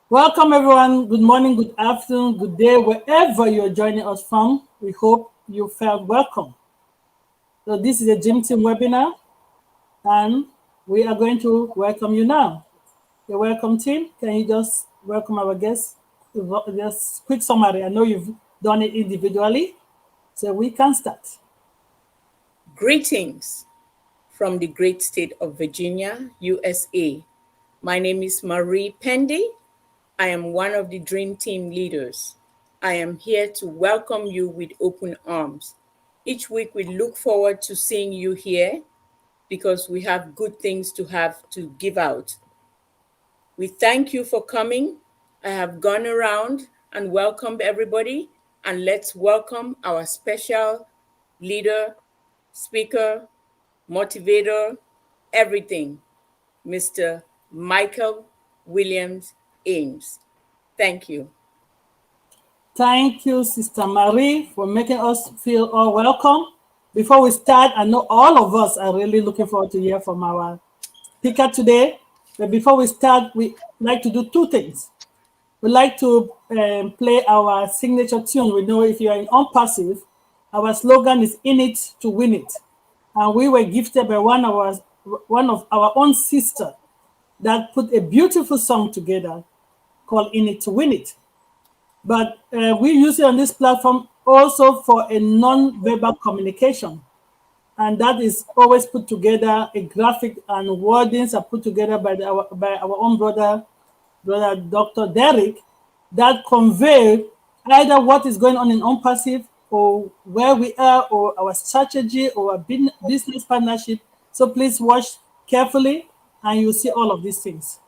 Welcome, everyone. Good morning, good afternoon, good day, wherever you're joining us from. We hope you felt welcome. So, this is a Gym Team webinar, and we are going to welcome you now. The welcome team, can you just welcome our guests? Just quick summary. I know you've done it individually, so we can start. Greetings from the great state of Virginia, USA. My name is Marie Pendy. I am one of the Dream Team leaders. I am here to welcome you with open arms. Each week we look forward to seeing you here because we have good things to give out. We thank you for coming. I have gone around and welcomed everybody, and let's welcome our special leader, speaker, motivator, everything, Mr. Michael Williams Ames. Thank you. Thank you, Sister Marie, for making us feel all welcome. Before we start, I know all of us are really looking forward to hear from our speaker today. But before we start, we like to do two things. We like to play our signature tune. We know if you are in unpassive, our slogan is "In it to win it," and we were gifted by one of our own sister that put a beautiful song together called "In It to Win It." But we use it on this platform also for a non-verbal communication, and that is always put together. A graphic and wordings are put together by our own brother Dr. Derek, that convey either what is going on in unpassive, or where we are, or our strategy, or our business partnership. So please watch carefully, and you'll see all of these things.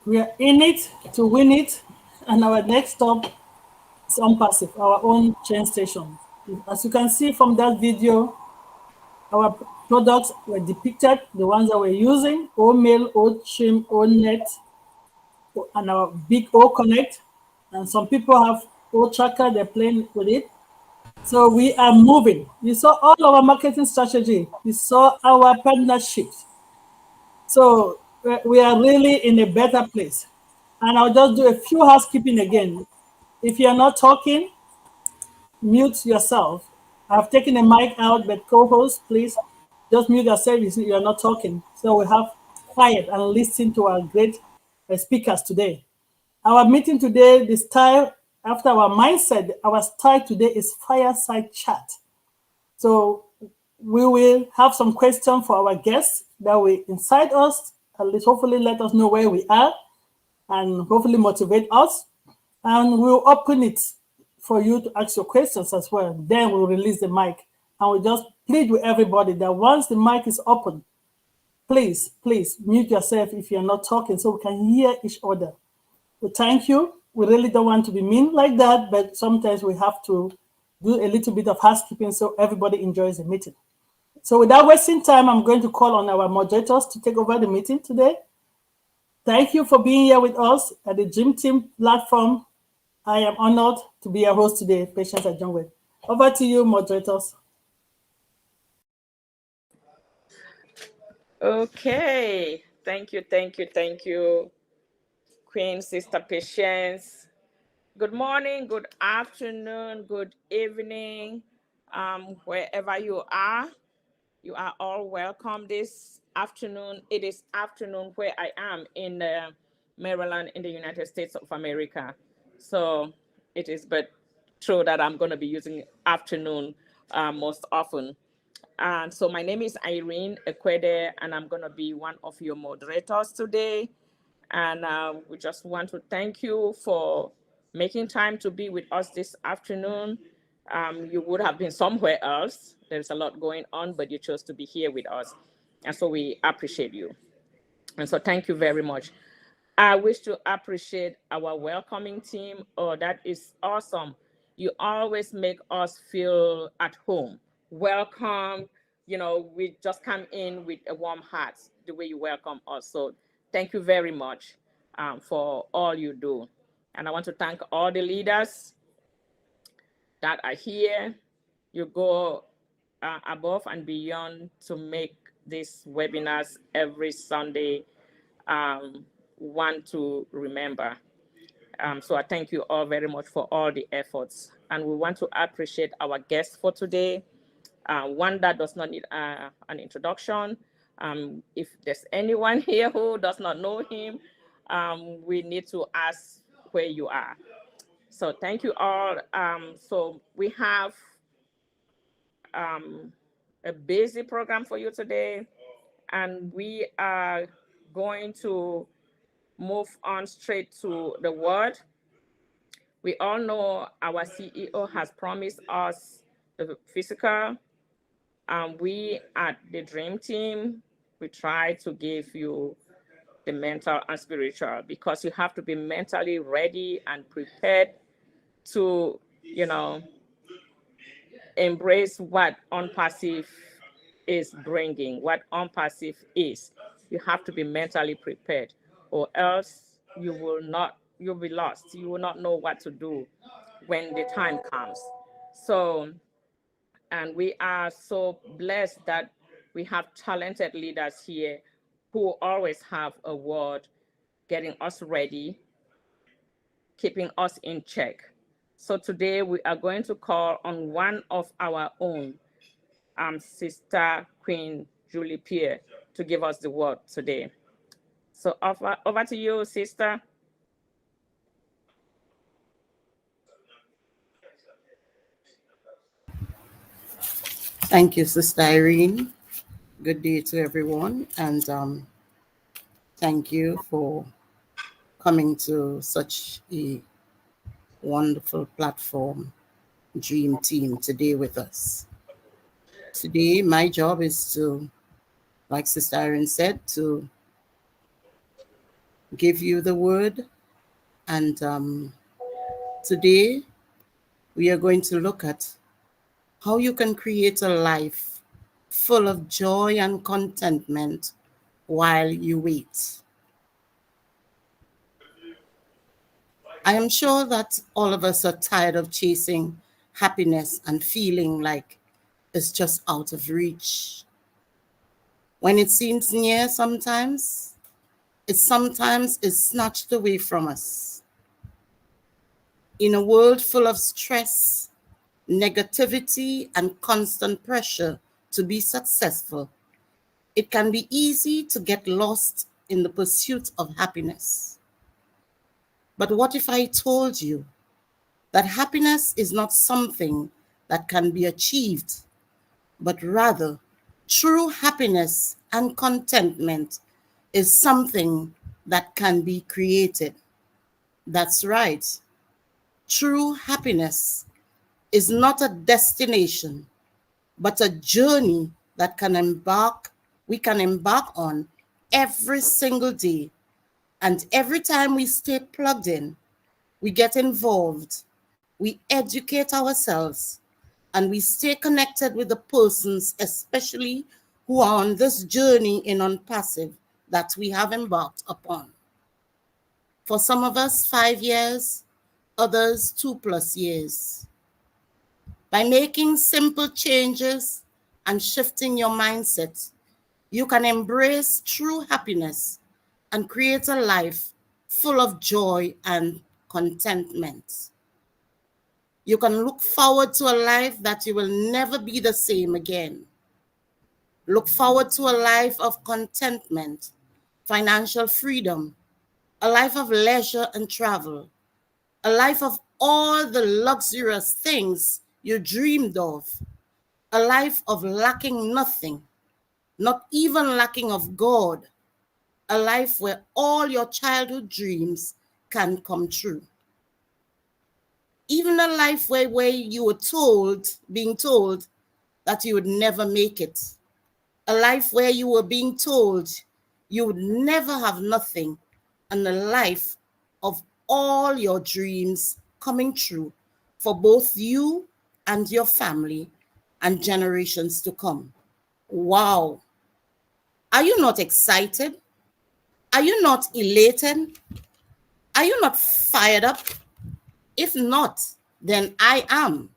We are in it to win it, and our next stop is ONPASSIVE, our own chain station. As you can see from that video, our products were depicted, the ones that we're using, OMail, OCHIM, ONET, and our big OCONNECT. And some people have OTracker, they're playing with it. So we are moving. You saw all our marketing strategy. You saw our partnerships. So we are really in a better place. And I'll just do a few housekeeping again. If you're not talking, mute yourself. I've taken the mic out, but co-host, please just mute yourself if you're not talking. So we have quiet and listen to our great speakers today. Our meeting today, the style after our mindset, our style today is fireside chat. So we will have some questions for our guests that will incite us, at least hopefully let us know where we are and hopefully motivate us. And we'll open it for you to ask your questions as well. Then we'll release the mic. And we'll just plead with everybody that once the mic is open, please mute yourself if you're not talking so we can hear each other. We thank you. We really don't want to be mean like that, but sometimes we have to do a little bit of housekeeping so everybody enjoys the meeting. So without wasting time, I'm going to call on our moderators to take over the meeting today. Thank you for being here with us at the Dream Team platform. I am honored to be your host today, Patience Ajonwe. Over to you, moderators. Okay. Thank you, Queen Sister Patience. Good morning, good afternoon, good evening, wherever you are. You are all welcome this afternoon. It is afternoon where I am in Maryland in the United States of America. So it is but true that I'm going to be using afternoon most often. And so my name is Irene Ekwede, and I'm going to be one of your moderators today. And we just want to thank you for making time to be with us this afternoon. You would have been somewhere else. There's a lot going on, but you chose to be here with us. And so we appreciate you. And so thank you very much. I wish to appreciate our welcoming team. Oh, that is awesome. You always make us feel at home. Welcome. You know, we just come in with a warm heart, the way you welcome us. So thank you very much for all you do. And I want to thank all the leaders that are here. You go above and beyond to make these webinars every Sunday one to remember. So I thank you all very much for all the efforts. And we want to appreciate our guest for today, one that does not need an introduction. If there's anyone here who does not know him, we need to ask where you are. So thank you all. So we have a busy program for you today, and we are going to move on straight to the word. We all know our CEO has promised us the physical. We at the Dream Team, we try to give you the mental and spiritual, because you have to be mentally ready and prepared to, you know, embrace what ONPASSIVE is bringing, what ONPASSIVE is. You have to be mentally prepared, or else you'll be lost. You will not know what to do when the time comes. So, and we are so blessed that we have talented leaders here who always have a word, getting us ready, keeping us in check. So today we are going to call on one of our own, Sister Queen Julie Pierre, to give us the word today. So over to you, Sister. Thank you, Sister Irene. Good day to everyone, and thank you for coming to such a wonderful platform, Dream Team, today with us. Today, my job is to, like Sister Irene said, to give you the word. And today we are going to look at how you can create a life full of joy and contentment while you wait. I am sure that all of us are tired of chasing happiness and feeling like it's just out of reach. When it seems near, sometimes is snatched away from us. In a world full of stress, negativity, and constant pressure to be successful, it can be easy to get lost in the pursuit of happiness. But what if I told you that happiness is not something that can be achieved, but rather true happiness and contentment is something that can be created? That's right. True happiness is not a destination, but a journey that we can embark on every single day. And every time we stay plugged in, we get involved, we educate ourselves, and we stay connected with the persons, especially who are on this journey in ONPASSIVE that we have embarked upon. For some of us, 5 years, others 2+ years. By making simple changes and shifting your mindset, you can embrace true happiness and create a life full of joy and contentment. You can look forward to a life that you will never be the same again. Look forward to a life of contentment, financial freedom, a life of leisure and travel, a life of all the luxurious things you dreamed of, a life of lacking nothing, not even lacking of God, a life where all your childhood dreams can come true. Even a life where you were being told that you would never make it. A life where you were being told you would never have nothing, and a life of all your dreams coming true for both you and your family and generations to come. Wow. Are you not excited? Are you not elated? Are you not fired up? If not, then I am.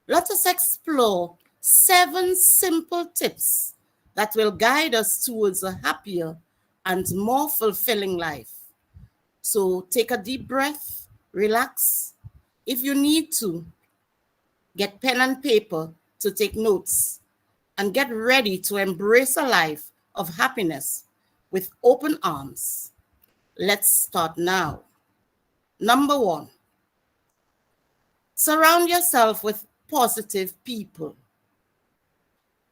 Let us explore 7 simple tips that will guide us towards a happier and more fulfilling life. So take a deep breath, relax. If you need to, get pen and paper to take notes, and get ready to embrace a life of happiness with open arms. Let's start now. Number 1, surround yourself with positive people.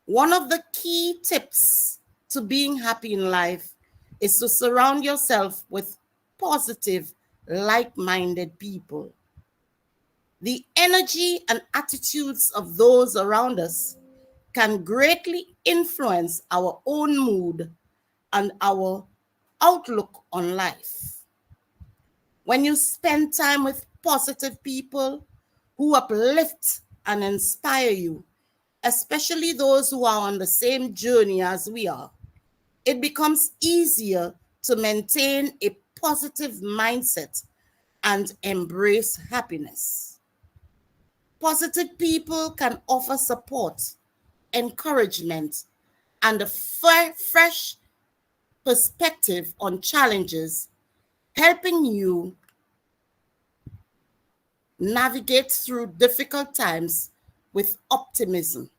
One of the key tips to being happy in life is to surround yourself with positive, like-minded people. The energy and attitudes of those around us can greatly influence our own mood and our outlook on life. When you spend time with positive people who uplift and inspire you, especially those who are on the same journey as we are, it becomes easier to maintain a positive mindset and embrace happiness. Positive people can offer support, encouragement, and a fresh perspective on challenges, helping you navigate through difficult times with optimism.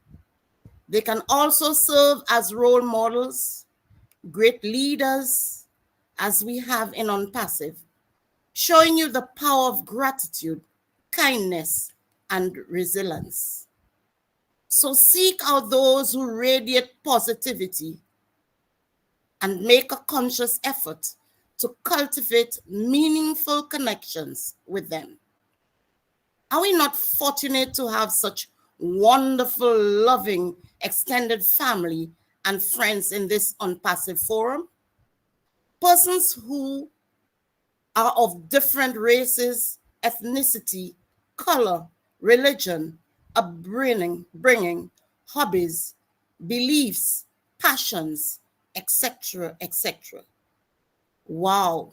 They can also serve as role models, great leaders, as we have in ONPASSIVE, showing you the power of gratitude, kindness, and resilience. So seek out those who radiate positivity and make a conscious effort to cultivate meaningful connections with them. Are we not fortunate to have such wonderful, loving, extended family and friends in this ONPASSIVE forum? Persons who are of different races, ethnicity, color, religion, upbringing, hobbies, beliefs, passions, etc., etc. Wow,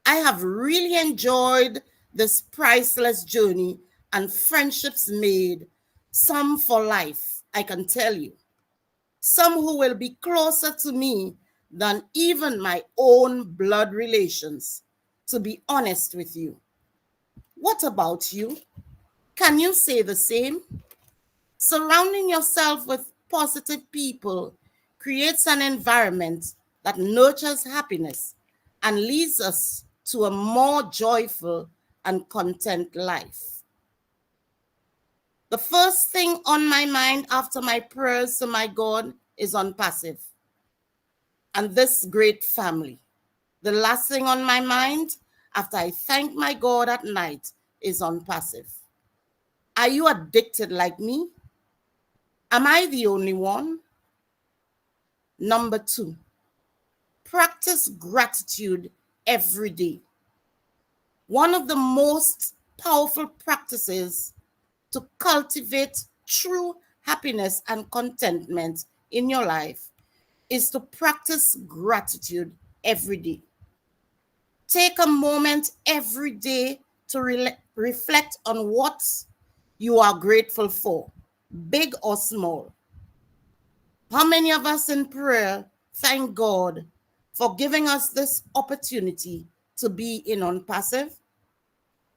I have really enjoyed this priceless journey and friendships made, some for life, I can tell you. Some who will be closer to me than even my own blood relations, to be honest with you. What about you? Can you say the same? Surrounding yourself with positive people creates an environment that nurtures happiness and leads us to a more joyful and content life. The first thing on my mind after my prayers to my God is unpassive and this great family. The last thing on my mind after I thank my God at night is unpassive. Are you addicted like me? Am I the only one? Number 2, practice gratitude every day. One of the most powerful practices to cultivate true happiness and contentment in your life is to practice gratitude every day. Take a moment every day to reflect on what you are grateful for, big or small. How many of us in prayer thank God for giving us this opportunity to be in unpassive?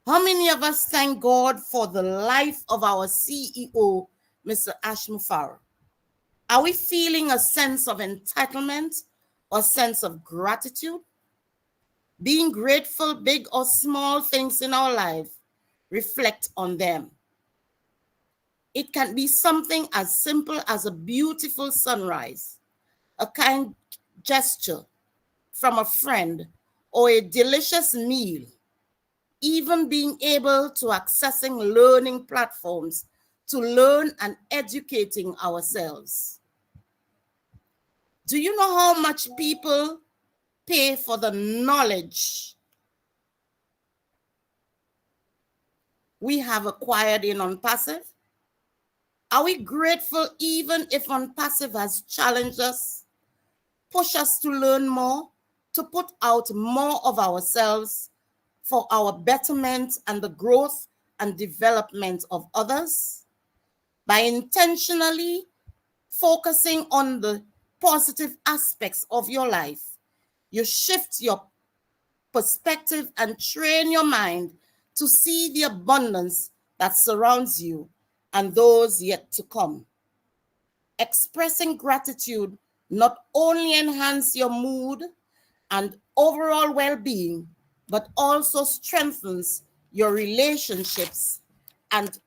How many of us thank God for the life of our CEO, Mr. Ash Mufareh? Are we feeling a sense of entitlement or sense of gratitude? Being grateful, big or small things in our life, reflect on them. It can be something as simple as a beautiful sunrise, a kind gesture from a friend, or a delicious meal. Even being able to accessing learning platforms to learn and educating ourselves. Do you know how much people pay for the knowledge we have acquired in unpassive? Are we grateful even if unpassive has challenged us, pushed us to learn more, to put out more of ourselves for our betterment and the growth and development of others? By intentionally focusing on the positive aspects of your life, you shift your perspective and train your mind to see the abundance that surrounds you and those yet to come. Expressing gratitude not only enhances your mood and overall well-being, but also strengthens your relationships and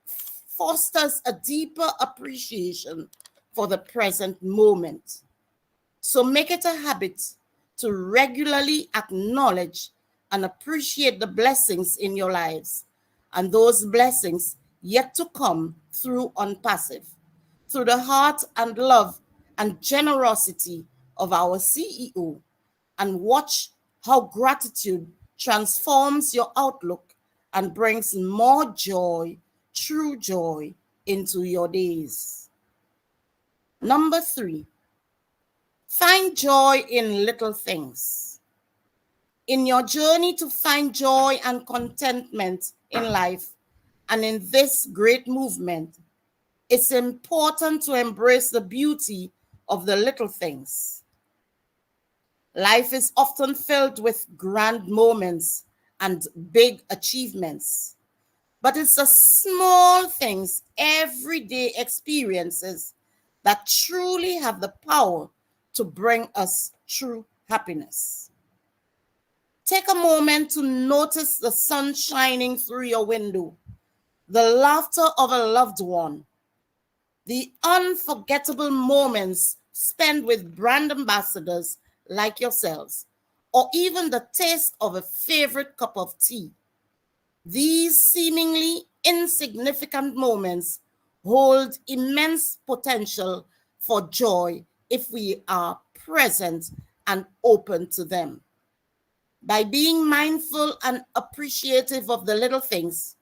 fosters a deeper appreciation for the present moment. So make it a habit to regularly acknowledge and appreciate the blessings in your lives and those blessings yet to come through unpassive, through the heart and love and generosity of our CEO, and watch how gratitude transforms your outlook and brings more joy, true joy, into your days. Number 3, find joy in little things. In your journey to find joy and contentment in life and in this great movement, it's important to embrace the beauty of the little things. Life is often filled with grand moments and big achievements, but it's the small things, everyday experiences that truly have the power to bring us true happiness. Take a moment to notice the sun shining through your window, the laughter of a loved one, the unforgettable moments spent with brand ambassadors like yourselves, or even the taste of a favorite cup of tea. These seemingly insignificant moments hold immense potential for joy if we are present and open to them. By being mindful and appreciative of the little things,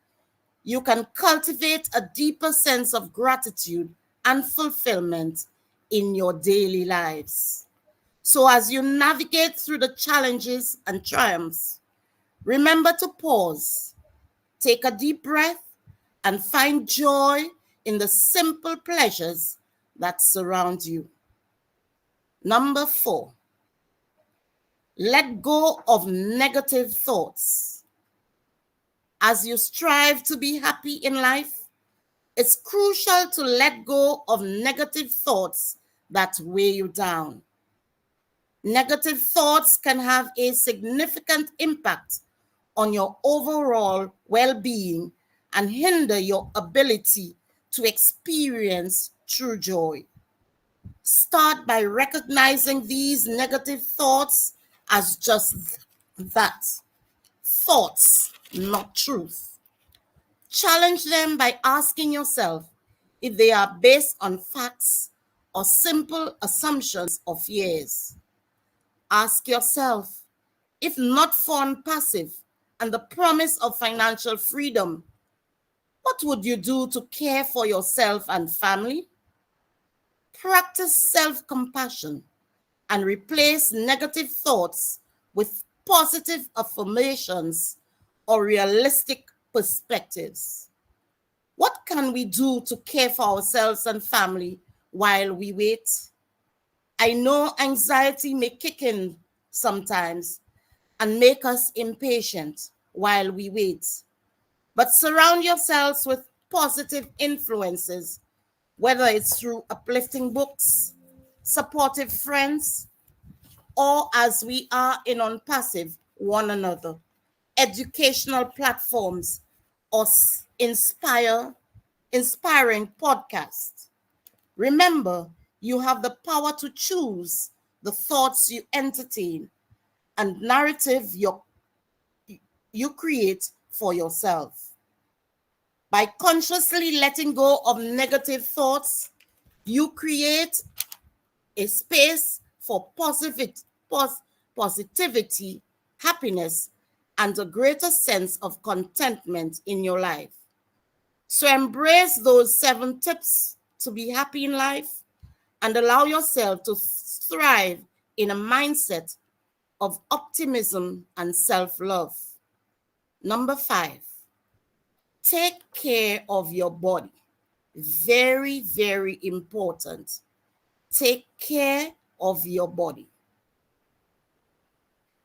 you can cultivate a deeper sense of gratitude and fulfillment in your daily lives. So as you navigate through the challenges and triumphs, remember to pause, take a deep breath, and find joy in the simple pleasures that surround you. Number 4, let go of negative thoughts. As you strive to be happy in life, it's crucial to let go of negative thoughts that weigh you down. Negative thoughts can have a significant impact on your overall well-being and hinder your ability to experience true joy. Start by recognizing these negative thoughts as just that, thoughts, not truth. Challenge them by asking yourself if they are based on facts or simple assumptions or fears. Ask yourself, if not for ONPASSIVE and the promise of financial freedom, what would you do to care for yourself and family? Practice self-compassion and replace negative thoughts with positive affirmations or realistic perspectives. What can we do to care for ourselves and family while we wait? I know anxiety may kick in sometimes and make us impatient while we wait. But surround yourselves with positive influences, whether it's through uplifting books, supportive friends, or as we are in ONPASSIVE, one another, educational platforms, or inspiring podcasts. Remember, you have the power to choose the thoughts you entertain and narrative you create for yourself. By consciously letting go of negative thoughts, you create a space for positivity, happiness, and a greater sense of contentment in your life. So embrace those 7 tips to be happy in life and allow yourself to thrive in a mindset of optimism and self-love. Number 5, take care of your body. Very, very important. Take care of your body.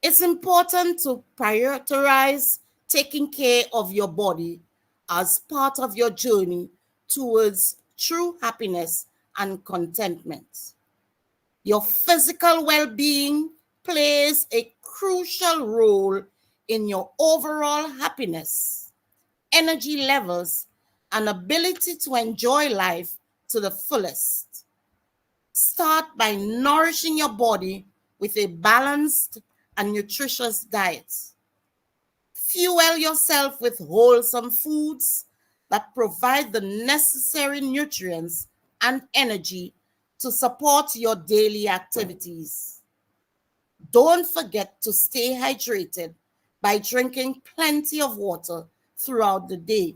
It's important to prioritize taking care of your body as part of your journey towards true happiness and contentment. Your physical well-being plays a crucial role in your overall happiness, energy levels, and ability to enjoy life to the fullest. Start by nourishing your body with a balanced and nutritious diet. Fuel yourself with wholesome foods that provide the necessary nutrients and energy to support your daily activities. Don't forget to stay hydrated by drinking plenty of water throughout the day.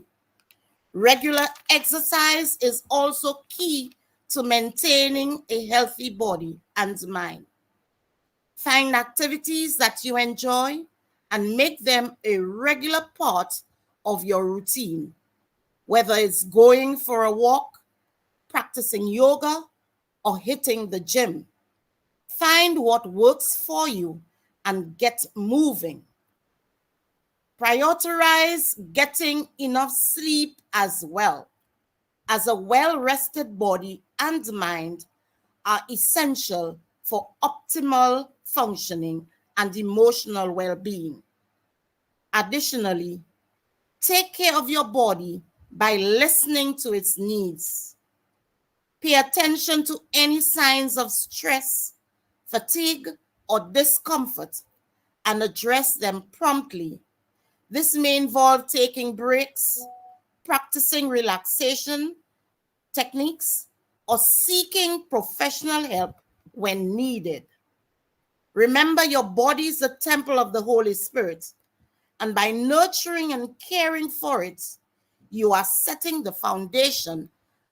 Regular exercise is also key to maintaining a healthy body and mind. Find activities that you enjoy and make them a regular part of your routine, whether it's going for a walk, practicing yoga, or hitting the gym. Find what works for you and get moving. Prioritize getting enough sleep as well, as a well-rested body and mind are essential for optimal functioning and emotional well-being. Additionally, take care of your body by listening to its needs. Pay attention to any signs of stress, fatigue, or discomfort and address them promptly. This may involve taking breaks, practicing relaxation techniques, or seeking professional help when needed. Remember, your body is the temple of the Holy Spirit, and by nurturing and caring for it, you are setting the foundation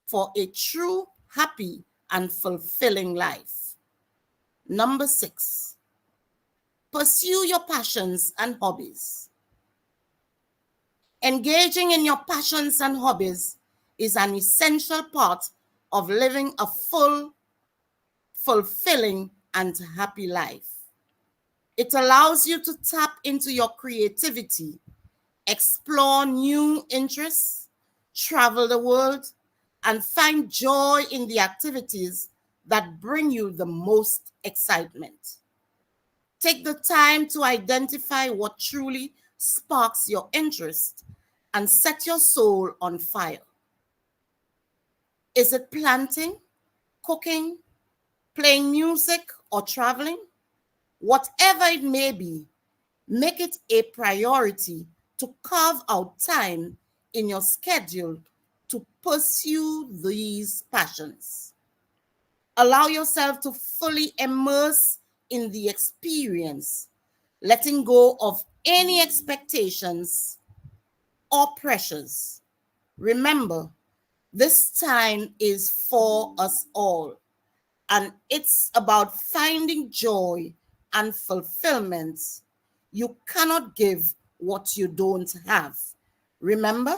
for a true, happy, and fulfilling life. Number 6, pursue your passions and hobbies. Engaging in your passions and hobbies is an essential part of living a full, fulfilling, and happy life. It allows you to tap into your creativity, explore new interests, travel the world, and find joy in the activities that bring you the most excitement. Take the time to identify what truly sparks your interest and set your soul on fire. Is it planting, cooking, playing music, or traveling? Whatever it may be, make it a priority to carve out time in your schedule to pursue these passions. Allow yourself to fully immerse in the experience, letting go of any expectations or pressures. Remember, this time is for us all, and it's about finding joy and fulfillment. You cannot give what you don't have. Remember,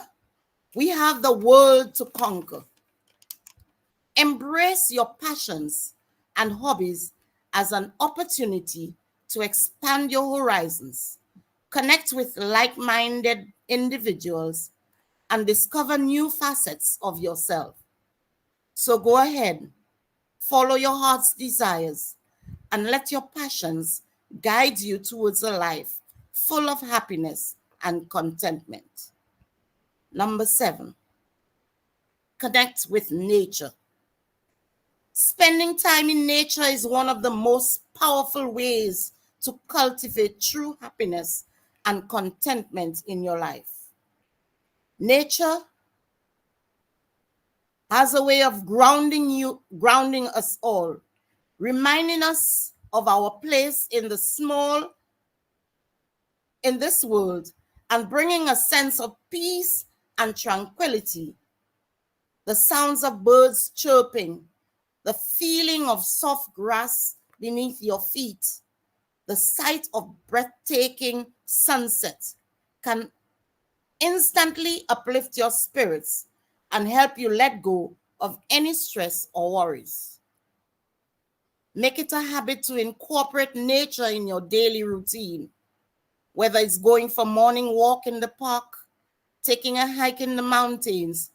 we have the world to conquer. Embrace your passions and hobbies as an opportunity to expand your horizons, connect with like-minded individuals, and discover new facets of yourself. So go ahead, follow your heart's desires, and let your passions guide you towards a life full of happiness and contentment. Number 7, connect with nature. Spending time in nature is one of the most powerful ways to cultivate true happiness and contentment in your life. Nature has a way of grounding us all, reminding us of our place in this world, and bringing a sense of peace and tranquility. The sounds of birds chirping, the feeling of soft grass beneath your feet, the sight of breathtaking sunset can instantly uplift your spirits and help you let go of any stress or worries. Make it a habit to incorporate nature in your daily routine, whether it's going for a morning walk in the park, taking a hike in the mountains,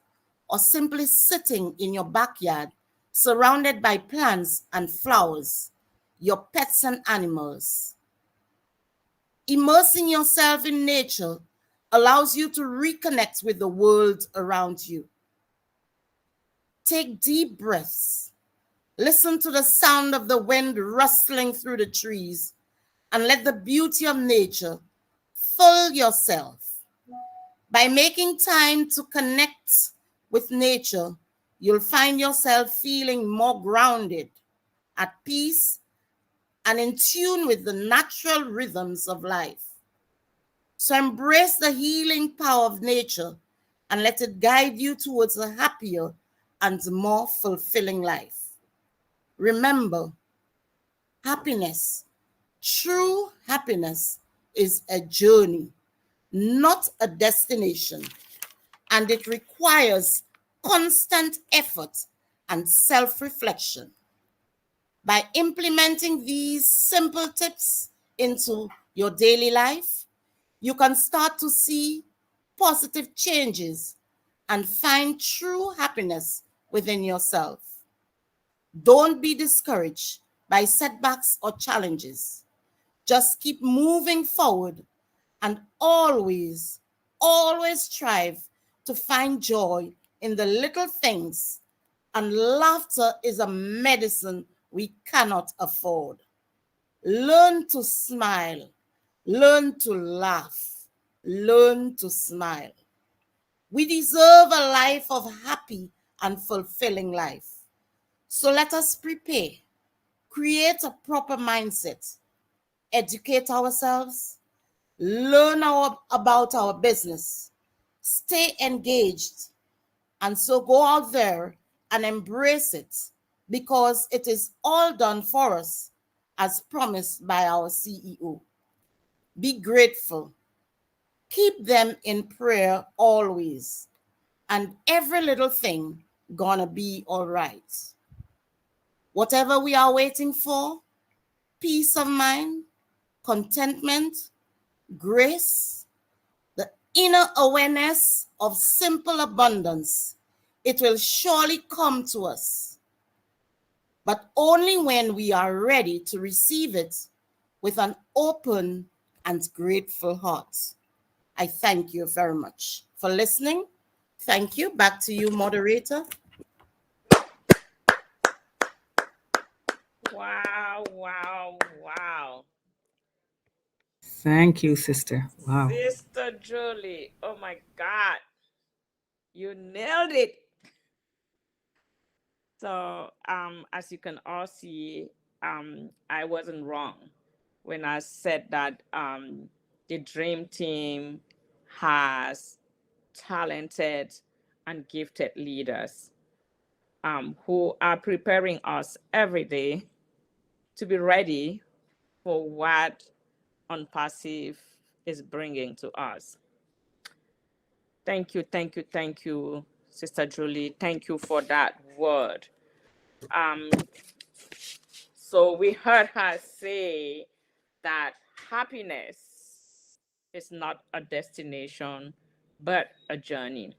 or simply sitting in your backyard, surrounded by plants and flowers, your pets and animals. Immersing yourself in nature allows you to reconnect with the world around you. Take deep breaths. Listen to the sound of the wind rustling through the trees, and let the beauty of nature fill yourself. By making time to connect with nature, you'll find yourself feeling more grounded, at peace, and in tune with the natural rhythms of life. So embrace the healing power of nature and let it guide you towards a happier and more fulfilling life. Remember, happiness, true happiness, is a journey, not a destination, and it requires constant effort and self-reflection. By implementing these simple tips into your daily life, you can start to see positive changes and find true happiness within yourself. Don't be discouraged by setbacks or challenges. Just keep moving forward and always strive to find joy in the little things. And laughter is a medicine we cannot afford. Learn to smile. Learn to laugh. Learn to smile. We deserve a life of happy and fulfilling life. So let us prepare, create a proper mindset, educate ourselves, learn about our business, stay engaged, and so go out there and embrace it, because it is all done for us as promised by our CEO. Be grateful. Keep them in prayer always, and every little thing gonna be all right. Whatever we are waiting for, peace of mind, contentment, grace, the inner awareness of simple abundance, it will surely come to us, but only when we are ready to receive it with an open and grateful heart. I thank you very much for listening. Thank you. Back to you, moderator. Wow, wow, wow. Thank you, sister. Wow. Sister Julie, oh my God. You nailed it. So, as you can all see, I wasn't wrong when I said that the dream team has talented and gifted leaders who are preparing us every day to be ready for what ONPASSIVE is bringing to us. Thank you, thank you, thank you, Sister Julie. Thank you for that word. So we heard her say that happiness is not a destination, but a journey.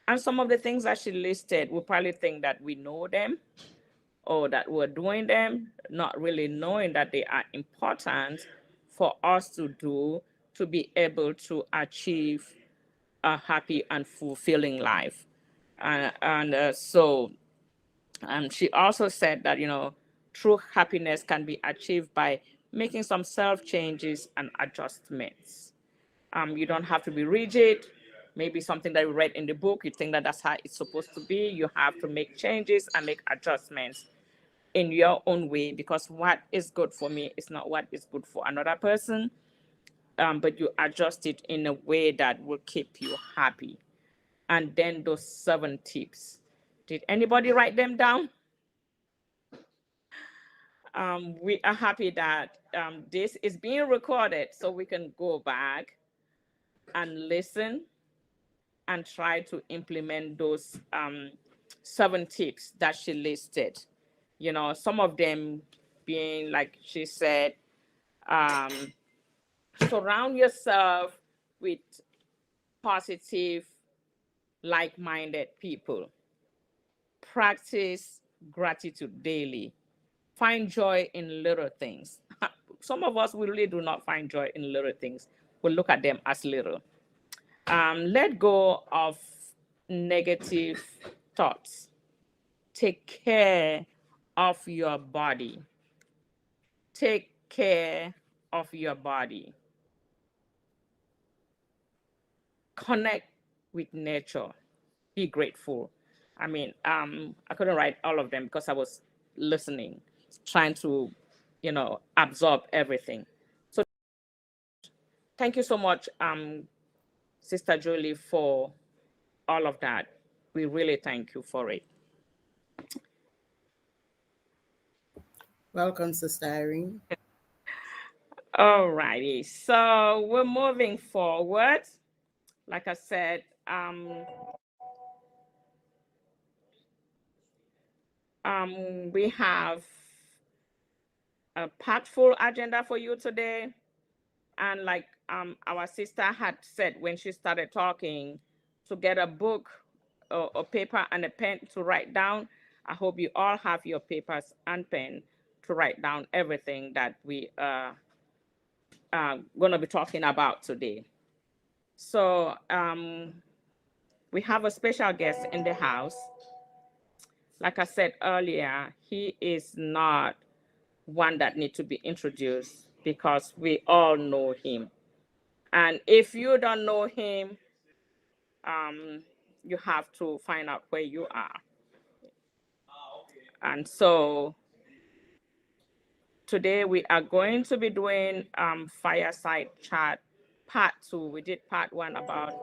And some of the things that she listed, we probably think that we know them or that we're doing them, not really knowing that they are important for us to do to be able to achieve a happy and fulfilling life. So she also said that, true happiness can be achieved by making some self changes and adjustments. You don't have to be rigid. Maybe something that you read in the book, you think that that's how it's supposed to be. You have to make changes and make adjustments in your own way, because what is good for me is not what is good for another person. But you adjust it in a way that will keep you happy. And then those 7 tips. Did anybody write them down? We are happy that this is being recorded so we can go back and listen and try to implement those 7 tips that she listed. Some of them being, like she said, surround yourself with positive, like-minded people. Practice gratitude daily. Find joy in little things. Some of us, we really do not find joy in little things. We look at them as little. Let go of negative thoughts. Take care of your body. Take care of your body. Connect with nature. Be grateful. I mean, I couldn't write all of them because I was listening, trying to, absorb everything. So thank you so much, Sister Julie, for all of that. We really thank you for it. Welcome, Sister Irene. All righty. So we're moving forward. Like I said, we have a packed full agenda for you today. And like our sister had said when she started talking, to get a book or a paper and a pen to write down. I hope you all have your papers and pen to write down everything that we are going to be talking about today. So we have a special guest in the house. Like I said earlier, he is not one that needs to be introduced because we all know him. And if you don't know him, you have to find out where you are. And so today we are going to be doing Fireside Chat Part 2. We did Part 1 about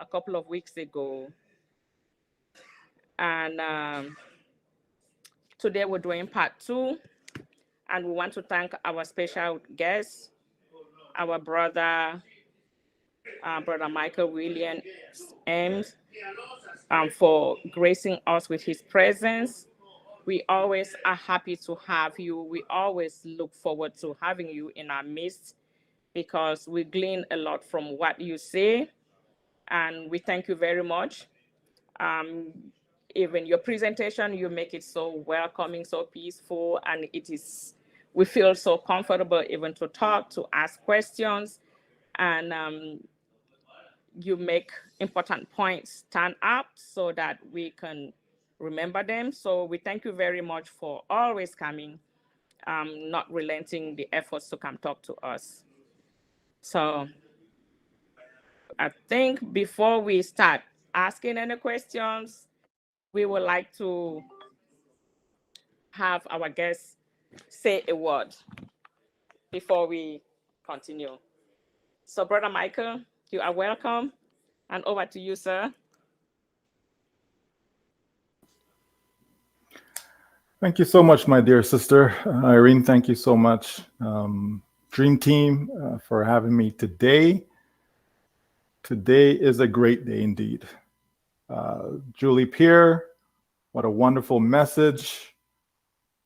a couple of weeks ago. And today we're doing Part 2. And we want to thank our special guest, our brother Michael Williams Ames, for gracing us with his presence. We always are happy to have you. We always look forward to having you in our midst because we glean a lot from what you say, and we thank you very much. Even your presentation, you make it so welcoming, so peaceful, and we feel so comfortable even to talk, to ask questions, and you make important points stand up so that we can remember them. So we thank you very much for always coming, not relenting the efforts to come talk to us. So I think before we start asking any questions, we would like to have our guests say a word before we continue. So Brother Michael, you are welcome, and over to you, sir. Thank you so much, my dear sister. Irene, thank you so much. Dream Team, for having me today. Today is a great day indeed. Julie Pierre, what a wonderful message.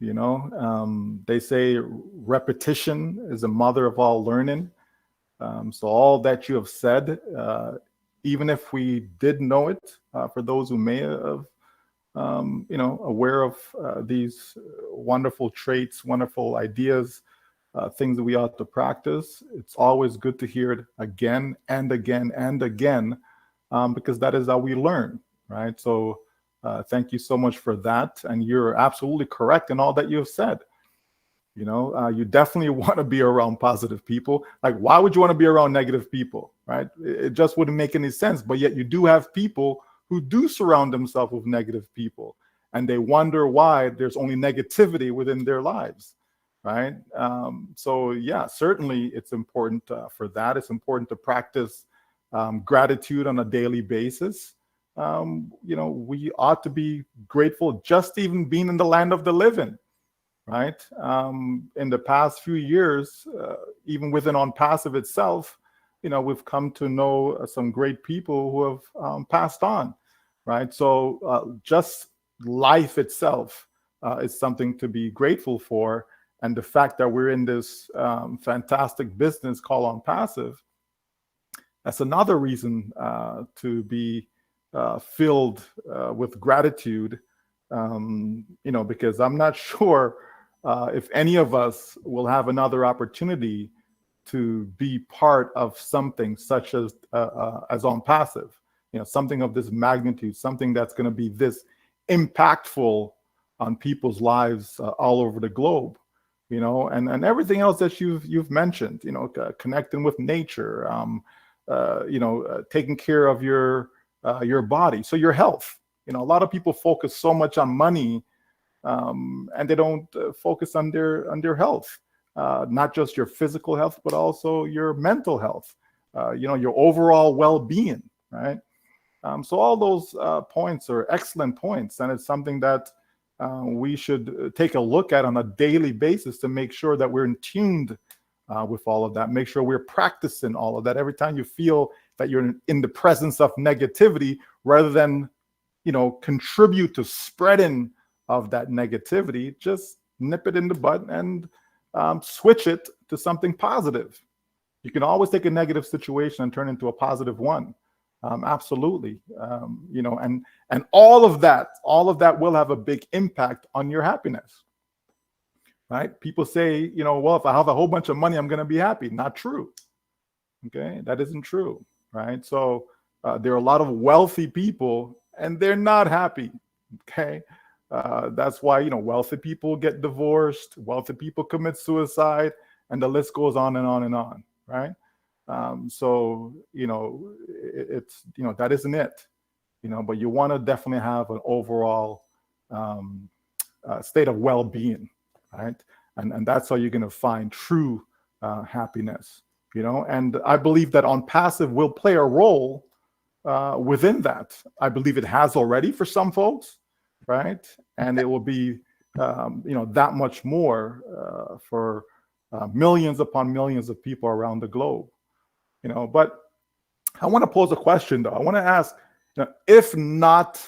You know, they say repetition is the mother of all learning. So all that you have said, even if we did know it, for those who may have, you know, aware of these wonderful traits, wonderful ideas, things that we ought to practice, it's always good to hear it again and again and again, because that is how we learn, right? So thank you so much for that. And you're absolutely correct in all that you've said. You know, you definitely want to be around positive people. Like, why would you want to be around negative people, right? It just wouldn't make any sense. But yet you do have people who do surround themselves with negative people, and they wonder why there's only negativity within their lives, right? So yeah, certainly it's important for that. It's important to practice gratitude on a daily basis. You know, we ought to be grateful just even being in the land of the living, right? In the past few years, even within ONPASSIVE itself, you know, we've come to know some great people who have passed on, right? So just life itself is something to be grateful for. And the fact that we're in this fantastic business called ONPASSIVE, that's another reason to be filled with gratitude, you know, because I'm not sure if any of us will have another opportunity to be part of something such as ONPASSIVE, you know, something of this magnitude, something that's going to be this impactful on people's lives all over the globe, you know, and everything else that you've mentioned, you know, connecting with nature, you know, taking care of your body, so your health. You know, a lot of people focus so much on money, and they don't focus on their health. Not just your physical health, but also your mental health, you know, your overall well-being, right? So all those points are excellent points, and it's something that we should take a look at on a daily basis to make sure that we're in tuned with all of that, make sure we're practicing all of that. Every time you feel that you're in the presence of negativity, rather than, you know, contribute to spreading of that negativity, just nip it in the bud and switch it to something positive. You can always take a negative situation and turn it into a positive one. Absolutely. You know, and all of that will have a big impact on your happiness, right? People say, you know, well, if I have a whole bunch of money, I'm going to be happy. Not true. Okay, that isn't true, right? So there are a lot of wealthy people and they're not happy. Okay. That's why, you know, wealthy people get divorced, wealthy people commit suicide, and the list goes on and on and on, right? So, you know, it's, you know, that isn't it, you know, but you want to definitely have an overall state of well-being, right? And that's how you're going to find true happiness, you know. And I believe that ONPASSIVE will play a role within that. I believe it has already for some folks, right? And it will be, you know, that much more for millions upon millions of people around the globe, you know. But I want to pose a question, though. I want to ask, you know, if not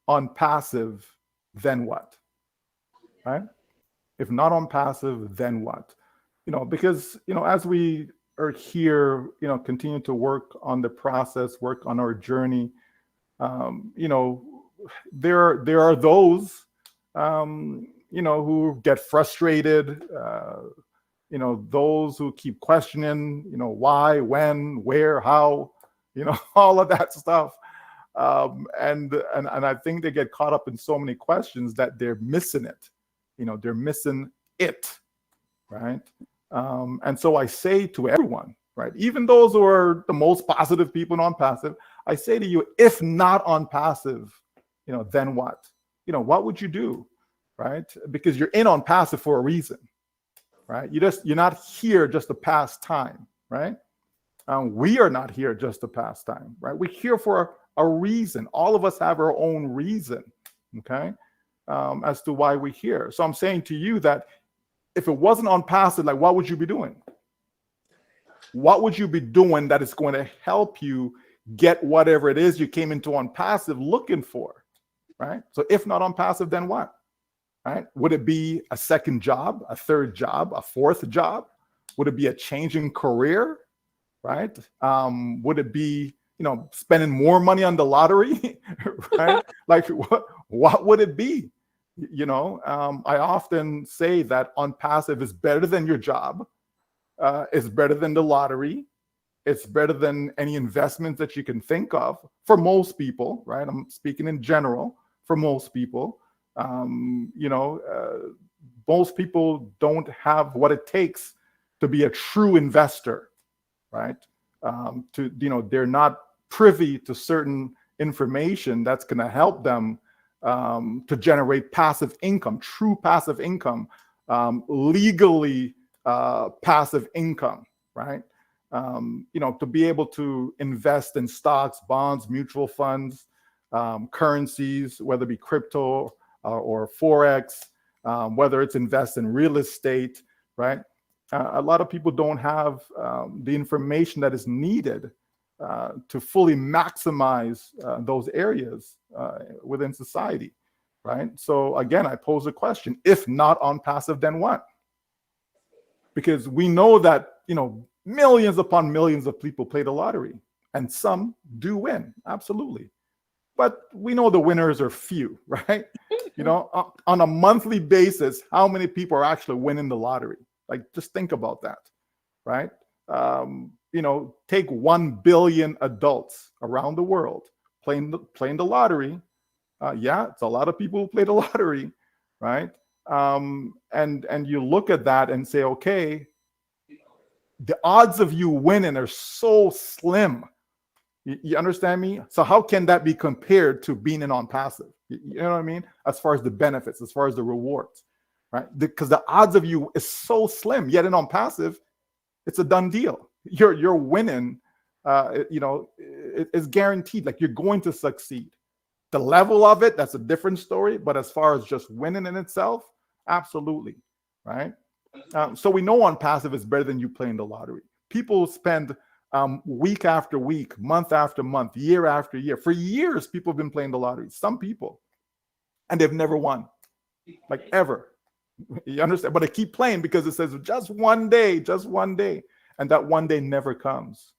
ONPASSIVE, then what? Right? If not ONPASSIVE, then what? You know, because, you know, as we are here, you know, continue to work on the process, work on our journey, you know, there are those, you know, who get frustrated, you know, those who keep questioning, you know, why, when, where, how, you know, all of that stuff. And I think they get caught up in so many questions that they're missing it. You know, they're missing it, right? And so I say to everyone, right, even those who are the most positive people on passive, I say to you, if not on passive, you know, then what? You know, what would you do, right? Because you're in on passive for a reason, right? You're not here just to pass time, right? We are not here just to pass time, right? We're here for a reason. All of us have our own reason, okay, as to why we're here. So I'm saying to you that if it wasn't on passive, like, what would you be doing? What would you be doing that is going to help you get whatever it is you came into on passive looking for, right? So if not on passive, then what, right? Would it be a second job, a third job, a fourth job? Would it be a change in career, right? Would it be, you know, spending more money on the lottery, right? Like, what would it be? You know, I often say that ONPASSIVE is better than your job. It's better than the lottery. It's better than any investments that you can think of for most people, right? I'm speaking in general for most people. You know, most people don't have what it takes to be a true investor, right? To, you know, they're not privy to certain information that's going to help them to generate passive income, true passive income, legally passive income, right? You know, to be able to invest in stocks, bonds, mutual funds, currencies, whether it be crypto or Forex, whether it's invest in real estate, right? A lot of people don't have the information that is needed to fully maximize those areas within society, right? So again, I pose a question: if not ONPASSIVE, then what? Because we know that, you know, millions upon millions of people play the lottery, and some do win, absolutely. But we know the winners are few, right? You know, on a monthly basis, how many people are actually winning the lottery? Like, just think about that, right? You know, take 1 billion adults around the world playing the lottery. Yeah, it's a lot of people who play the lottery, right? And you look at that and say, okay, the odds of you winning are so slim. You understand me? So how can that be compared to being in ONPASSIVE? You know what I mean? As far as the benefits, as far as the rewards, right? Because the odds of you is so slim. Yet in ONPASSIVE, it's a done deal. You're winning. You know, it's guaranteed. Like, you're going to succeed. The level of it, that's a different story. But as far as just winning in itself, absolutely, right? So we know ONPASSIVE is better than you playing the lottery. People spend week after week, month after month, year after year. For years, people have been playing the lottery. Some people, and they've never won, like, ever. You understand? But they keep playing because it says just one day, and that one day never comes.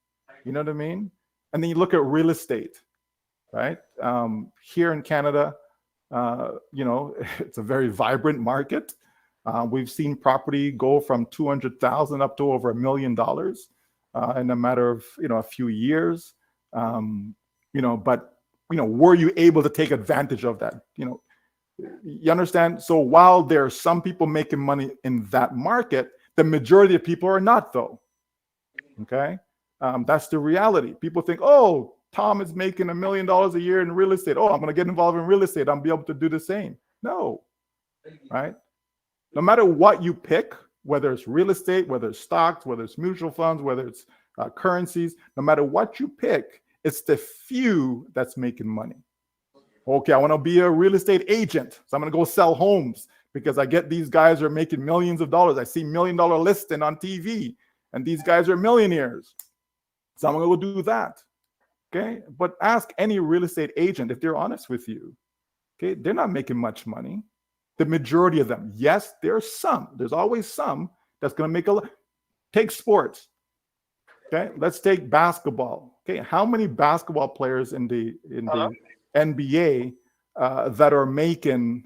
You know what I mean? And then you look at real estate, right? Here in Canada, you know, it's a very vibrant market. We've seen property go from 200,000 up to over $1 million in a matter of, you know, a few years. You know, but, you know, were you able to take advantage of that? You know, you understand? So while there are some people making money in that market, the majority of people are not, though. Okay, that's the reality. People think, oh, Tom is making $1 million a year in real estate. Oh, I'm going to get involved in real estate. I'll be able to do the same. No, right? No matter what you pick, whether it's real estate, whether it's stocks, whether it's mutual funds, whether it's currencies, no matter what you pick, it's the few that's making money. Okay, I want to be a real estate agent, so I'm going to go sell homes because I get these guys are making millions of dollars. I see $1 million listing on TV, and these guys are millionaires. So I'm going to go do that. Okay, but ask any real estate agent if they're honest with you. Okay, they're not making much money. The majority of them, yes, there's some. There's always some that's going to make a lot. Take sports. Okay, let's take basketball. Okay, how many basketball players in the NBA that are making,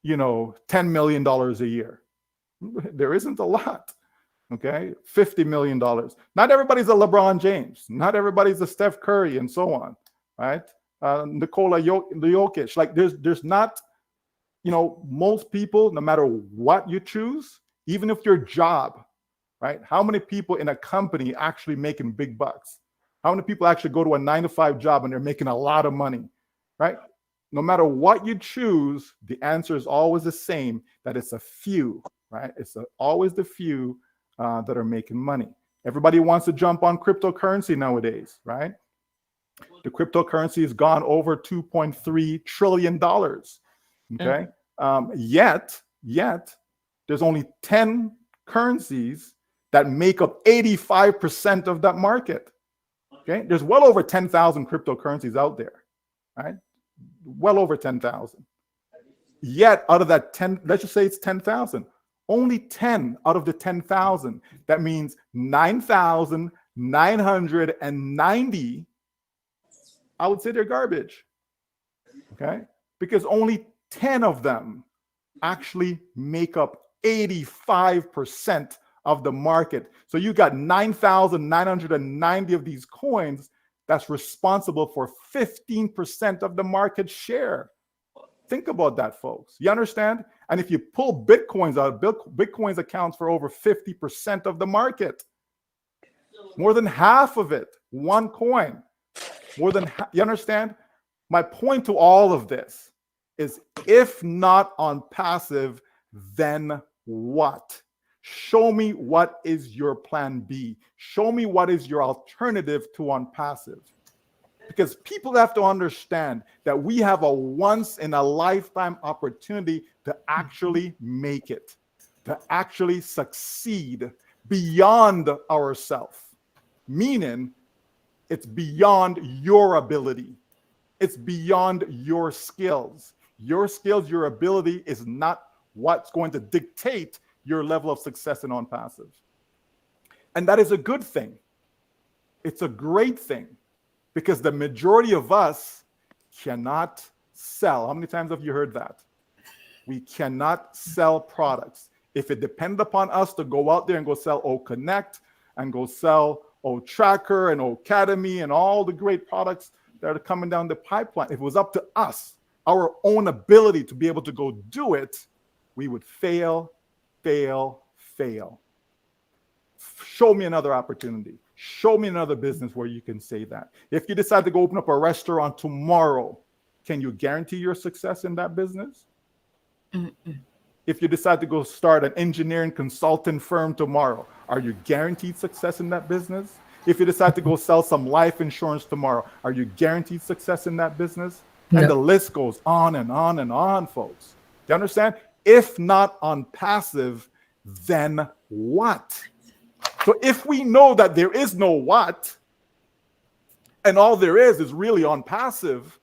$10 million a year? There isn't a lot. Okay, $50 million. Not everybody's a LeBron James. Not everybody's a Steph Curry, and so on. Right? Nikola Jokic. Like there's not. Most people, no matter what you choose, even if your job, right? How many people in a company actually making big bucks? How many people actually go to a 9-to-5 job and they're making a lot of money, right? No matter what you choose, the answer is always the same, that it's a few, right? It's always the few that are making money. Everybody wants to jump on cryptocurrency nowadays, right? The cryptocurrency has gone over $2.3 trillion. Okay. Yet there's only 10 currencies that make up 85% of that market. Okay. There's well over 10,000 cryptocurrencies out there, right? Well over 10,000. Yet out of that 10, let's just say it's 10,000, only 10 out of the 10,000. That means 9,990, I would say they're garbage. Okay. Because only 10 of them actually make up 85% of the market. So you got 9,990 of these coins that's responsible for 15% of the market share. Think about that, folks. You understand? And if you pull Bitcoins out, Bitcoins accounts for over 50% of the market. More than half of it, one coin. More than you understand? My point to all of this is, if not on passive, then what? Show me what is your plan B. Show me what is your alternative to on passive. Because people have to understand that we have a once in a lifetime opportunity to actually make it, to actually succeed beyond ourselves. Meaning, it's beyond your ability. It's beyond your skills. Your skills, your ability is not what's going to dictate your level of success in on passive. And that is a good thing. It's a great thing, because the majority of us cannot sell. How many times have you heard that? We cannot sell products. If it depended upon us to go out there and go sell OCONNECT and go sell OTracker and Academy and all the great products that are coming down the pipeline, if it was up to us, our own ability to be able to go do it, we would fail. Show me another opportunity. Show me another business where you can say that. If you decide to go open up a restaurant tomorrow, can you guarantee your success in that business? If you decide to go start an engineering consulting firm tomorrow, are you guaranteed success in that business? If you decide to go sell some life insurance tomorrow, are you guaranteed success in that business? No. And the list goes on and on and on, folks. Do you understand? If not on passive, then what? So if we know that there is no what, and all there is really on passive,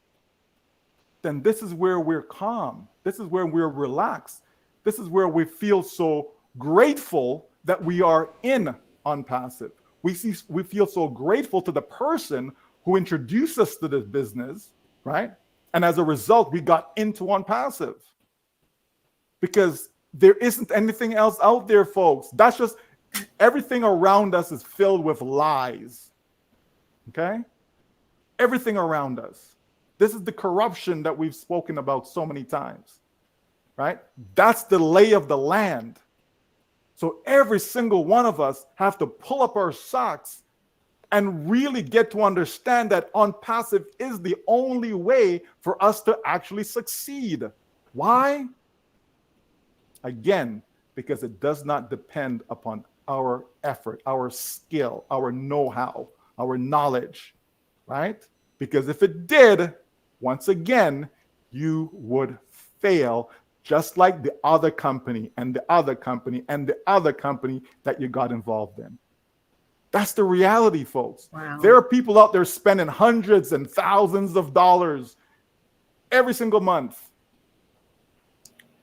then this is where we're calm. This is where we're relaxed. This is where we feel so grateful that we are in on passive. We feel so grateful to the person who introduced us to this business, right? And as a result, we got into on passive. Because there isn't anything else out there, folks. That's just, everything around us is filled with lies. Okay? Everything around us. This is the corruption that we've spoken about so many times. Right? That's the lay of the land. So every single one of us have to pull up our socks and really get to understand that on passive is the only way for us to actually succeed. Why? Again, because it does not depend upon our effort, our skill, our know-how, our knowledge, right? Because if it did, once again, you would fail, just like the other company and the other company and the other company that you got involved in. That's the reality, folks. Wow. There are people out there spending hundreds and thousands of dollars every single month.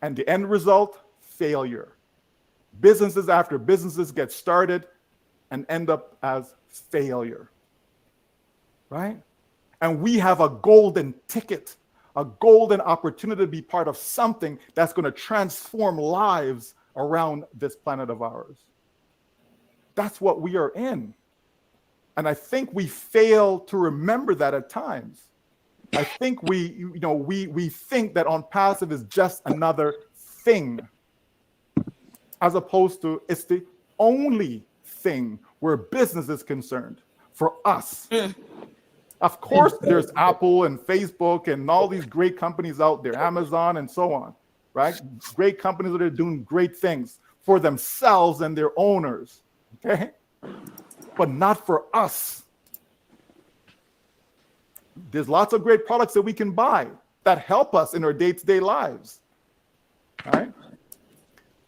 And the end result, failure. Businesses after businesses get started and end up as failure, right? And we have a golden ticket, a golden opportunity to be part of something that's going to transform lives around this planet of ours. That's what we are in. And I think we fail to remember that at times. I think we think that ONPASSIVE is just another thing, as opposed to it's the only thing where business is concerned for us. Of course, there's Apple and Facebook and all these great companies out there, Amazon and so on, right? Great companies that are doing great things for themselves and their owners, okay? But not for us. There's lots of great products that we can buy that help us in our day-to-day lives, right?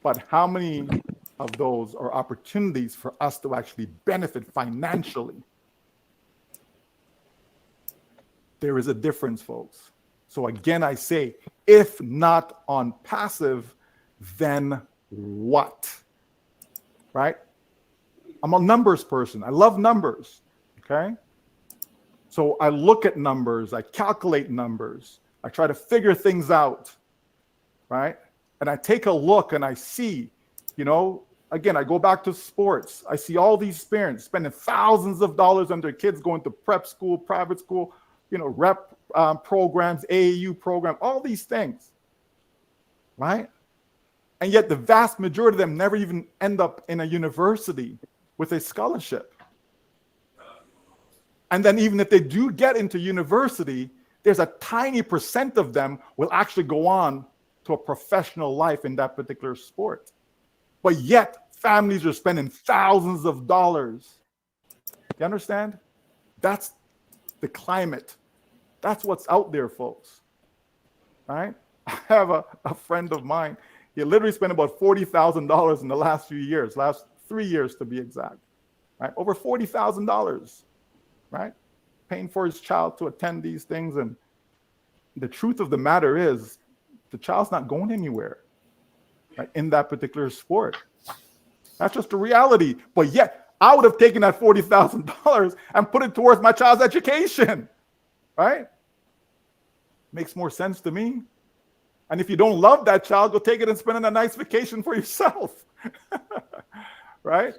But how many of those are opportunities for us to actually benefit financially? There is a difference, folks. So again, I say, if not ONPASSIVE, then what? Right? I'm a numbers person. I love numbers, okay? So I look at numbers, I calculate numbers, I try to figure things out, right? And I take a look and I see, again, I go back to sports. I see all these parents spending thousands of dollars on their kids going to prep school, private school, rep programs, AAU program, all these things, right? And yet the vast majority of them never even end up in a university with a scholarship. And then even if they do get into university, there's a tiny percent of them will actually go on to a professional life in that particular sport. But yet families are spending thousands of dollars. You understand? That's the climate. That's what's out there, folks. Right? I have a friend of mine. He literally spent about $40,000 in the last few years, last 3 years to be exact. Right? Over $40,000. Right? Paying for his child to attend these things. And the truth of the matter is, the child's not going anywhere, right, in that particular sport. That's just the reality. But yet, I would have taken that $40,000 and put it towards my child's education, right? Makes more sense to me. And if you don't love that child, go take it and spend a nice vacation for yourself, right?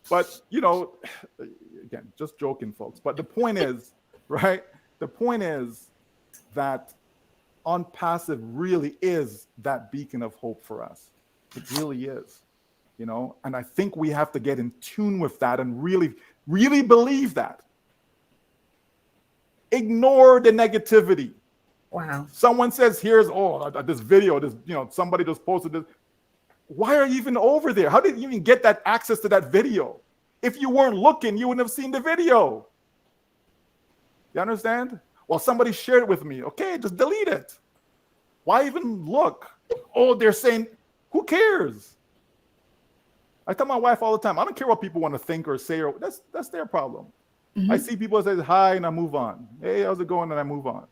But, again, just joking, folks. But the point is, right? The point is that ONPASSIVE really is that beacon of hope for us. It really is, and I think we have to get in tune with that and really, really believe that. Ignore the negativity. Wow. Someone says, here's, this video, somebody just posted this. Why are you even over there? How did you even get that access to that video? If you weren't looking, you wouldn't have seen the video. You understand? Well, somebody shared it with me. Okay, just delete it. Why even look? Oh, they're saying, who cares? I tell my wife all the time, I don't care what people want to think or say, or that's their problem. Mm-hmm. I see people say hi and I move on. Hey, how's it going? And I move on.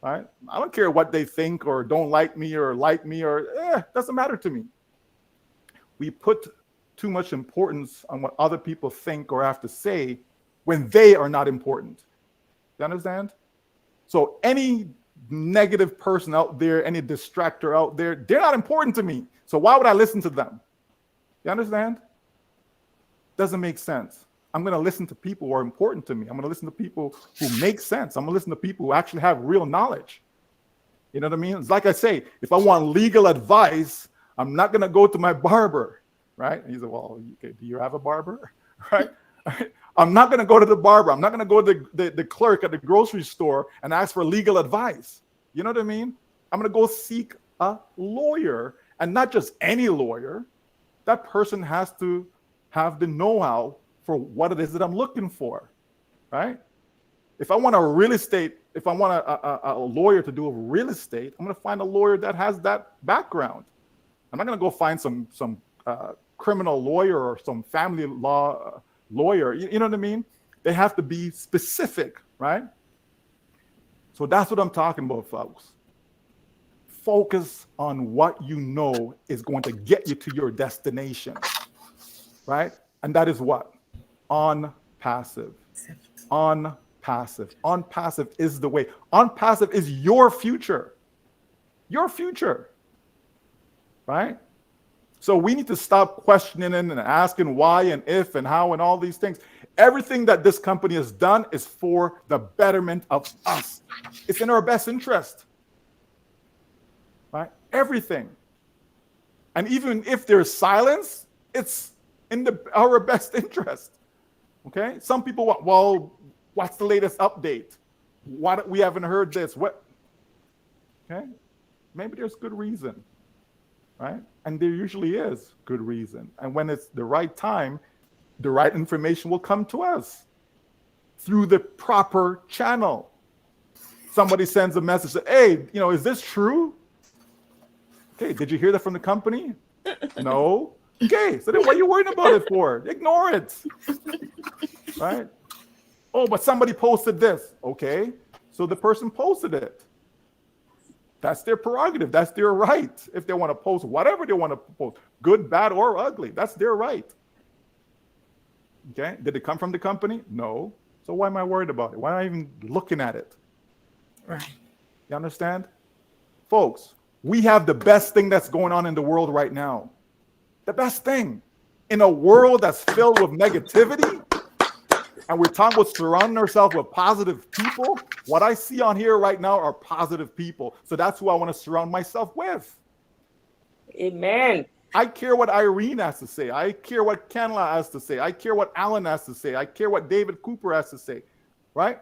All right? I don't care what they think or don't like me or doesn't matter to me. We put too much importance on what other people think or have to say when they are not important. You understand? So any negative person out there, any distractor out there, they're not important to me. So why would I listen to them? You understand? Doesn't make sense. I'm going to listen to people who are important to me. I'm going to listen to people who make sense. I'm going to listen to people who actually have real knowledge. You know what I mean? It's like I say, if I want legal advice, I'm not going to go to my barber, right? And he said, well, do you have a barber? Right? I'm not going to go to the barber. I'm not going to go to the clerk at the grocery store and ask for legal advice. You know what I mean? I'm going to go seek a lawyer And not just any lawyer. That person has to have the know-how for what it is that I'm looking for, right? If I want a lawyer to do real estate, I'm going to find a lawyer that has that background. I'm not going to go find some criminal lawyer or some family law lawyer. You know what I mean? They have to be specific, right? So that's what I'm talking about, folks. Focus on what you know is going to get you to your destination, right? And that is what? Unpassive. Unpassive. Unpassive is the way. Unpassive is your future. Your future, right? So we need to stop questioning and asking why and if and how and all these things. Everything that this company has done is for the betterment of us. It's in our best interest, right? Everything. And even if there's silence, it's in our best interest, okay? Some people want, well, what's the latest update? We haven't heard this. What? Okay? Maybe there's good reason, right? And there usually is good reason. And when it's the right time, the right information will come to us through the proper channel. Somebody sends a message, hey, is this true? Okay, did you hear that from the company? No. Okay, so then what are you worrying about it for? Ignore it, right? Oh, but somebody posted this. Okay, so the person posted it. That's their prerogative. That's their right. If they want to post whatever they want to post, good, bad, or ugly, that's their right. Okay, did it come from the company? No. So why am I worried about it? Why am I even looking at it? Right. You understand? Folks, we have the best thing that's going on in the world right now. The best thing. In a world that's filled with negativity, and we're talking about surrounding ourselves with positive people, what I see on here right now are positive people. So that's who I want to surround myself with. Amen. I care what Irene has to say. I care what Kenla has to say. I care what Alan has to say. I care what David Cooper has to say, right?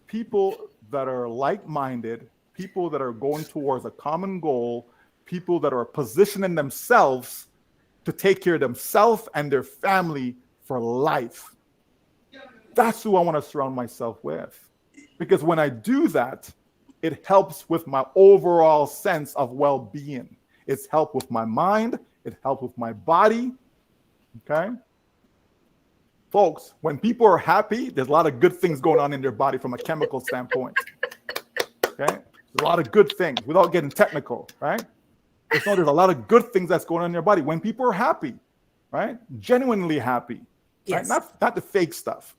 People that are like-minded, people that are going towards a common goal, people that are positioning themselves to take care of themselves and their family for life. That's who I want to surround myself with. Because when I do that, it helps with my overall sense of well-being. It's helped with my mind. It helps with my body. Okay? Folks, when people are happy, there's a lot of good things going on in their body from a chemical standpoint. Okay? There's a lot of good things without getting technical, right? There's a lot of good things that's going on in your body when people are happy, right? Genuinely happy. Yes. Right? Not the fake stuff,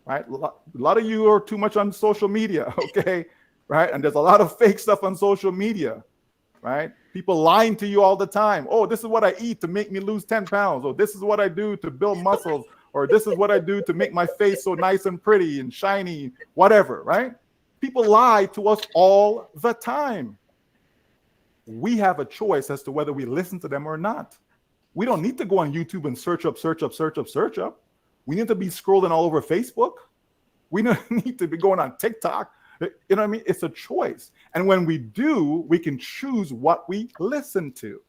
right? A lot of you are too much on social media, okay? Right? And there's a lot of fake stuff on social media, right? People lying to you all the time. Oh, this is what I eat to make me lose 10 pounds. Or this is what I do to build muscles. Or this is what I do to make my face so nice and pretty and shiny, whatever, right? People lie to us all the time. We have a choice as to whether we listen to them or not. We don't need to go on YouTube and search up. We need to be scrolling all over Facebook. We don't need to be going on TikTok. You know what I mean? It's a choice. And when we do, we can choose what we listen to.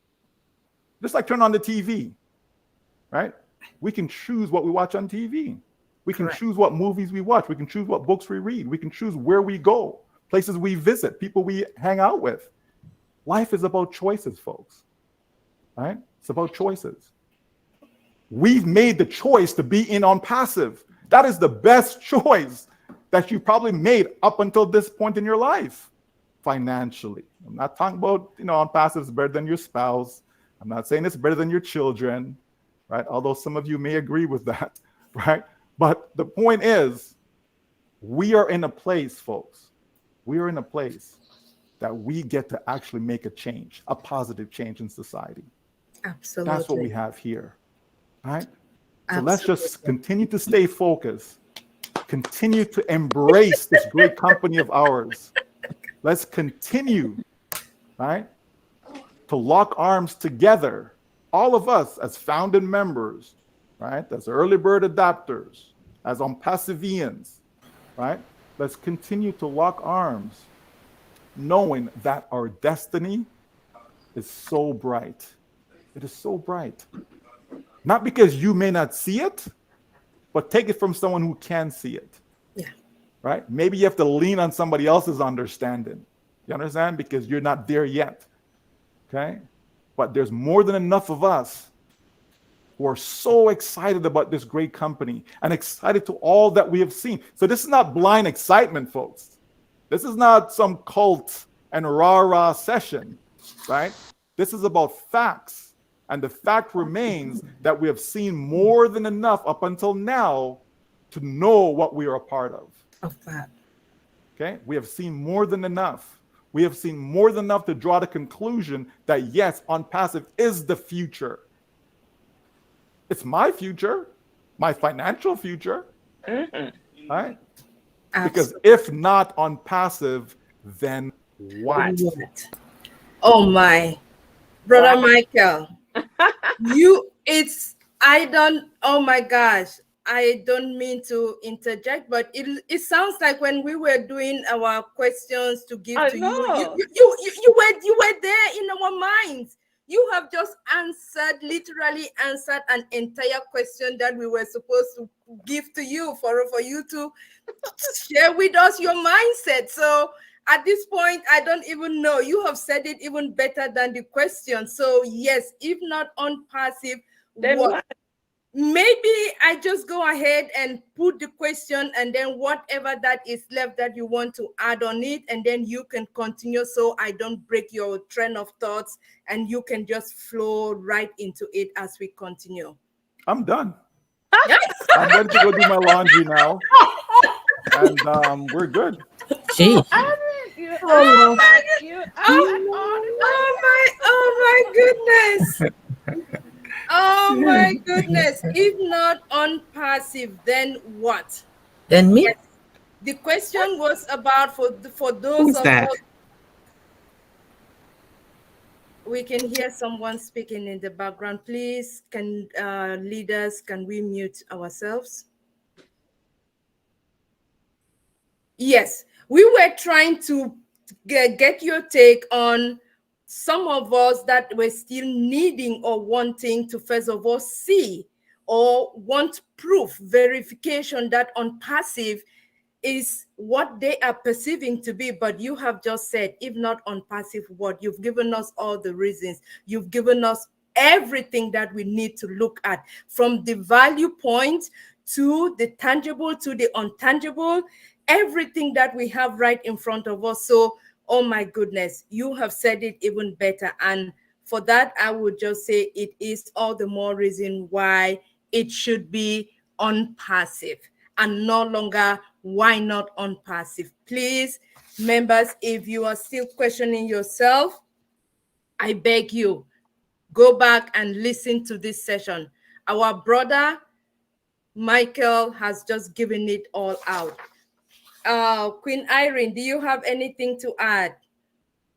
Just like turn on the TV, right? We can choose what we watch on TV. We can choose what movies we watch. We can choose what books we read. We can choose where we go, places we visit, people we hang out with. Life is about choices, folks, right? It's about choices. We've made the choice to be in ONPASSIVE. That is the best choice that you probably made up until this point in your life, financially. I'm not talking about, ONPASSIVE is better than your spouse. I'm not saying it's better than your children, right? Although some of you may agree with that, right? But the point is, we are in a place, folks. We are in a place that we get to actually make a change, a positive change in society. Absolutely. That's what we have here, right? So let's just continue to stay focused, continue to embrace this great company of ours. Let's continue, right, to lock arms together, all of us as founding members, right, as early bird adopters, as ONPASSIVians, right? Let's continue to lock arms, knowing that our destiny is so bright. It is so bright. Not because you may not see it, but take it from someone who can see it. Yeah. Right? Maybe you have to lean on somebody else's understanding. You understand? Because you're not there yet. Okay? But there's more than enough of us who are so excited about this great company and excited to all that we have seen. So this is not blind excitement, folks. This is not some cult and rah-rah session, right? This is about facts. And the fact remains that we have seen more than enough up until now to know what we are a part of. Of that. Okay? We have seen more than enough. We have seen more than enough to draw the conclusion that yes, ONPASSIVE is the future. It's my future, my financial future, right? Because if not ONPASSIVE, then what? Oh my, Brother Michael, oh my gosh, I don't mean to interject, but it sounds like when we were doing our questions to give to you were there in our minds. You have just literally answered an entire question that we were supposed to give to you for you to share with us your mindset. So at this point, I don't even know. You have said it even better than the question. So yes, if not ONPASSIVE, then what? Maybe I just go ahead and put the question, and then whatever that is left that you want to add on it, and then you can continue so I don't break your train of thoughts, and you can just flow right into it as we continue. I'm done. I'm ready to go do my laundry now. And we're good. Gee. Oh my goodness. Oh my goodness. If not ONPASSIVE, then what? Then me? Yes. The question was about for those Who's of that? us. We can hear someone speaking in the background. Please, leaders, can we mute ourselves? Yes, we were trying to get your take on some of us that were still needing or wanting to first of all see or want proof, verification that ONPASSIVE is what they are perceiving to be. But you have just said, if not ONPASSIVE, what? You've given us all the reasons. You've given us everything that we need to look at, from the value point to the tangible to the untangible, everything that we have right in front of us. So, oh my goodness, you have said it even better. And for that, I would just say it is all the more reason why it should be ONPASSIVE and no longer why not ONPASSIVE. Please, members, if you are still questioning yourself, I beg you, go back and listen to this session. Our brother Michael has just given it all out. Queen Irene, do you have anything to add?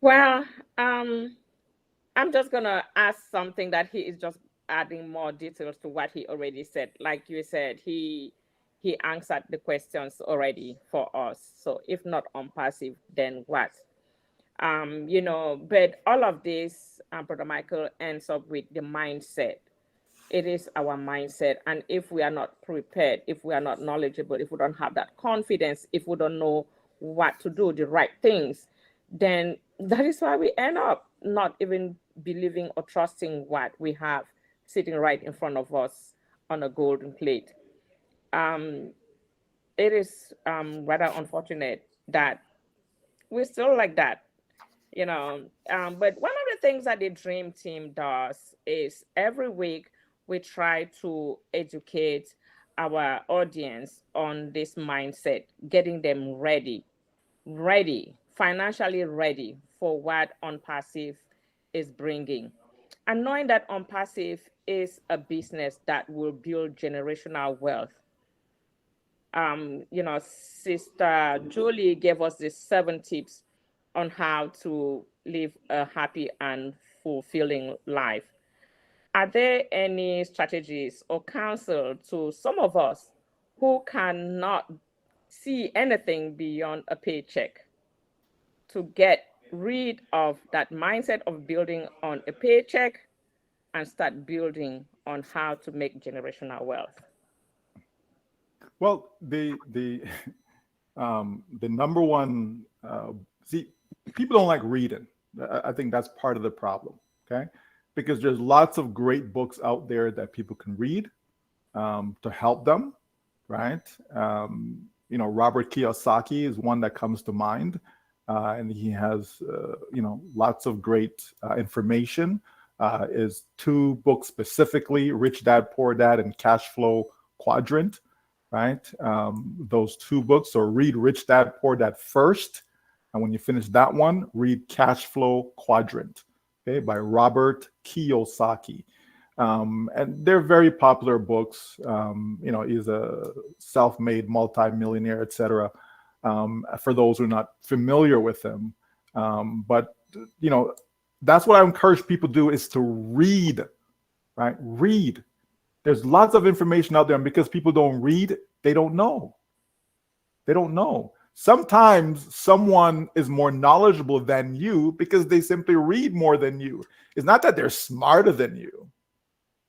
Well, I'm just gonna ask something that he is just adding more details to what he already said. Like you said, he answered the questions already for us. So if not ONPASSIVE, then what? But all of this, Brother Michael, ends up with the mindset. It is our mindset. And if we are not prepared, if we are not knowledgeable, if we don't have that confidence, if we don't know what to do, the right things, then that is why we end up not even believing or trusting what we have sitting right in front of us on a golden plate. It is rather unfortunate that we're still like that. But one of the things that the Dream Team does is every week we try to educate our audience on this mindset, getting them ready, financially ready for what ONPASSIVE is bringing. And knowing that ONPASSIVE is a business that will build generational wealth. Sister Julie gave us the 7 tips on how to live a happy and fulfilling life. Are there any strategies or counsel to some of us who cannot see anything beyond a paycheck to get rid of that mindset of building on a paycheck and start building on how to make generational wealth? Well, the number one, see, people don't like reading. I think that's part of the problem, okay? Because there's lots of great books out there that people can read to help them, right? Robert Kiyosaki is one that comes to mind, and he has, lots of great information. Is 2 books specifically, Rich Dad, Poor Dad, and Cash Flow Quadrant, right? Those 2 books. So read Rich Dad, Poor Dad first. And when you finish that one, read Cash Flow Quadrant, okay, by Robert Kiyosaki. And they're very popular books. He's a self-made multimillionaire, etc. For those who are not familiar with him. But that's what I encourage people to do, is to read, right? Read. There's lots of information out there, and because people don't read, they don't know. They don't know. Sometimes someone is more knowledgeable than you because they simply read more than you. It's not that they're smarter than you,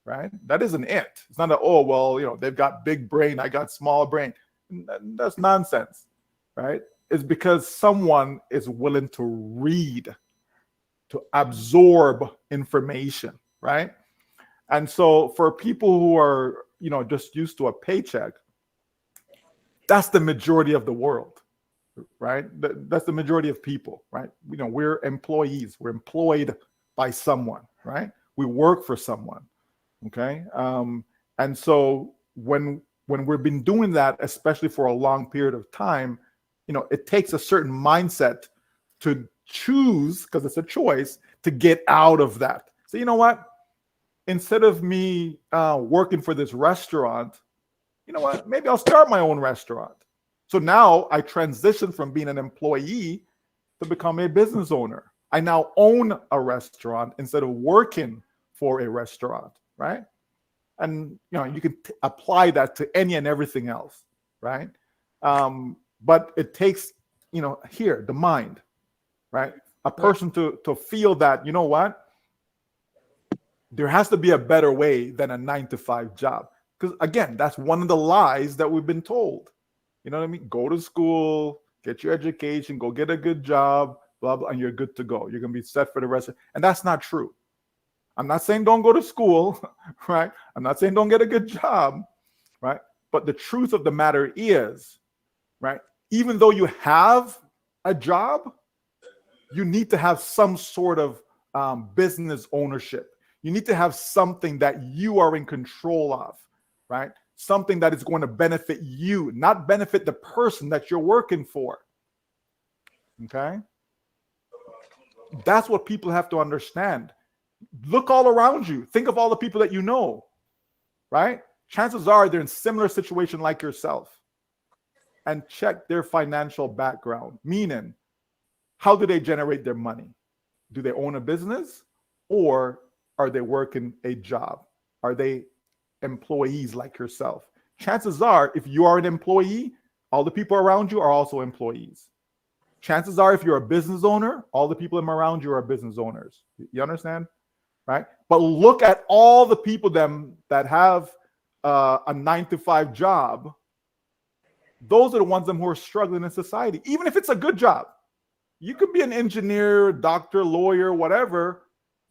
right? That isn't it. It's not that, they've got big brain, I got small brain. That's nonsense, right? It's because someone is willing to read, to absorb information, right? And so for people who are, just used to a paycheck, that's the majority of the world, right? That's the majority of people, right? We're employees. We're employed by someone, right? We work for someone, okay? And so when we've been doing that, especially for a long period of time, it takes a certain mindset to choose, because it's a choice, to get out of that. So you know what? Instead of me working for this restaurant, you know what? Maybe I'll start my own restaurant. So now I transition from being an employee to become a business owner. I now own a restaurant instead of working for a restaurant, right? And you can apply that to any and everything else, right? But it takes, the mind, right? A person to feel that, you know what? There has to be a better way than a 9-to-5 job. Because again, that's one of the lies that we've been told. You know what I mean? Go to school, get your education, go get a good job, blah, blah, and you're good to go. You're going to be set for the rest of it. And that's not true. I'm not saying don't go to school, right? I'm not saying don't get a good job, right? But the truth of the matter is, right, even though you have a job, you need to have some sort of business ownership. You need to have something that you are in control of, right? Something that is going to benefit you, not benefit the person that you're working for. Okay? That's what people have to understand. Look all around you. Think of all the people that you know, right? Chances are they're in similar situation like yourself. And check their financial background, meaning, how do they generate their money? Do they own a business, or are they working a job? Are they employees like yourself? Chances are, if you are an employee, all the people around you are also employees. Chances are, if you're a business owner, all the people around you are business owners. You understand? Right? But look at all the people that have a 9-to-5 job. Those are the ones who are struggling in society, even if it's a good job. You could be an engineer, doctor, lawyer, whatever,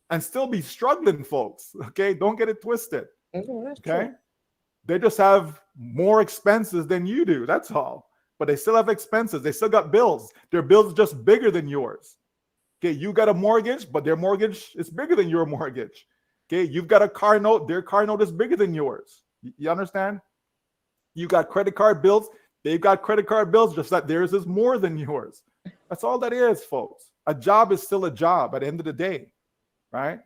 and still be struggling, folks. Okay, don't get it twisted. Okay, true. They just have more expenses than you do. That's all. But they still have expenses. They still got bills. Their bills are just bigger than yours. Okay, you got a mortgage, but their mortgage is bigger than your mortgage. Okay, you've got a car note. Their car note is bigger than yours. You understand? You got credit card bills. They've got credit card bills, just that theirs is more than yours. That's all that is, folks. A job is still a job at the end of the day, right?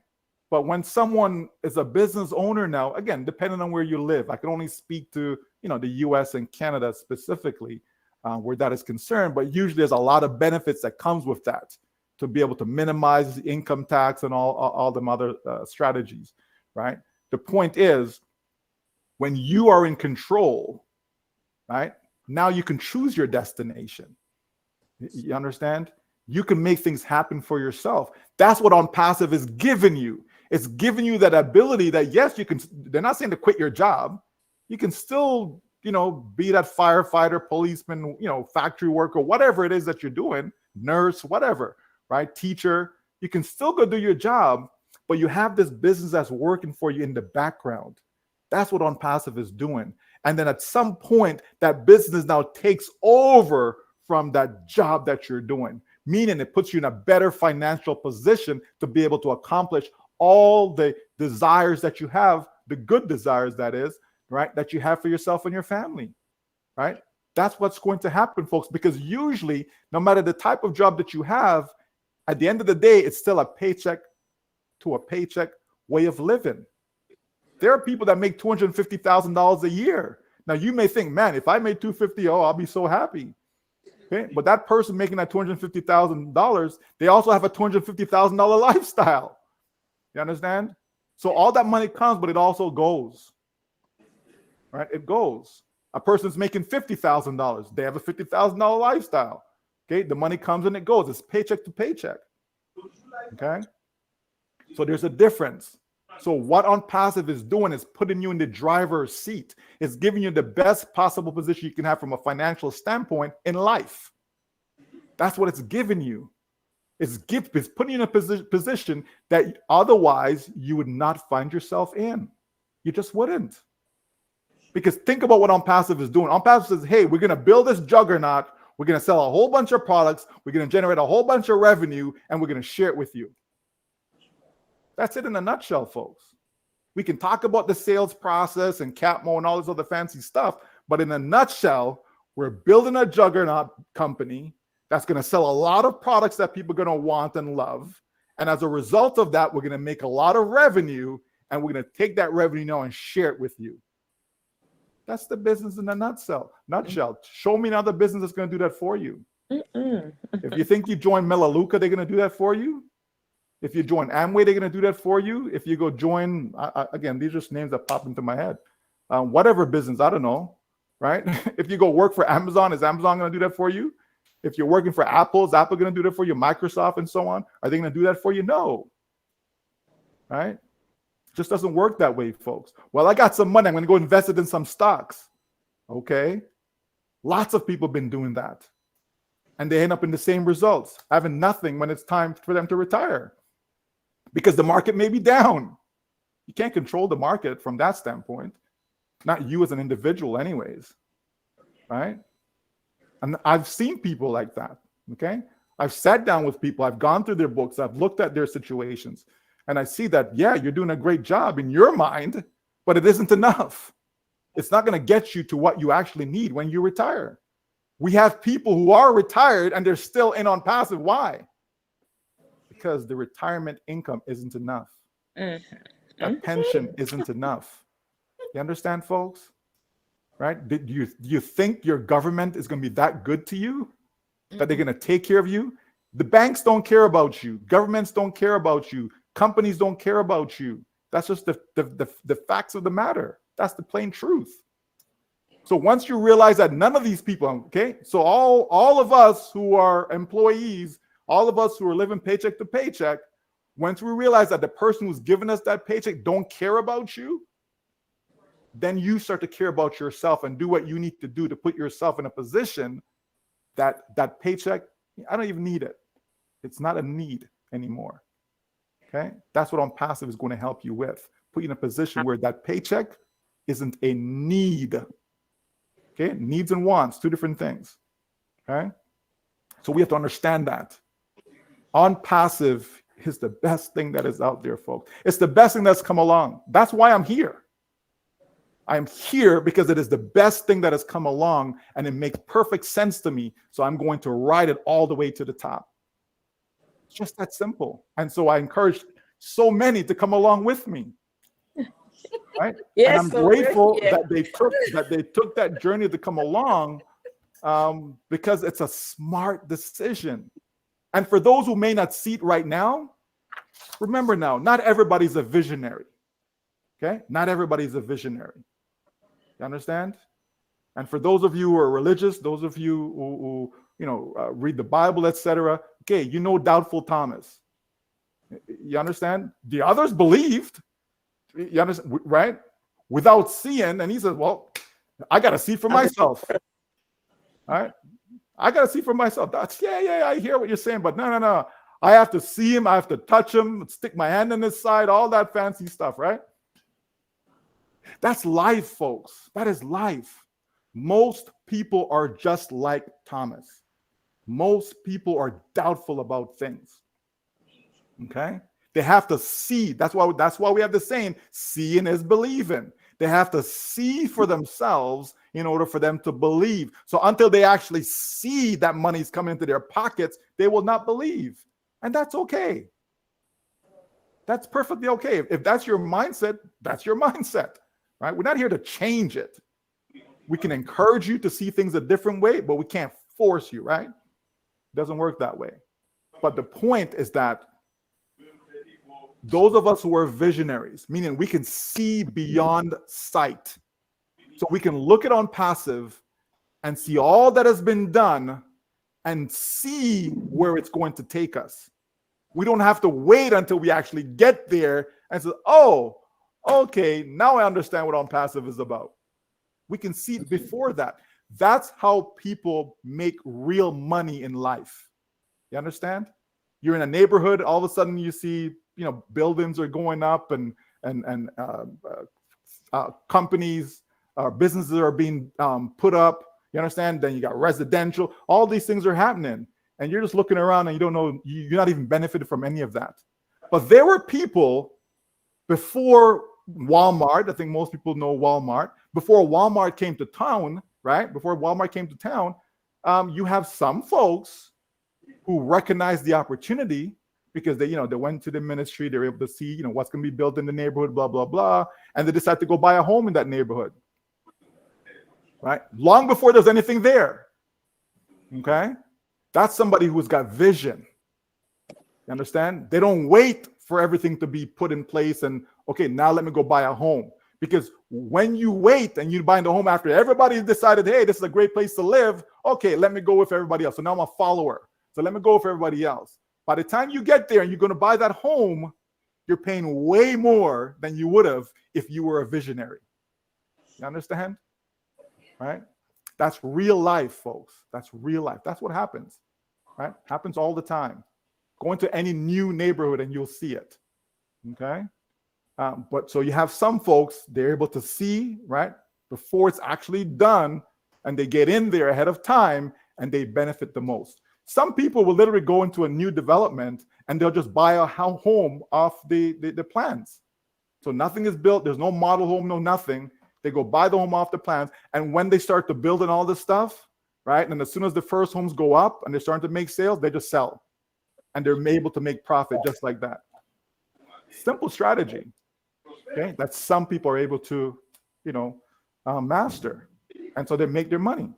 But when someone is a business owner now, again, depending on where you live, I can only speak to, the US and Canada specifically, where that is concerned. But usually there's a lot of benefits that comes with that, to be able to minimize the income tax and all them other strategies, right? The point is, when you are in control, right, now you can choose your destination. You understand? You can make things happen for yourself. That's what OnPassive is giving you. It's giving you that ability that, yes, you can. They're not saying to quit your job. You can still, be that firefighter, policeman, factory worker, whatever it is that you're doing, nurse, whatever, right? Teacher. You can still go do your job, but you have this business that's working for you in the background. That's what OnPassive is doing. And then at some point, that business now takes over from that job that you're doing, meaning it puts you in a better financial position to be able to accomplish all the desires that you have, the good desires, that is, right, that you have for yourself and your family, right? That's what's going to happen, folks, because usually, no matter the type of job that you have, at the end of the day, it's still a paycheck to a paycheck way of living. There are people that make $250,000 a year. Now, you may think, man, if I made $250,000, I'll be so happy. Okay, but that person making that $250,000, they also have a $250,000 lifestyle. You understand? So all that money comes, but it also goes. Right? It goes. A person's making $50,000. They have a $50,000 lifestyle. Okay, the money comes and it goes. It's paycheck to paycheck. Okay, so there's a difference. So what OnPassive is doing is putting you in the driver's seat. It's giving you the best possible position you can have from a financial standpoint in life. That's what it's giving you. It's putting you in a position that otherwise you would not find yourself in. You just wouldn't. Because think about what OnPassive is doing. OnPassive says, hey, we're going to build this juggernaut. We're going to sell a whole bunch of products. We're going to generate a whole bunch of revenue, and we're going to share it with you. That's it in a nutshell, folks. We can talk about the sales process and CapMo and all this other fancy stuff, but in a nutshell, we're building a juggernaut company that's going to sell a lot of products that people are going to want and love. And as a result of that, we're going to make a lot of revenue, and we're going to take that revenue now and share it with you. That's the business in a nutshell. Show me another business that's going to do that for you. If you think you join Melaleuca, they're going to do that for you. If you join Amway, they're going to do that for you. If you go join, again, these are just names that pop into my head. Whatever business, I don't know, right? If you go work for Amazon, is Amazon going to do that for you? If you're working for Apple, is Apple going to do that for you? Microsoft and so on, are they going to do that for you? No, right? It just doesn't work that way, folks. Well, I got some money. I'm going to go invest it in some stocks. Okay. Lots of people have been doing that. And they end up in the same results, having nothing when it's time for them to retire. Because the market may be down. You can't control the market from that standpoint. Not you as an individual anyways, right? And I've seen people like that, okay? I've sat down with people. I've gone through their books. I've looked at their situations. And I see that, yeah, you're doing a great job in your mind, but it isn't enough. It's not going to get you to what you actually need when you retire. We have people who are retired and they're still in OnPassive. Why? Because the retirement income isn't enough. That pension isn't enough. You understand, folks? Right? Do you think your government is going to be that good to you? That they're going to take care of you? The banks don't care about you. Governments don't care about you. Companies don't care about you. That's just the facts of the matter. That's the plain truth. So once you realize that none of these people, okay, so all of us who are employees, all of us who are living paycheck to paycheck, once we realize that the person who's giving us that paycheck don't care about you, then you start to care about yourself and do what you need to do to put yourself in a position that that paycheck, I don't even need it. It's not a need anymore. Okay, that's what OnPassive is going to help you with. Put you in a position where that paycheck isn't a need. Okay, needs and wants, two different things. Okay, so we have to understand that. OnPassive is the best thing that is out there, folks. It's the best thing that's come along. That's why I'm here. I'm here because it is the best thing that has come along, and it makes perfect sense to me. So I'm going to ride it all the way to the top. It's just that simple. And so I encourage so many to come along with me. Right? Yes, and I'm so grateful yeah. that they took that journey to come along, because it's a smart decision. And for those who may not see it right now, remember now, not everybody's a visionary. Okay? Not everybody's a visionary. You understand? And for those of you who are religious, those of you who read the Bible, etc., Okay, you know Doubtful Thomas. You understand? The others believed. You understand, right? Without seeing, and he says, well, I got to see for myself. All right? I got to see for myself. That's, yeah, I hear what you're saying, but no. I have to see him. I have to touch him, stick my hand in his side, all that fancy stuff, right? That's life, folks. That is life. Most people are just like Thomas. Most people are doubtful about things. Okay? They have to see. That's why we have the saying, seeing is believing. They have to see for themselves in order for them to believe. So until they actually see that money's coming into their pockets, they will not believe. And that's okay. That's perfectly okay. If that's your mindset, that's your mindset, right? We're not here to change it. We can encourage you to see things a different way, but we can't force you, right? It doesn't work that way. But the point is that those of us who are visionaries, meaning we can see beyond sight. So we can look at ONPASSIVE and see all that has been done and see where it's going to take us. We don't have to wait until we actually get there and say, oh, okay, now I understand what ONPASSIVE is about. We can see it before that. That's how people make real money in life. You understand? You're in a neighborhood, all of a sudden you see, buildings are going up and companies, businesses are being put up. You understand? Then you got residential. All these things are happening. And you're just looking around and you don't know, you're not even benefited from any of that. But there were people before Walmart. I think most people know Walmart. Before Walmart came to town, right? Before Walmart came to town, you have some folks who recognized the opportunity because they went to the ministry. They were able to see, what's going to be built in the neighborhood, blah, blah, blah. And they decided to go buy a home in that neighborhood, right? Long before there's anything there, okay? That's somebody who's got vision. You understand? They don't wait for everything to be put in place and, okay, now let me go buy a home. Because when you wait and you buy the home after everybody decided, hey, this is a great place to live, okay, let me go with everybody else. So now I'm a follower. So let me go with everybody else. By the time you get there and you're going to buy that home, you're paying way more than you would have if you were a visionary. You understand? Right? That's real life, folks. That's real life. That's what happens. Right? Happens all the time. Go into any new neighborhood and you'll see it. Okay? But so you have some folks, they're able to see, right, before it's actually done, and they get in there ahead of time and they benefit the most. Some people will literally go into a new development and they'll just buy a home off the plans. So nothing is built. There's no model home, no nothing. They go buy the home off the plans. And when they start to build and all this stuff, right, and as soon as the first homes go up and they're starting to make sales, they just sell. And they're able to make profit just like that. Simple strategy. Okay, that some people are able to, master. And so they make their money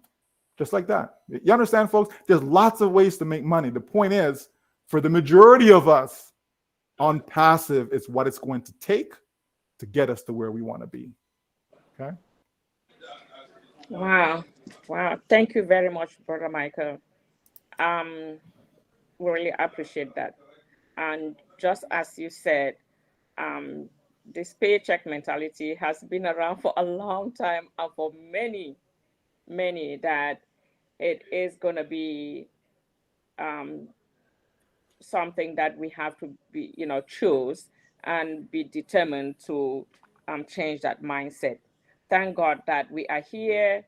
just like that. You understand, folks? There's lots of ways to make money. The point is, for the majority of us, ONPASSIVE is what it's going to take to get us to where we want to be. Okay? Wow. Thank you very much, Brother Michael. We really appreciate that. And just as you said, this paycheck mentality has been around for a long time, and for many, that it is going to be something that we have to be, choose and be determined to change that mindset. Thank God that we are here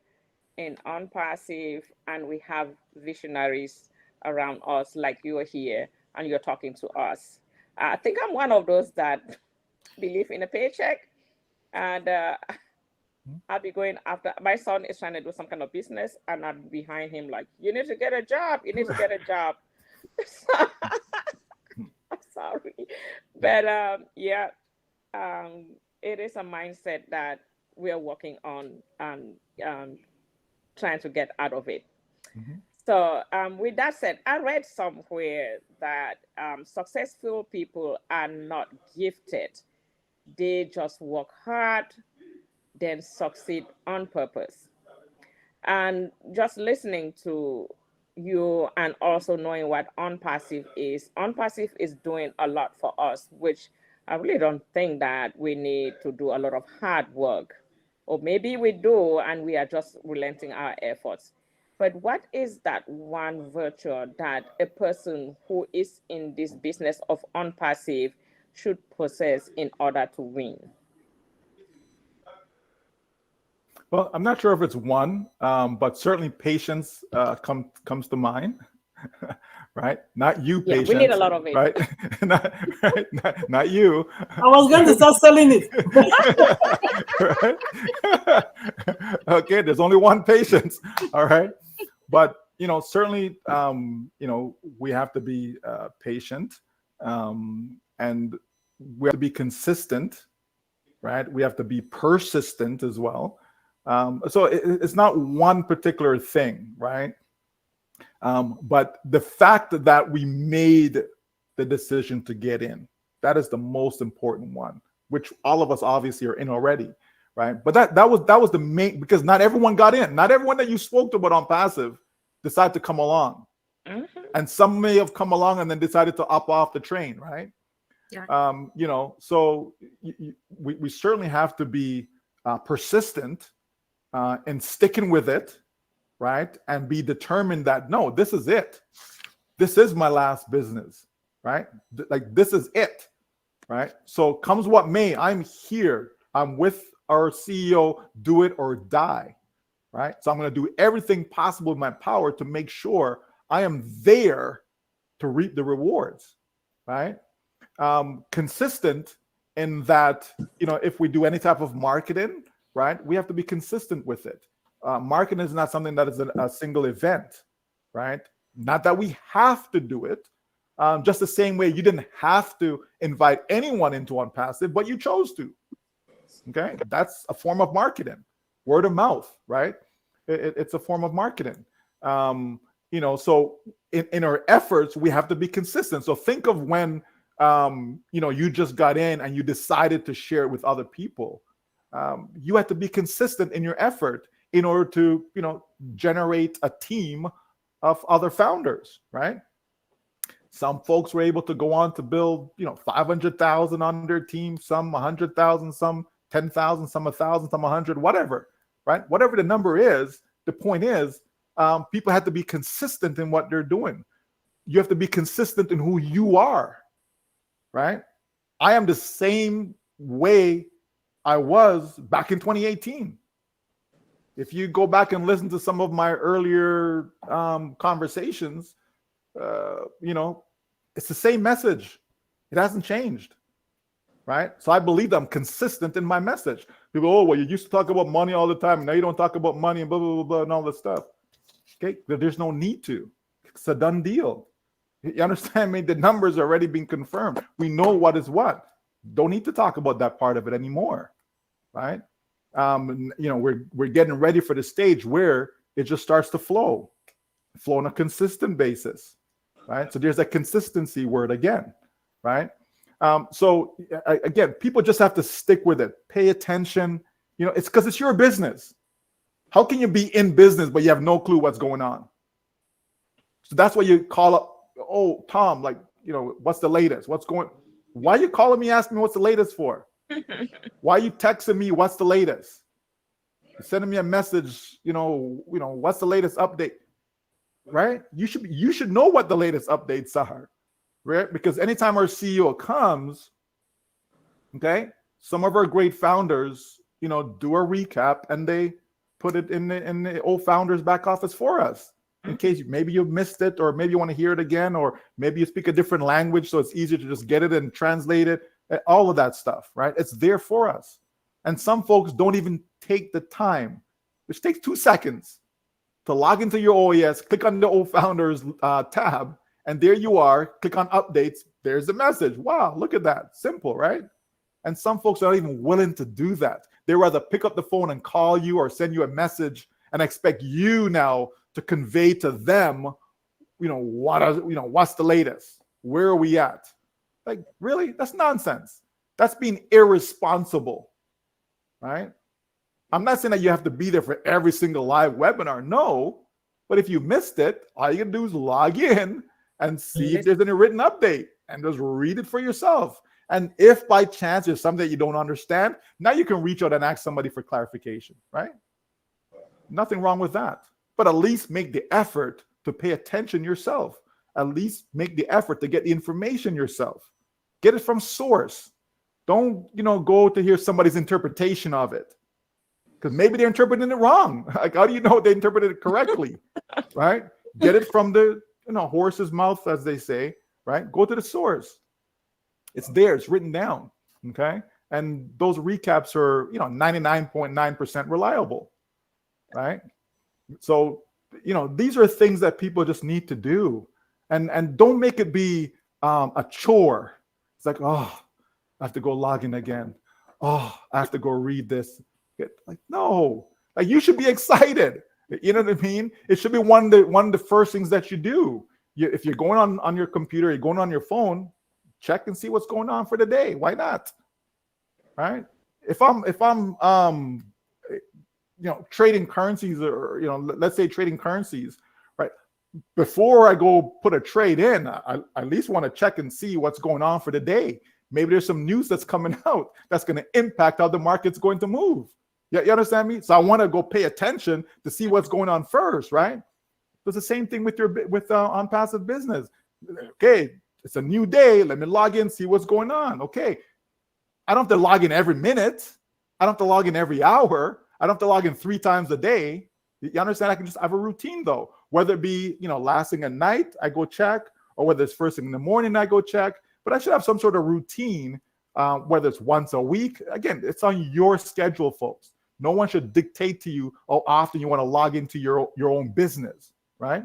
in ONPASSIVE and we have visionaries around us like you are here and you're talking to us. I think I'm one of those that believe in a paycheck, and I'll be going after. My son is trying to do some kind of business, and I'm behind him like, you need to get a job. You need to get a job. I'm sorry, but it is a mindset that we are working on and trying to get out of it. Mm-hmm. So with that said, I read somewhere that successful people are not gifted. They just work hard, then succeed on purpose. And just listening to you and also knowing what unpassive is. Unpassive is doing a lot for us, which I really don't think that we need to do a lot of hard work. Or maybe we do and we are just relenting our efforts. But what is that one virtue that a person who is in this business of unpassive should possess in order to win? Well, I'm not sure if it's one, but certainly patience comes to mind, right? Not you, Yeah, patience. we need a lot of it. Right? not you. I was going to start selling it. Right? Okay, there's only one patience. All right. But, certainly, we have to be patient, and we have to be consistent, right? We have to be persistent as well. So it's not one particular thing, right? But the fact that we made the decision to get in, that is the most important one, which all of us obviously are in already, right? But that was the main, because not everyone got in. Not everyone that you spoke to about on passive decided to come along. Mm-hmm. And some may have come along and then decided to opt off the train, right? Yeah. So we certainly have to be persistent and sticking with it, right? And be determined that, no, this is it. This is my last business, right? Like, this is it, right? So comes what may, I'm here. I'm with our CEO, do it or die, right? So I'm going to do everything possible in my power to make sure I am there to reap the rewards, right? Consistent in that, if we do any type of marketing, right, we have to be consistent with it. Marketing is not something that is a single event, right? Not that we have to do it. Just the same way you didn't have to invite anyone into ONPASSIVE, but you chose to. Okay, that's a form of marketing. Word of mouth, right? It's a form of marketing. So in our efforts, we have to be consistent. So think of when you just got in and you decided to share it with other people. You have to be consistent in your effort in order to, generate a team of other founders, right? Some folks were able to go on to build, 500,000 on their team, some 100,000, some 10,000, some 1,000, some 100, whatever, right? Whatever the number is, the point is, people have to be consistent in what they're doing. You have to be consistent in who you are, right? I am the same way I was back in 2018. If you go back and listen to some of my earlier conversations, it's the same message. It hasn't changed, right? So I believe I'm consistent in my message. People, oh, well, you used to talk about money all the time. Now you don't talk about money and blah, blah, blah, blah, and all this stuff. Okay, there's no need to. It's a done deal. You understand me? The numbers are already been confirmed. We know what is what. Don't need to talk about that part of it anymore, right? We're getting ready for the stage where it just starts to flow on a consistent basis, right? So there's a consistency word again, right? Again, people just have to stick with it. Pay attention. It's because it's your business. How can you be in business but you have no clue what's going on? So that's why you call up, oh, Tom, what's the latest? Why are you calling me asking me what's the latest for? Why are you texting me what's the latest? You're sending me a message, what's the latest update? Right? You should know what the latest updates are, right? Because anytime our CEO comes, okay, some of our great founders, do a recap and they put it in the old founders back office for us. In case maybe you missed it, or maybe you want to hear it again, or maybe you speak a different language, so it's easier to just get it and translate it. All of that stuff, right? It's there for us. And some folks don't even take the time, which takes 2 seconds, to log into your OES, click on the old founders tab, and there you are. Click on updates. There's the message. Wow, look at that. Simple, right? And some folks are not even willing to do that. They rather pick up the phone and call you or send you a message and expect you now to convey to them, what's the latest? Where are we at? Like, really? That's nonsense. That's being irresponsible, right? I'm not saying that you have to be there for every single live webinar. No, But if you missed it, all you can do is log in and see if there's any written update and just read it for yourself. And if by chance there's something that you don't understand, now you can reach out and ask somebody for clarification, right? Nothing wrong with that. But at least make the effort to pay attention yourself. At least make the effort to get the information yourself. Get it from source. Don't, go to hear somebody's interpretation of it. Because maybe they're interpreting it wrong. Like, how do you know they interpreted it correctly? Right? Get it from the, horse's mouth, as they say, right? Go to the source. It's there. It's written down. Okay? And those recaps are, 99.9% reliable. Right? So, these are things that people just need to do. And don't make it be a chore. It's like, oh, I have to go log in again. Oh, I have to go read this. Like, no, like you should be excited. You know what I mean? It should be one of the first things that you do. If you're going on your computer, you're going on your phone, check and see what's going on for the day. Why not? Right? If I'm trading currencies, or let's say trading currencies, right? Before I go put a trade in, I at least want to check and see what's going on for the day. Maybe there's some news that's coming out that's going to impact how the market's going to move. You understand me? So I want to go pay attention to see what's going on first, right? It's the same thing with on passive business. Okay, it's a new day. Let me log in, see what's going on. Okay, I don't have to log in every minute. I don't have to log in every hour. I don't have to log in 3 times a day. You understand? I can just have a routine though. Whether it be last thing at night, I go check, or whether it's first thing in the morning, I go check. But I should have some sort of routine, whether it's once a week. Again, it's on your schedule, folks. No one should dictate to you how often you want to log into your own business, right?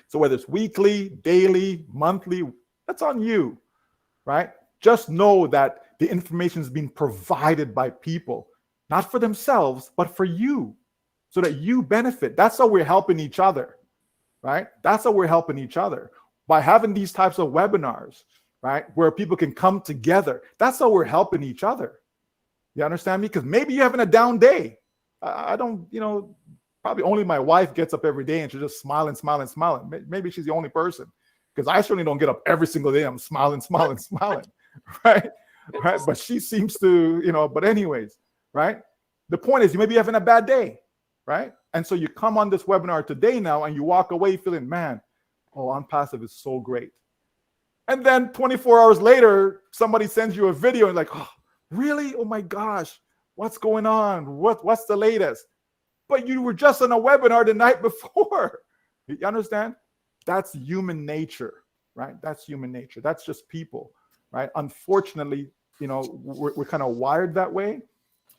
So whether it's weekly, daily, monthly, that's on you, right? Just know that the information is being provided by people, not for themselves, but for you, so that you benefit. That's how we're helping each other, right? That's how we're helping each other. By having these types of webinars, right, where people can come together. That's how we're helping each other. You understand me? Because maybe you're having a down day. I don't, probably only my wife gets up every day and she's just smiling. Maybe she's the only person, because I certainly don't get up every single day. I'm smiling, right? Right. But she seems to, but anyways, right? The point is, you may be having a bad day, right? And so you come on this webinar today now and you walk away feeling, man, OnPassive is so great. And then 24 hours later, somebody sends you a video and like, oh, really? Oh my gosh, what's going on? What's the latest? But you were just on a webinar the night before. You understand? That's human nature, right? That's human nature. That's just people, right? Unfortunately, we're kind of wired that way,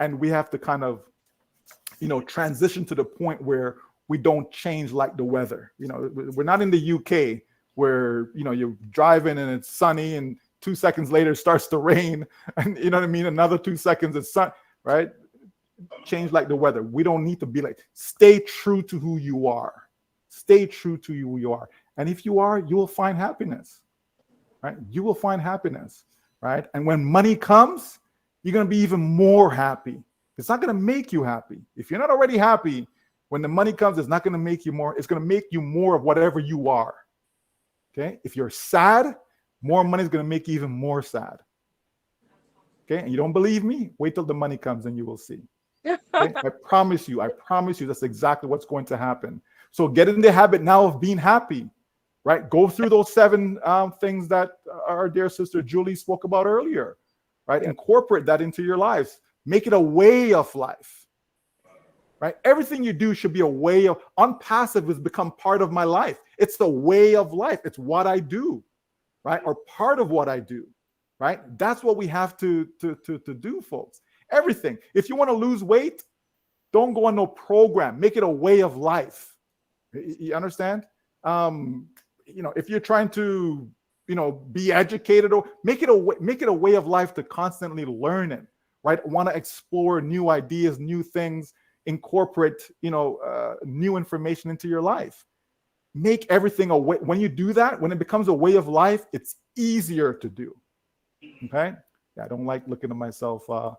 and we have to kind of, transition to the point where we don't change like the weather. We're not in the UK where, you're driving and it's sunny and 2 seconds later it starts to rain, and you know what I mean? Another 2 seconds it's sun, right? Change like the weather. We don't need to be like, stay true to who you are. Stay true to who you are. And if you are, you will find happiness, right? You will find happiness, right? And when money comes, you're going to be even more happy. It's not going to make you happy. If you're not already happy, when the money comes, it's not going to make you more. It's going to make you more of whatever you are. Okay? If you're sad, more money is going to make you even more sad. Okay? And you don't believe me? Wait till the money comes and you will see. Okay? I promise you, that's exactly what's going to happen. So get in the habit now of being happy, right? Go through those 7 things that our dear sister Julie spoke about earlier, right? Incorporate that into your lives. Make it a way of life, right? Everything you do should be a way of, OnPassive has become part of my life. It's the way of life. It's what I do, right? Or part of what I do, right? That's what we have to do, folks. Everything. If you want to lose weight, don't go on no program. Make it a way of life. You understand? If you're trying to, be educated, or make it a way of life to constantly learn it, right? Want to explore new ideas, new things, incorporate, new information into your life. Make everything a way. When you do that, when it becomes a way of life, it's easier to do. Okay? Yeah, I don't like looking at myself on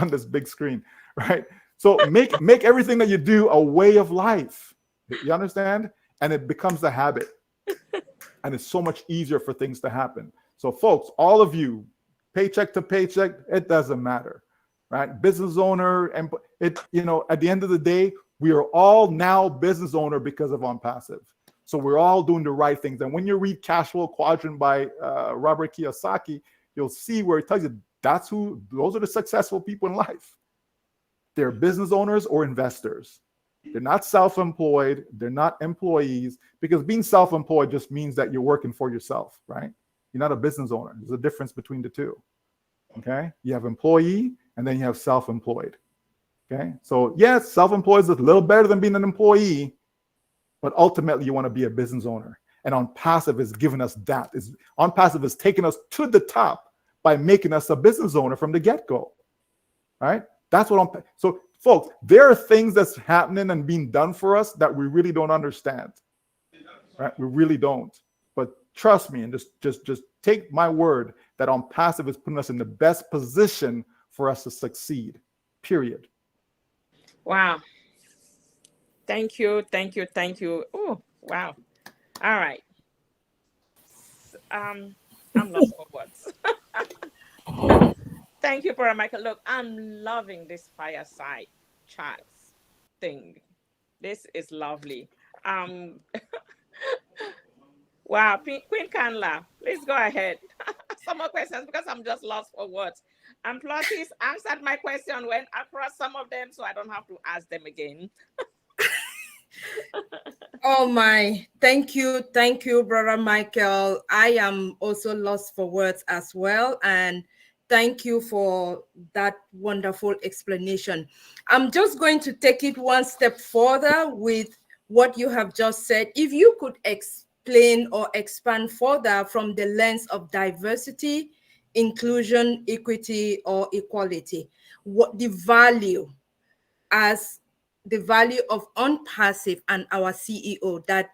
this big screen, right? So make everything that you do a way of life. You understand? And it becomes a habit. And it's so much easier for things to happen. So folks, all of you, paycheck to paycheck, it doesn't matter, right? Business owner, and it, you know, at the end of the day, we are all now business owner because of ONPASSIVE. So we're all doing the right things. And when you read Cash Flow Quadrant by Robert Kiyosaki, you'll see where it tells you those are the successful people in life. They're business owners or investors. They're not self-employed. They're not employees, because being self-employed just means that you're working for yourself, right? You're not a business owner. There's a difference between the two, okay? You have employee and then you have self-employed, okay? So yes, self-employed is a little better than being an employee, but ultimately you want to be a business owner. And ONPASSIVE is giving us that. ONPASSIVE is taking us to the top by making us a business owner from the get-go, right? That's what so folks, there are things that's happening and being done for us that we really don't understand, right? We really don't. But trust me, and just take my word that ONPASSIVE is putting us in the best position for us to succeed, period. Wow. Thank you. Oh, wow. All right. I'm lost for words. Thank you, Brother Michael. Look, I'm loving this fireside chats thing. This is lovely. Wow, Queen Canla, please go ahead. Some more questions because I'm just lost for words. And Plottis answered my question, went across some of them, so I don't have to ask them again. Oh my, thank you, Brother Michael. I am also lost for words as well. And thank you for that wonderful explanation. I'm just going to take it one step further with what you have just said. If you could explain or expand further from the lens of diversity, inclusion, equity, or equality, what the value of ONPASSIVE and our CEO, that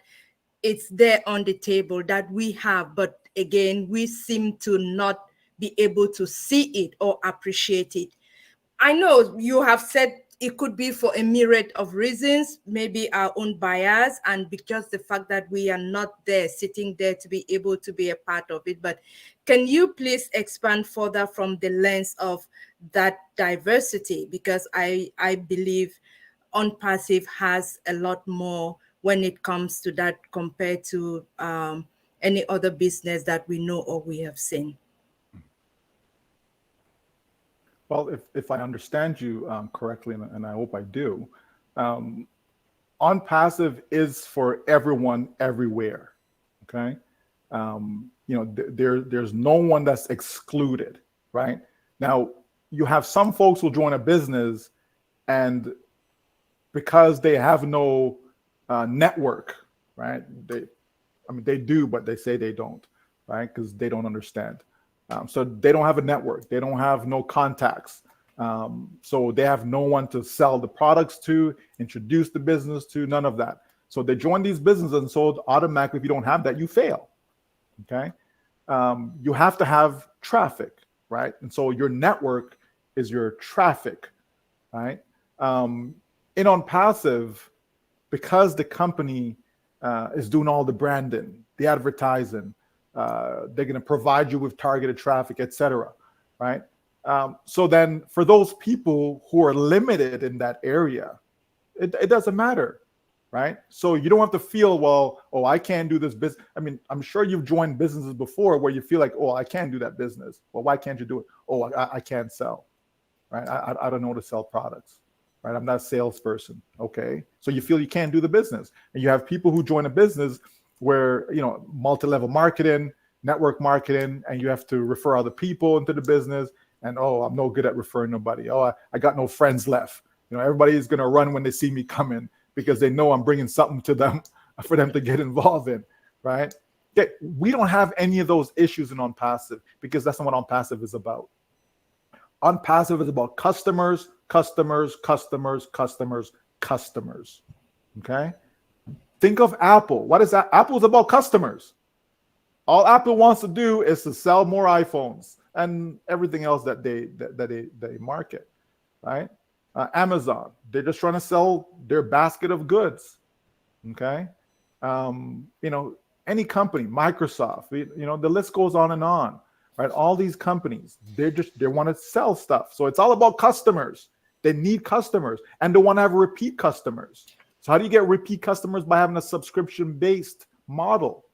it's there on the table that we have, but again, we seem to not be able to see it or appreciate it. I know you have said it could be for a myriad of reasons, maybe our own bias and because the fact that we are not there, sitting there to be able to be a part of it. But can you please expand further from the lens of that diversity? Because I believe ONPASSIVE has a lot more when it comes to that compared to any other business that we know or we have seen. Well, if I understand you correctly, and I hope I do, ONPASSIVE is for everyone, everywhere. Okay, there's no one that's excluded, right? Now, you have some folks who join a business, and because they have no network, right? They do, but they say they don't, right? Because they don't understand. So they don't have a network. They don't have no contacts. So they have no one to sell the products to, introduce the business to, none of that. So they join these businesses, and so automatically, if you don't have that, you fail. Okay. You have to have traffic, right? And so your network is your traffic, right? In ONPASSIVE, because the company is doing all the branding, the advertising, they're going to provide you with targeted traffic, etc. Right? So then for those people who are limited in that area, it doesn't matter, right? So you don't have to feel, well, oh, I can't do this business. I mean, I'm sure you've joined businesses before where you feel like, oh, I can't do that business. Well, why can't you do it? Oh, I can't sell, right? I don't know to sell products, right? I'm not a salesperson. Okay. So you feel you can't do the business. And you have people who join a business where, multi-level marketing, network marketing, and you have to refer other people into the business. And, oh, I'm no good at referring nobody. Oh, I got no friends left. Everybody is going to run when they see me coming because they know I'm bringing something to them for them to get involved in, right? Yeah, we don't have any of those issues in ONPASSIVE because that's not what ONPASSIVE is about. ONPASSIVE is about customers, customers, customers, customers, customers, okay? Think of Apple. What is that? Apple's about customers. All Apple wants to do is to sell more iPhones and everything else that they market, right? Amazon, they're just trying to sell their basket of goods, Okay. Any company, Microsoft, the list goes on and on, right? All these companies, they want to sell stuff. So it's all about customers. They need customers and they want to have repeat customers. So how do you get repeat customers? By having a subscription-based model.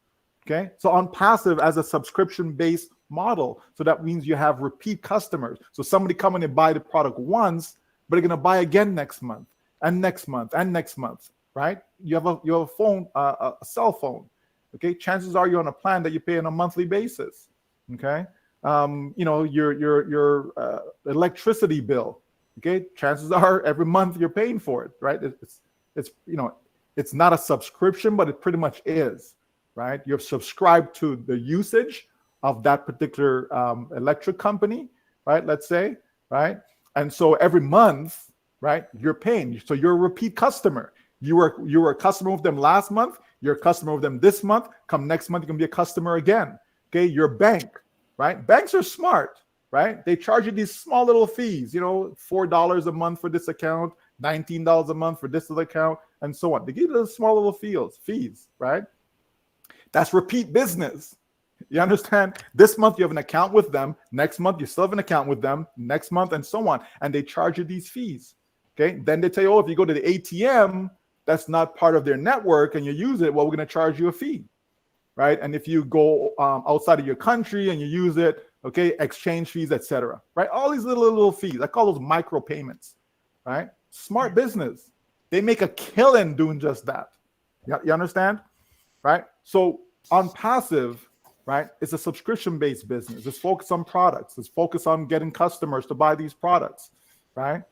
Okay. So ONPASSIVE as a subscription-based model. So that means you have repeat customers. So somebody coming and buy the product once, but they're going to buy again next month and next month and next month, right? You have a phone, a cell phone. Okay. Chances are you're on a plan that you pay on a monthly basis. Okay. Your electricity bill. Okay. Chances are every month you're paying for it, right? It's not a subscription, but it pretty much is, right? You're subscribed to the usage of that particular electric company, right? Let's say, right? And so every month, right, you're paying. So you're a repeat customer. You were a customer with them last month. You're a customer with them this month. Come next month, you're gonna be a customer again. Okay, your bank, right? Banks are smart, right? They charge you these small little fees, $4 a month for this account, $19 a month for this other account, and so on. They give you those small little fees, right? That's repeat business. You understand? This month you have an account with them. Next month you still have an account with them. Next month and so on. And they charge you these fees. Okay. Then they tell you, if you go to the ATM, that's not part of their network and you use it, well, we're going to charge you a fee. Right. And if you go outside of your country and you use it, okay, exchange fees, etc. Right. All these little fees. I call those micro payments. Right. Smart business. They make a killing doing just that. You understand? Right. So ONPASSIVE, right, it's a subscription-based business. It's focused on products. It's focused on getting customers to buy these products, right?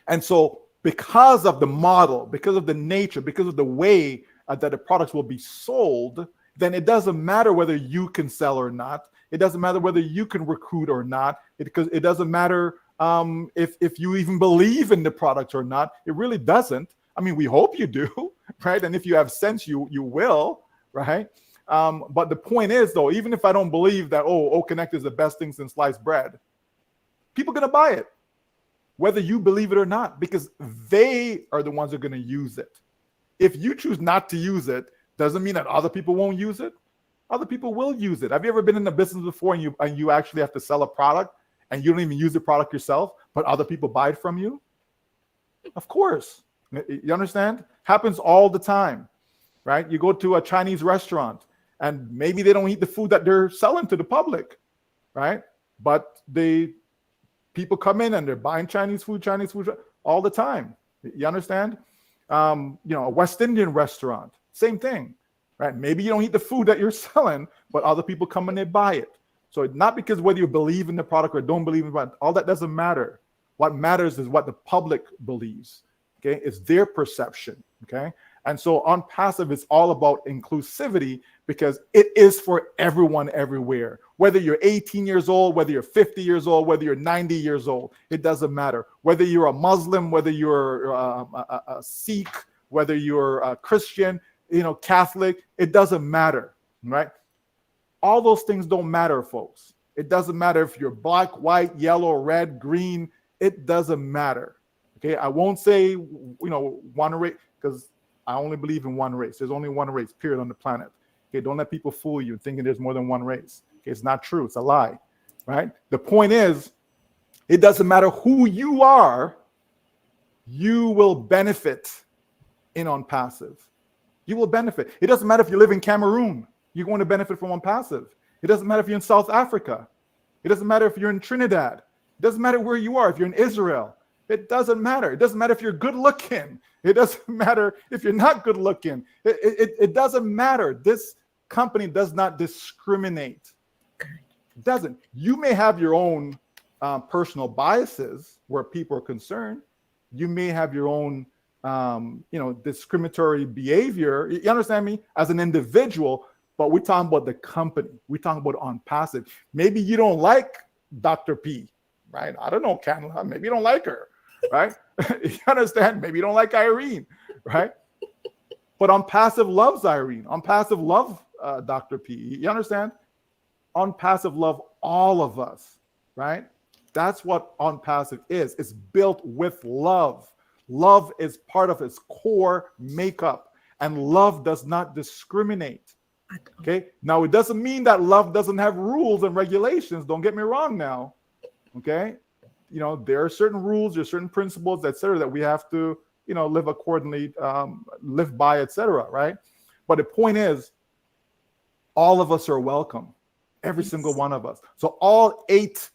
And so because of the model, because of the nature, because of the way that the products will be sold, then it doesn't matter whether you can sell or not. It doesn't matter whether you can recruit or not, because it doesn't matter if you even believe in the product or not. It really doesn't. I mean, we hope you do, right? And if you have sense, you will, right? But the point is, though, even if I don't believe that, OCONNECT is the best thing since sliced bread, people are going to buy it, whether you believe it or not, because they are the ones that are going to use it. If you choose not to use it, doesn't mean that other people won't use it. Other people will use it. Have you ever been in the business before and you actually have to sell a product and you don't even use the product yourself, but other people buy it from you? Of course. You understand? Happens all the time, right? You go to a Chinese restaurant and maybe they don't eat the food that they're selling to the public, right? But people come in and they're buying Chinese food all the time. You understand? A West Indian restaurant, same thing, right? Maybe you don't eat the food that you're selling, but other people come and they buy it. So not because whether you believe in the product or don't believe in the product, all that doesn't matter. What matters is what the public believes. Okay, it's their perception. Okay, and so ONPASSIVE is all about inclusivity because it is for everyone everywhere. Whether you're 18 years old, whether you're 50 years old, whether you're 90 years old, it doesn't matter. Whether you're a Muslim, whether you're a Sikh, whether you're a Christian, Catholic, it doesn't matter, right? All those things don't matter, folks. It doesn't matter if you're black, white, yellow, red, green. It doesn't matter. Okay, I won't say, one race, because I only believe in one race. There's only one race, period, on the planet. Okay, don't let people fool you thinking there's more than one race. Okay, it's not true. It's a lie, right? The point is, it doesn't matter who you are, you will benefit in ONPASSIVE. You will benefit. It doesn't matter if you live in Cameroon, you're going to benefit from ONPASSIVE. It doesn't matter if you're in South Africa. It doesn't matter if you're in Trinidad. It doesn't matter where you are, if you're in Israel. It doesn't matter. It doesn't matter if you're good looking. It doesn't matter if you're not good looking. It doesn't matter. This company does not discriminate. It doesn't. You may have your own personal biases where people are concerned. You may have your own, discriminatory behavior. You understand me? As an individual, but we're talking about the company. We're talking about ONPASSIVE. Maybe you don't like Dr. P, right? I don't know, Canada. Maybe you don't like her. Right? You understand? Maybe you don't like Irene, right? But ONPASSIVE loves Irene. ONPASSIVE loves Dr. P. You understand? ONPASSIVE love all of us, right? That's what ONPASSIVE is. It's built with love. Love is part of its core makeup. And love does not discriminate. Okay. Now, it doesn't mean that love doesn't have rules and regulations. Don't get me wrong now. Okay. There are certain rules, there's certain principles, etc., that we have to, live accordingly, live by, etc. Right. But the point is, all of us are welcome. Every single one of us. So all 8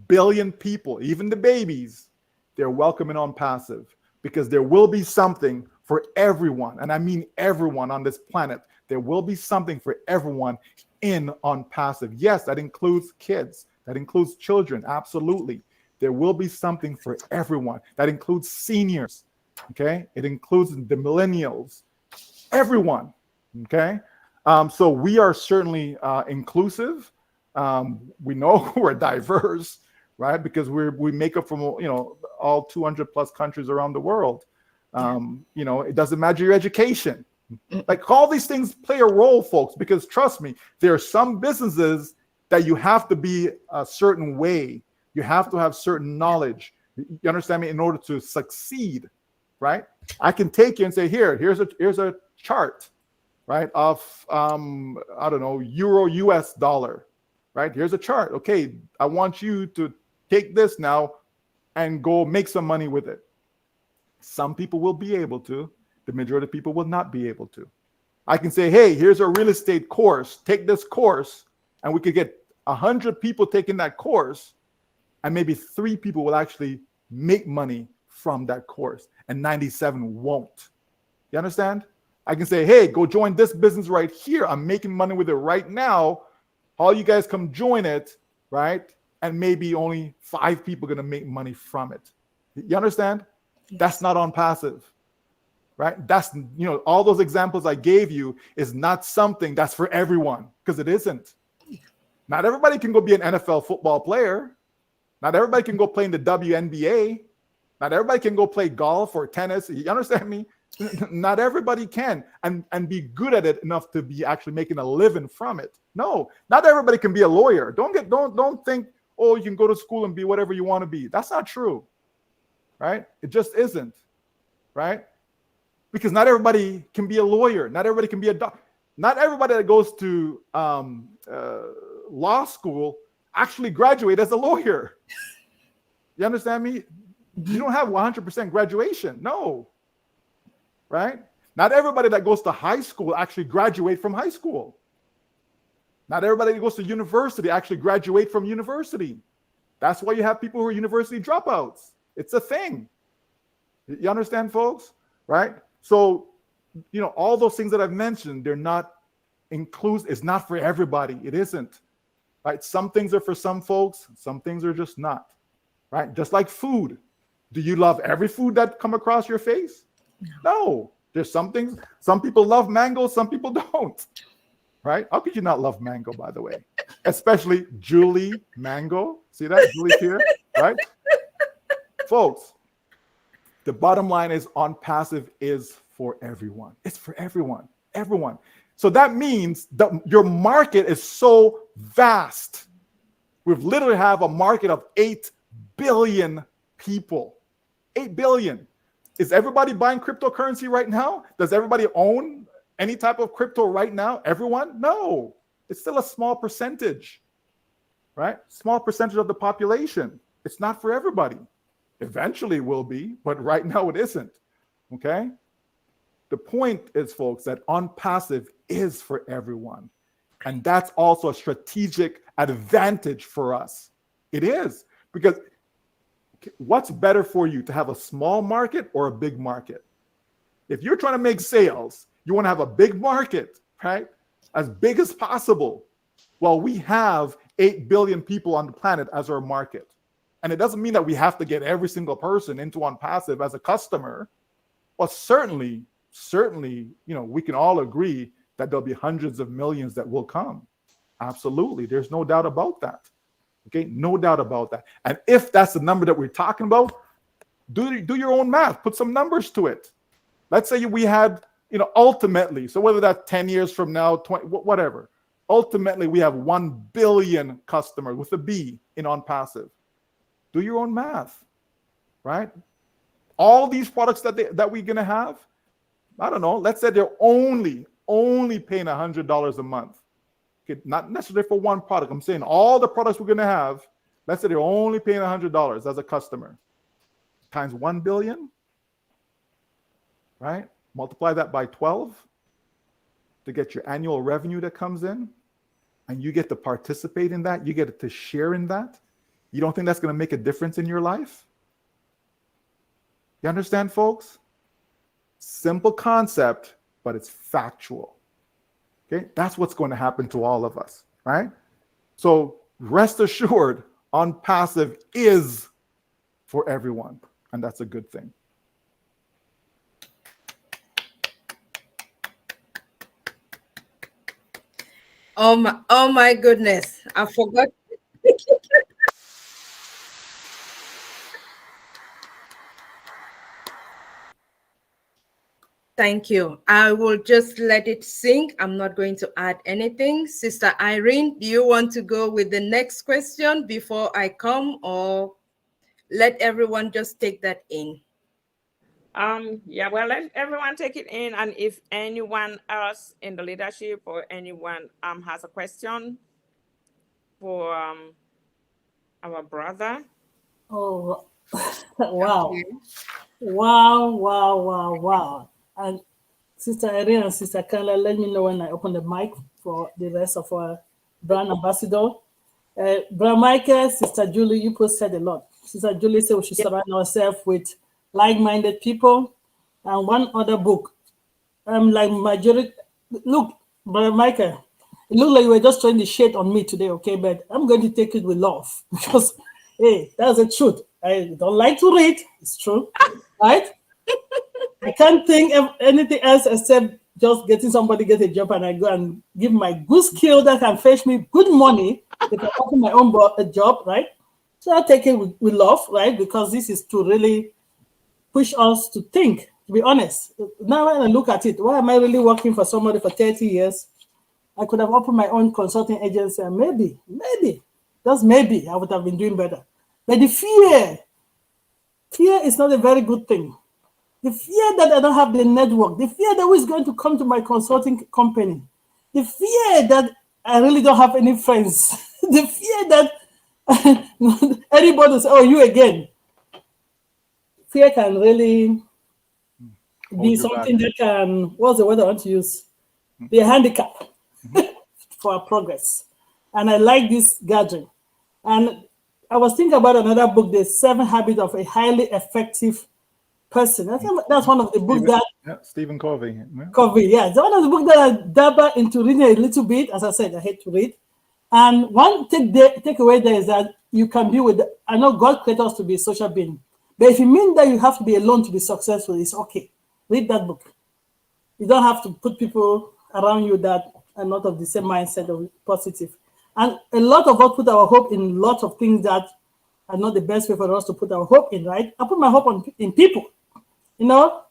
billion people, even the babies, they're welcome in ONPASSIVE, because there will be something for everyone. And I mean everyone on this planet. There will be something for everyone in ONPASSIVE. Yes, that includes kids. That includes children. Absolutely. There will be something for everyone. That includes seniors. Okay. It includes the millennials. Everyone. Okay. So we are certainly inclusive. We know we're diverse, right? Because we make up from all 200 plus countries around the world. It doesn't matter your education. Like, all these things play a role, folks, because trust me, there are some businesses that you have to be a certain way. You have to have certain knowledge. You understand me? In order to succeed, right? I can take you and say, here's a chart, right, of I don't know, euro US dollar, right? Here's a chart. Okay, I want you to take this now and go make some money with it. Some people will be able to. The majority of people will not be able to. I can say, hey, here's a real estate course. Take this course, and we could get 100 people taking that course, and maybe 3 people will actually make money from that course, and 97 won't. You understand? I can say, hey, go join this business right here. I'm making money with it right now. All you guys come join it, right? And maybe only 5 people are going to make money from it. You understand? Yes. That's not ONPASSIVE, right? That's, all those examples I gave you is not something that's for everyone, because it isn't. Not everybody can go be an NFL football player. Not everybody can go play in the WNBA. Not everybody can go play golf or tennis. You understand me? Not everybody can and be good at it enough to be actually making a living from it. No, not everybody can be a lawyer. Don't think, oh, you can go to school and be whatever you want to be. That's not true, right? It just isn't, right? Because not everybody can be a lawyer. Not everybody can be a doctor. Not everybody that goes to law school actually graduate as a lawyer. You understand me? You don't have 100% graduation. No. Right? Not everybody that goes to high school actually graduate from high school. Not everybody that goes to university actually graduate from university. That's why you have people who are university dropouts. It's a thing. You understand, folks? Right? So, all those things that I've mentioned, they're not inclusive. It's not for everybody. It isn't. Right? Some things are for some folks. Some things are just not. Right? Just like food. Do you love every food that come across your face? No. There's some things. Some people love mango. Some people don't. Right? How could you not love mango, by the way? Especially Julie Mango. See that? Julie's here. Right? Folks, the bottom line is ONPASSIVE is for everyone. It's for everyone. Everyone. So that means that your market is so vast. We've literally have a market of 8 billion people. 8 billion. Is everybody buying cryptocurrency right now? Does everybody own any type of crypto right now? Everyone? No. It's still a small percentage, right? Small percentage of the population. It's not for everybody. Eventually it will be, but right now it isn't, okay? The point is, folks, that ONPASSIVE is for everyone. And that's also a strategic advantage for us. It is, because what's better for you, to have a small market or a big market? If you're trying to make sales, you want to have a big market, right? As big as possible. Well, we have 8 billion people on the planet as our market. And it doesn't mean that we have to get every single person into ONPASSIVE as a customer. Well, certainly, we can all agree that there'll be hundreds of millions that will come. Absolutely. There's no doubt about that. Okay, no doubt about that. And if that's the number that we're talking about, do your own math. Put some numbers to it. Let's say we had, ultimately, so whether that's 10 years from now, 20, whatever, ultimately we have 1 billion customers with a B in ONPASSIVE. Do your own math, right? All these products that we're going to have, I don't know, let's say they're only paying $100 a month. Okay, not necessarily for one product. I'm saying all the products we're going to have, let's say they're only paying $100 as a customer. Times 1 billion, right? Multiply that by 12 to get your annual revenue that comes in, and you get to participate in that. You get to share in that. You don't think that's going to make a difference in your life? You understand, folks? Simple concept, but it's factual. Okay, that's what's going to happen to all of us, right? So rest assured, ONPASSIVE is for everyone, and that's a good thing. Oh my goodness, I forgot. Thank you. I will just let it sink. I'm not going to add anything. Sister Irene, do you want to go with the next question before I come, or let everyone just take that in? Yeah, well, let everyone take it in, and if anyone else in the leadership or anyone has a question for our brother. Oh, wow. Wow. And Sister Irene and Sister Carla, let me know when I open the mic for the rest of our brand ambassador. Brother Michael, Sister Julie, you posted a lot. Sister Julie said we should surround ourselves with like-minded people. And one other book. Like majority. Look, Brother Michael, it looked like you were just throwing the shade on me today, okay? But I'm going to take it with love because, hey, that's the truth. I don't like to read. It's true, right? I can't think of anything else except just getting somebody get a job and I go and give my good skill that can fetch me good money. They can offer my own a job, right? So I take it with love, right? Because this is to really push us to think, to be honest. Now when I look at it, why am I really working for somebody for 30 years? I could have opened my own consulting agency and maybe, just maybe I would have been doing better. But the fear is not a very good thing. The fear that I don't have the network, the fear that who is going to come to my consulting company, the fear that I really don't have any friends, the fear that anybody will say, oh, you again. Fear can really be something that can, what's the word I want to use? Be a handicap for our progress. And I like this gathering. And I was thinking about another book, The 7 Habits of a Highly Effective Person. I think that's one of the books Stephen Covey. Covey, yeah. It's one of the books that I dabble into reading a little bit. As I said, I hate to read. And one takeaway there is that you can be with, I know God created us to be a social being. But if it means that you have to be alone to be successful, it's okay. Read that book. You don't have to put people around you that are not of the same mindset of positive. And a lot of us put our hope in lots of things that are not the best way for us to put our hope in, right? I put my hope in people. You know,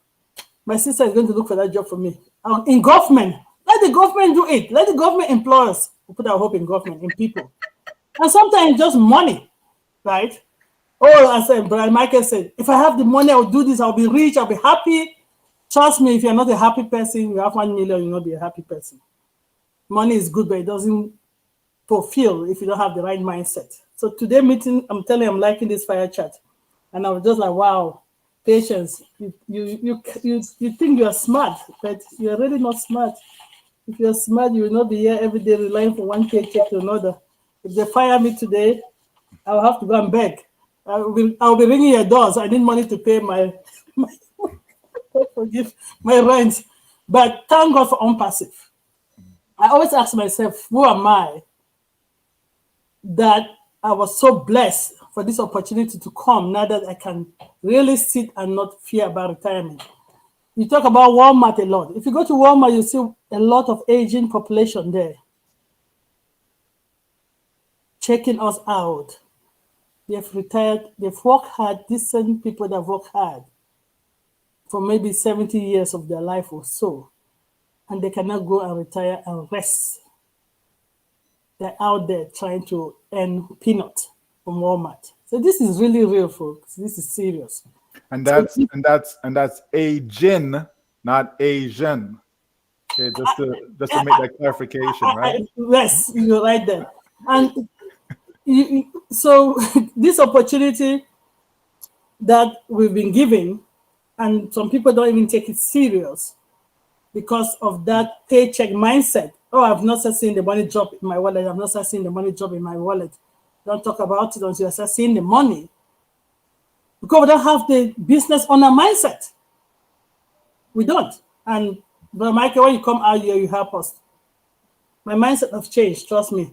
my sister is going to look for that job for me. In government, let the government do it. Let the government employ us. We put our hope in government, in people. And sometimes just money, right? Oh, as Brian Michael said, if I have the money, I'll do this. I'll be rich. I'll be happy. Trust me, if you're not a happy person, you have 1 million, you'll not be a happy person. Money is good, but it doesn't fulfill if you don't have the right mindset. So today meeting, I'm telling you, I'm liking this fire chat. And I was just like, wow, patience. You think you're smart, but you're really not smart. If you're smart, you will not be here every day relying for one paycheck to another. If they fire me today, I'll have to go and beg. I'll be ringing your doors. I need money to pay my forgive my rent. But thank God for ONPASSIVE. I always ask myself, who am I that I was so blessed for this opportunity to come now that I can really sit and not fear about retirement. You talk about Walmart a lot. If you go to Walmart, you see a lot of aging population there checking us out. They've retired, they've worked hard, decent people that work hard for maybe 70 years of their life or so, and they cannot go and retire and rest. They're out there trying to earn peanuts from Walmart. So this is really real, folks. This is serious. And that's aging, not Asian. Okay, just to make that clarification, right? Yes, you're right there. And so this opportunity that we've been given, and some people don't even take it serious because of that paycheck mindset. Oh, I've not started seeing the money drop in my wallet. I've not started seeing the money drop in my wallet. Don't talk about it until you start seeing the money. Because we don't have the business owner mindset. We don't. And but Michael, when you come out here, you help us. My mindset has changed, trust me.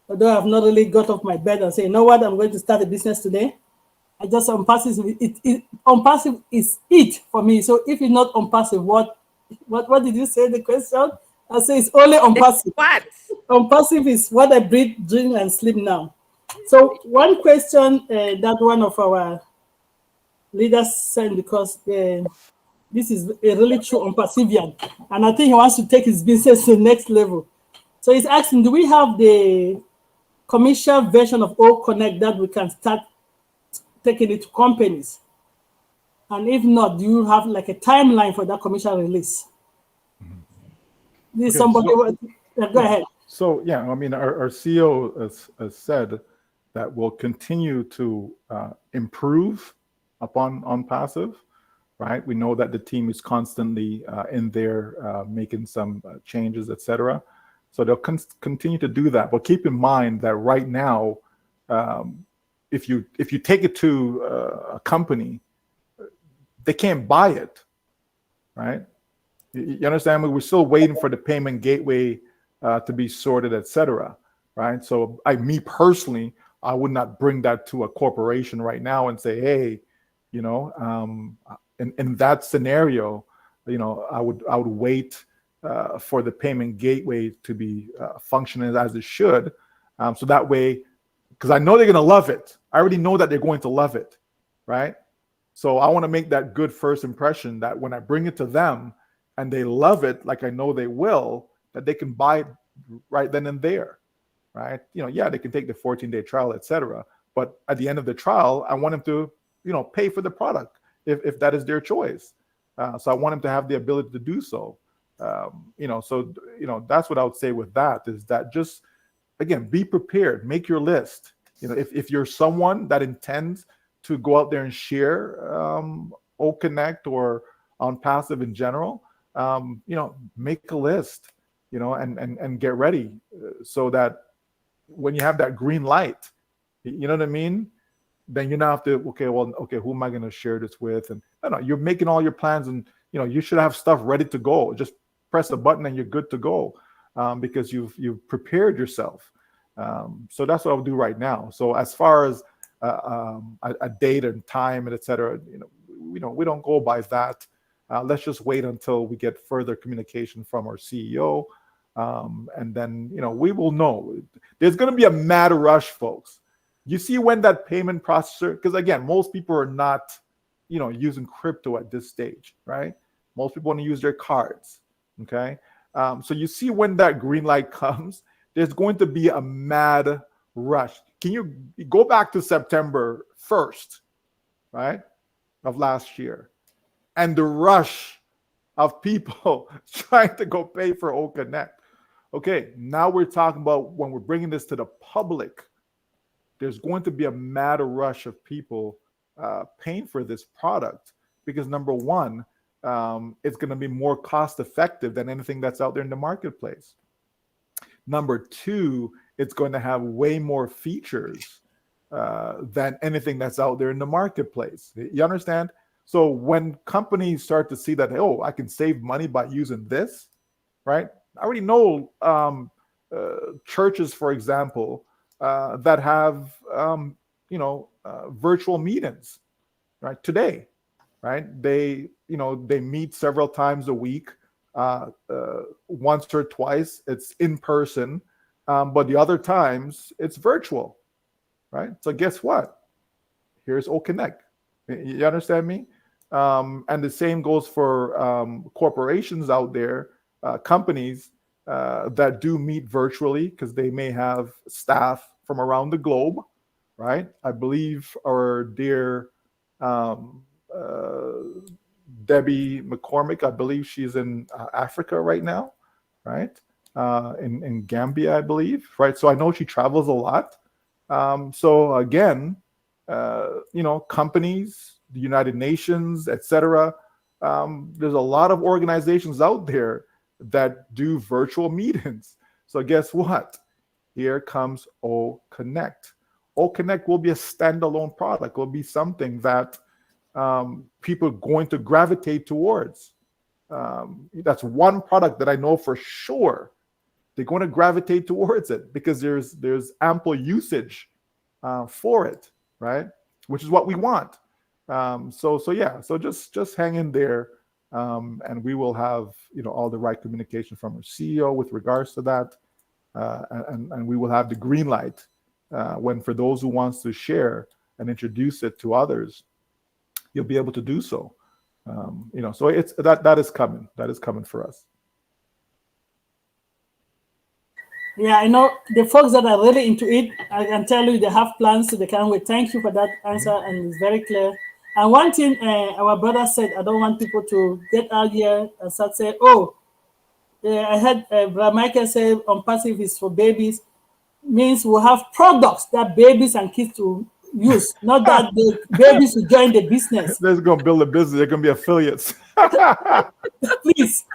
Although I've not really got off my bed and say, you know what, I'm going to start a business today. I just unpassive. Unpassive is it for me. So if it's not unpassive, what did you say? The question? I say it's only unpassive. What? Unpassive is what I breathe, drink, and sleep now. So one question that one of our leaders sent, because this is a really true unpassivian, and I think he wants to take his business to the next level. So he's asking, do we have the commercial version of OCONNECT that we can start taking it to companies? And if not, do you have like a timeline for that commercial release? This Okay, somebody go ahead. So yeah, I mean, our CEO has said that we'll continue to improve upon ONPASSIVE, right? We know that the team is constantly in there making some changes, etc. So they'll continue to do that. But keep in mind that right now, if you take it to a company, they can't buy it, right? You understand? We're still waiting for the payment gateway to be sorted, etc. Right? So, me personally, I would not bring that to a corporation right now and say, hey, you know, in that scenario, you know, I would wait for the payment gateway to be functioning as it should, so that way, because I know they're going to love it. I already know that they're going to love it, right? So I want to make that good first impression that when I bring it to them and they love it, like I know they will, that they can buy it right then and there, right? You know, yeah, they can take the 14-day trial, etc. But at the end of the trial, I want them to, you know, pay for the product if that is their choice. So I want them to have the ability to do so. You know, so you know, that's what I would say with that is that just again, be prepared, make your list. You know, if you're someone that intends to go out there and share OCONNECT or ONPASSIVE in general, you know, make a list, you know, and get ready so that when you have that green light, you know what I mean? Then you now have to, okay, who am I going to share this with? And no, you're making all your plans, and you know, you should have stuff ready to go. Just press a button and you're good to go, because you've prepared yourself. So that's what I'll do right now. So as far as a date and time and etc., you know, we don't go by that. Let's just wait until we get further communication from our CEO, and then you know, we will know. There's going to be a mad rush, folks. You see when that payment processor, because again, most people are not, you know, using crypto at this stage, right? Most people want to use their cards. Okay, so you see when that green light comes, there's going to be a mad rush. Can you go back to September 1st, right, of last year, and the rush of people trying to go pay for OCONNECT? Okay, now we're talking about when we're bringing this to the public, there's going to be a mad rush of people paying for this product because number one, it's going to be more cost effective than anything that's out there in the marketplace. Number two, it's going to have way more features than anything that's out there in the marketplace. You understand? So when companies start to see that, oh, I can save money by using this, right? I already know churches, for example, that have virtual meetings, right? Today, right? They meet several times a week. Once or twice it's in person, but the other times it's virtual, right? So guess what? Here's OCONNECT. You understand me? And the same goes for corporations out there, companies that do meet virtually because they may have staff from around the globe, right? I believe our dear Debbie McCormick. I believe she's in Africa right now, right? In Gambia, I believe, right? So I know she travels a lot. So again, companies, the United Nations, etc. There's a lot of organizations out there that do virtual meetings. So guess what? Here comes OCONNECT. OCONNECT will be a standalone product. Will be something that people are going to gravitate towards. That's one product that I know for sure they're going to gravitate towards it because there's ample usage for it, right? Which is what we want. So just hang in there, and we will have all the right communication from our CEO with regards to that, and we will have the green light when for those who wants to share and introduce it to others, you'll be able to do so. So it's that is coming. That is coming for us. Yeah, I know the folks that are really into it, I can tell you they have plans, so they can't wait. Thank you for that answer, and it's very clear. And one thing our brother said, I don't want people to get out here and start saying, oh, I heard Brother Michael say unpassive is for babies, means we'll have products that babies and kids to use, not that the babies will join the business. They're going to build a business. They're going to be affiliates. Please.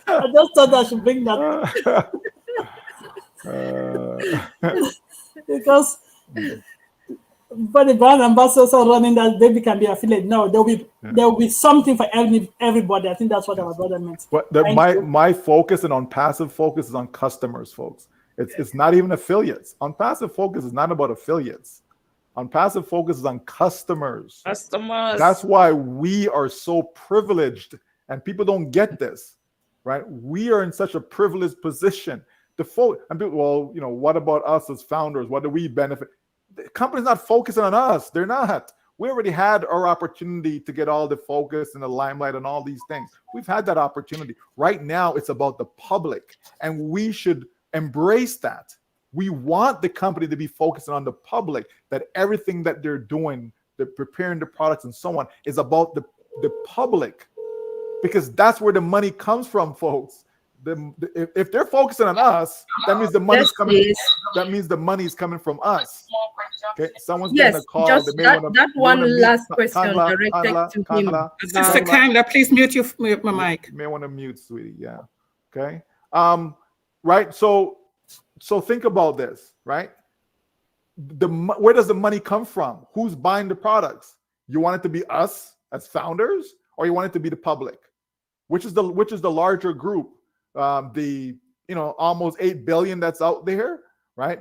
I just thought I should bring that. Because but the brand ambassadors are running that baby can be affiliate. No, there will be something for everybody. I think that's what our brother meant. But my focus and ONPASSIVE focus is on customers, folks. It's not even affiliates. ONPASSIVE focus is not about affiliates. ONPASSIVE focus is on customers. Customers. That's why we are so privileged, and people don't get this, right? We are in such a privileged position. And people, well, what about us as founders? What do we benefit? The company's not focusing on us. They're not. We already had our opportunity to get all the focus and the limelight and all these things. We've had that opportunity. Right now, it's about the public, and we should embrace that. We want the company to be focusing on the public, that everything that they're doing, they're preparing the products and so on, is about the public, because that's where the money comes from, folks. If they're focusing on us, that means the money's coming. That means the money is coming from us. Okay, someone's getting a call. Just that one last question directed to him. Sister Kanda, please mute my mic. You may want to mute, sweetie. Yeah. Okay. Right. So think about this. Right. Where does the money come from? Who's buying the products? You want it to be us as founders, or you want it to be the public? Which is the larger group? The almost 8 billion that's out there, right?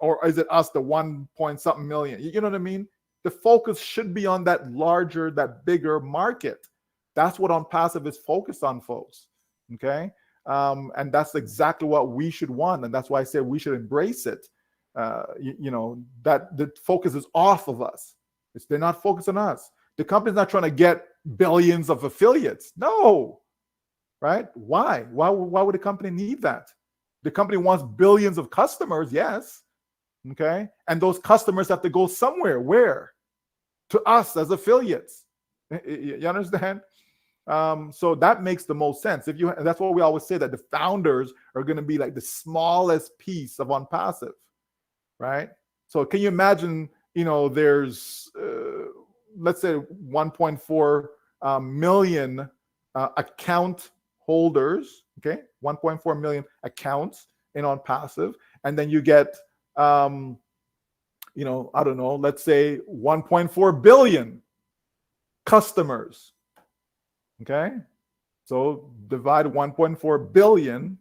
Or is it us, the 1 point something million? You know what I mean? The focus should be on that larger, that bigger market. That's what ONPASSIVE is focused on, folks. Okay, and that's exactly what we should want, and that's why I said we should embrace it. That the focus is off of us. They're not focused on us. The company's not trying to get billions of affiliates. No. Right? Why? Why would a company need that? The company wants billions of customers, yes. Okay. And those customers have to go somewhere. Where? To us as affiliates. You understand? So that makes the most sense. That's what we always say, that the founders are going to be like the smallest piece of ONPASSIVE, right? So can you imagine, there's let's say 1.4 million account holders, okay, 1.4 million accounts in ONPASSIVE, and then you get, I don't know, let's say 1.4 billion customers, okay? So divide 1.4 billion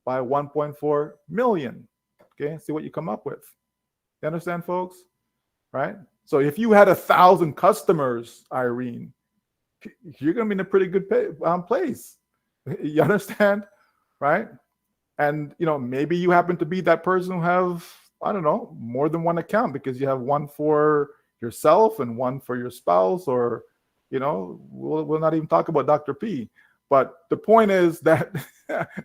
by 1.4 million, okay? See what you come up with. You understand, folks? Right? So if you had 1,000 customers, Irene, you're going to be in a pretty good place. You understand, right? And maybe you happen to be that person who have, I don't know, more than one account, because you have one for yourself and one for your spouse, or we'll not even talk about Dr. P. But the point is that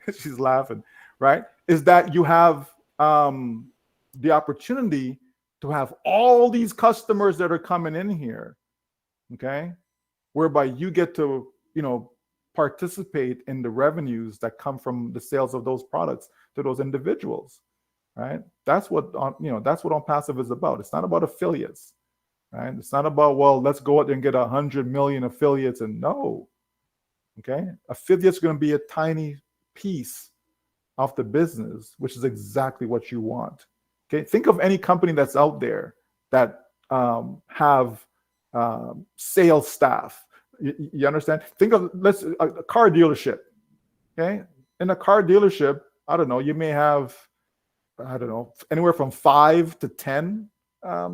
she's laughing, right? Is that you have the opportunity to have all these customers that are coming in here, okay? whereby you get to, participate in the revenues that come from the sales of those products to those individuals, right? That's what OnPassive is about. It's not about affiliates, right? It's not about, well, let's go out there and get 100 million affiliates, and no, okay? Affiliates are going to be a tiny piece of the business, which is exactly what you want. Okay, think of any company that's out there that have sales staff. You understand? Think of a car dealership. Okay, in a car dealership, I don't know, you may have, I don't know, anywhere from 5 to 10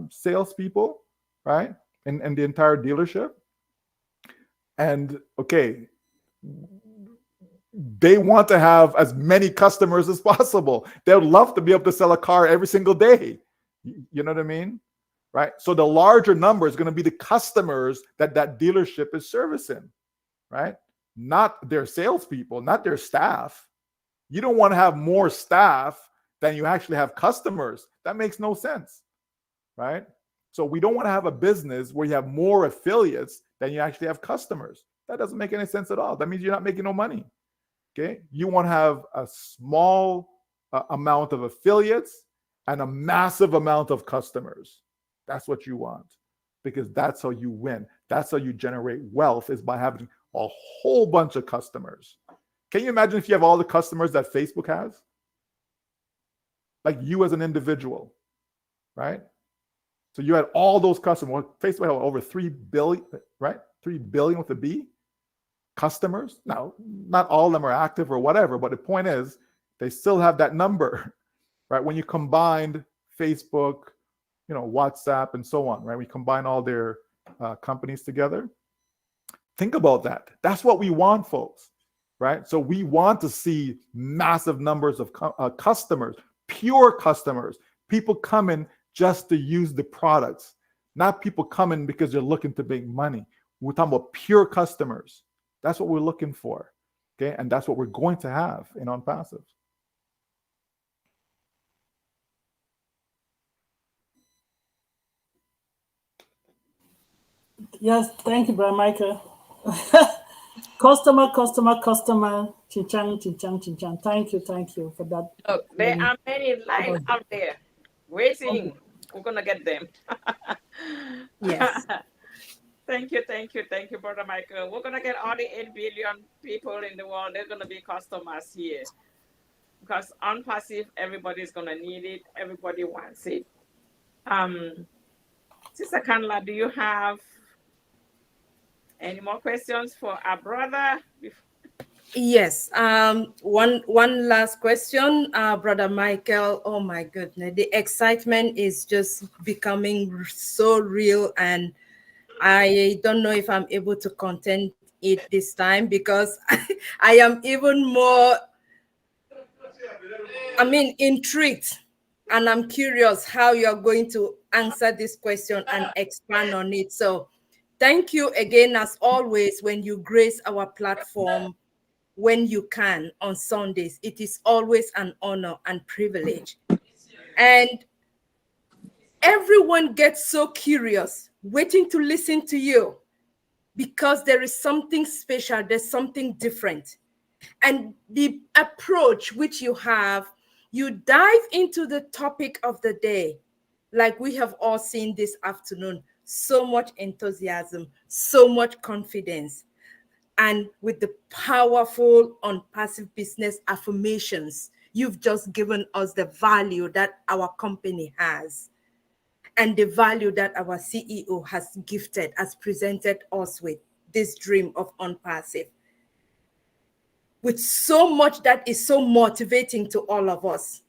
salespeople, right? In the entire dealership. And okay, they want to have as many customers as possible. They would love to be able to sell a car every single day. You know what I mean? Right? So the larger number is going to be the customers that dealership is servicing, right? Not their salespeople, not their staff. You don't want to have more staff than you actually have customers. That makes no sense, right? So we don't want to have a business where you have more affiliates than you actually have customers. That doesn't make any sense at all. That means you're not making no money. Okay, you want to have a small amount of affiliates and a massive amount of customers. That's what you want, because that's how you win. That's how you generate wealth, is by having a whole bunch of customers. Can you imagine if you have all the customers that Facebook has? Like you as an individual, right? So you had all those customers. Facebook had over 3 billion, right? 3 billion with a B. Customers. Now, not all of them are active or whatever, but the point is they still have that number, right? When you combined Facebook, WhatsApp, and so on, right? We combine all their companies together. Think about that. That's what we want, folks, right? So we want to see massive numbers of customers, pure customers, people coming just to use the products, not people coming because they're looking to make money. We're talking about pure customers. That's what we're looking for, okay? And that's what we're going to have in OnPassive. Yes, thank you, Brother Michael. Customer, chin-chan, chin-chan, chin-chan. Thank you for that. Look, there are many lines out there waiting. We're going to get them. Yes. Thank you, Brother Michael. We're going to get all the 8 billion people in the world. They're going to be customers here. Because OnPassive, everybody's going to need it. Everybody wants it. Sister Kanla, do you have any more questions for our brother? Yes. One last question, Brother Michael. Oh my goodness, the excitement is just becoming so real, and I don't know if I'm able to contain it this time, because I am even more, intrigued, and I'm curious how you're going to answer this question and expand on it. So thank you again, as always, when you grace our platform, when you can on Sundays. It is always an honor and privilege. And everyone gets so curious, waiting to listen to you, because there is something special, there's something different. And the approach which you have, you dive into the topic of the day, like we have all seen this afternoon. So much enthusiasm, so much confidence. And with the powerful OnPassive business affirmations, you've just given us the value that our company has, and the value that our CEO has gifted, has presented us with this dream of OnPassive, with so much that is so motivating to all of us.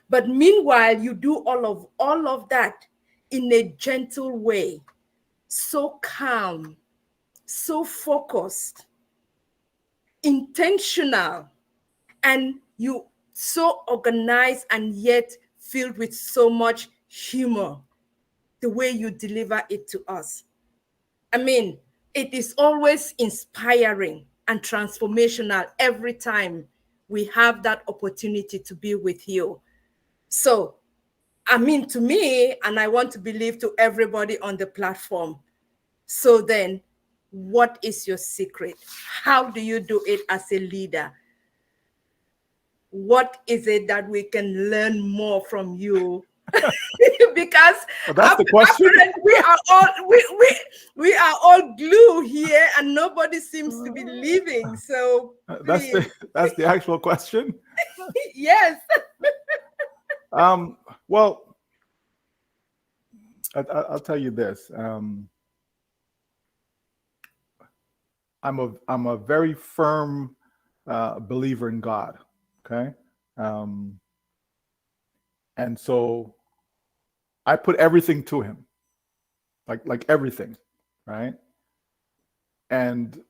But meanwhile, you do all of that in a gentle way, so calm, so focused, intentional, and you so organized and yet filled with so much humor, the way you deliver it to us. It is always inspiring and transformational every time we have that opportunity to be with you. So, to me, and I want to believe to everybody on the platform, so then what is your secret? How do you do it as a leader? What is it that we can learn more from you? Because that's the question. we are all glue here, and nobody seems to be leaving. So that's the actual question. Yes. Well, I'll tell you this. I'm a very firm believer in God. Okay, and so I put everything to Him, like everything, right? And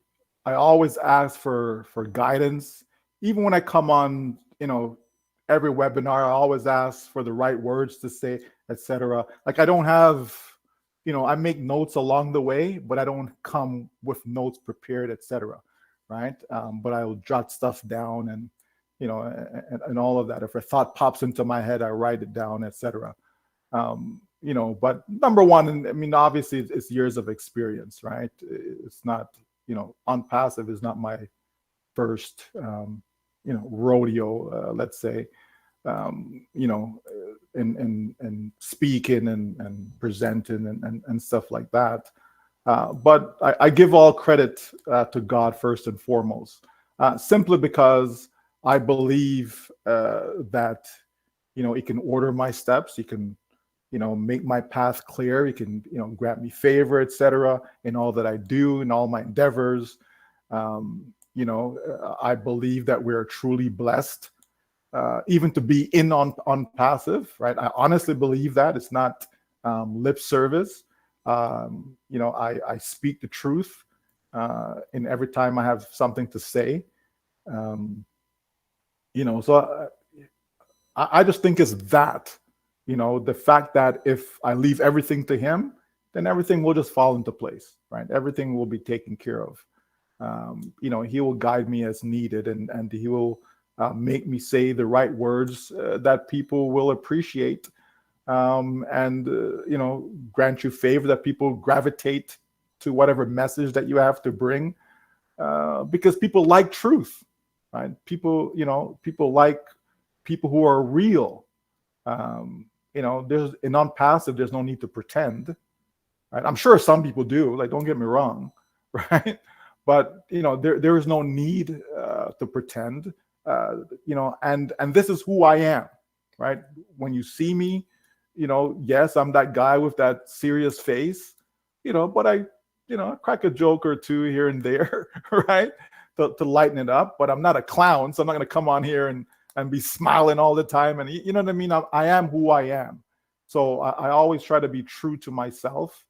I always ask for guidance, even when I come on, every webinar. I always ask for the right words to say, etc. Like I don't have, I make notes along the way, but I don't come with notes prepared, etc. Right? But I'll jot stuff down and and all of that. If a thought pops into my head, I write it down, etc. But number one, I mean, obviously it's years of experience, right? It's not, ONPASSIVE is not my first, rodeo, let's say, in speaking and presenting and stuff like that. But I give all credit to God first and foremost, simply because I believe that, He can order my steps. He can, make my path clear. He can, grant me favor, etc. in all that I do, in all my endeavors. I believe that we're truly blessed, even to be on passive, right? I honestly believe that. It's not lip service. I speak the truth in every time I have something to say. So I just think it's that, the fact that if I leave everything to Him, then everything will just fall into place, right? Everything will be taken care of. He will guide me as needed, and He will make me say the right words that people will appreciate, and grant you favor, that people gravitate to whatever message that you have to bring, because people like truth, right? People like people who are real. There's in ONPASSIVE, there's no need to pretend, right? I'm sure some people do, like, don't get me wrong, right? But there is no need to pretend, and this is who I am, right? When you see me, yes, I'm that guy with that serious face, but I crack a joke or two here and there, right? To lighten it up. But I'm not a clown, so I'm not going to come on here and be smiling all the time. And you know what I mean? I am who I am. So I always try to be true to myself,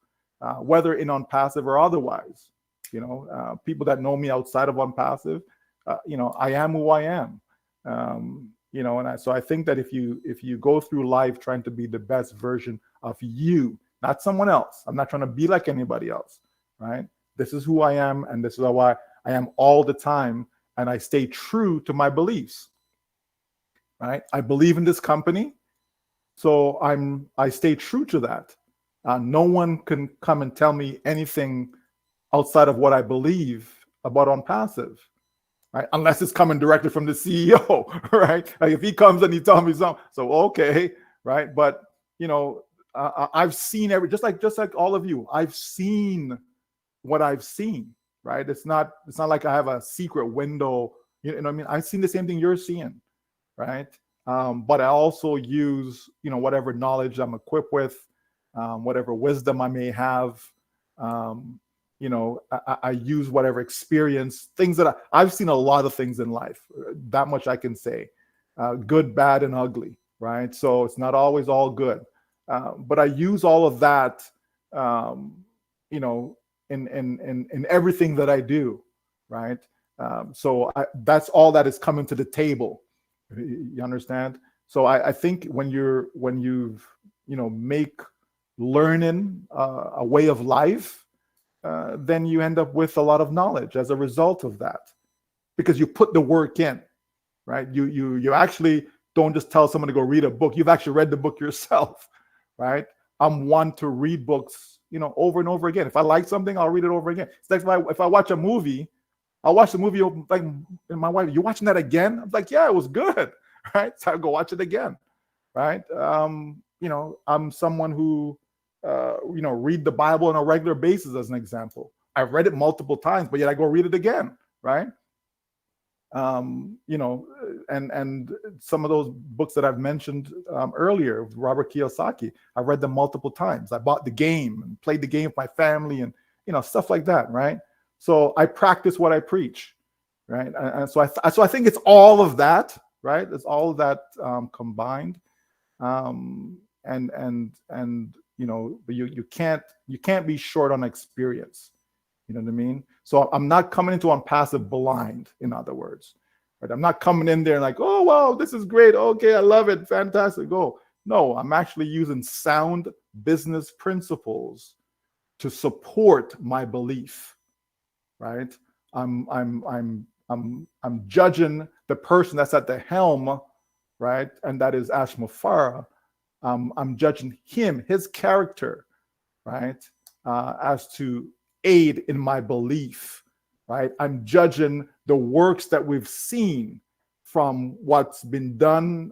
whether in ONPASSIVE or otherwise. People that know me outside of ONPASSIVE, I am who I am. So I think that if you go through life trying to be the best version of you, not someone else. I'm not trying to be like anybody else, right? This is who I am, and this is how I am all the time, and I stay true to my beliefs, right? I believe in this company, so I stay true to that. No one can come and tell me anything outside of what I believe about ONPASSIVE, right? Unless it's coming directly from the CEO, right? Like if he comes and he tells me something, so okay, right? But I've seen just like all of you, I've seen what I've seen, right? It's not like I have a secret window. You know what I mean? I've seen the same thing you're seeing, right? But I also use whatever knowledge I'm equipped with, whatever wisdom I may have. I use whatever experience, things that I've seen a lot of things in life. That much I can say, good, bad, and ugly, right? So it's not always all good, but I use all of that, in everything that I do, right? So that's all that is coming to the table. You understand? So I think when you've make learning a way of life, then you end up with a lot of knowledge as a result of that, because you put the work in, right? You actually don't just tell someone to go read a book. You've actually read the book yourself, right? I'm one to read books over and over again. If I like something, I'll read it over again. It's like if I watch a movie, I'll watch the movie, like, and my wife, you watching that again? I'm like, yeah, it was good, right? So I'll go watch it again, right? I'm someone who, read the Bible on a regular basis, as an example. I've read it multiple times, but yet I go read it again, right? And some of those books that I've mentioned earlier, Robert Kiyosaki, I read them multiple times. I bought the game and played the game with my family and, stuff like that, right? So I practice what I preach, right? And so I think it's all of that, right? It's all of that combined. You can't be short on experience. You know what I mean? So I'm not coming into ONPASSIVE blind, in other words. Right? I'm not coming in there like, oh, wow, this is great. Okay, I love it. Fantastic. Go. No, I'm actually using sound business principles to support my belief. Right? I'm judging the person that's at the helm, right? And that is Ash Mufareh. I'm judging him, his character, right? As to aid in my belief, right? I'm judging the works that we've seen from what's been done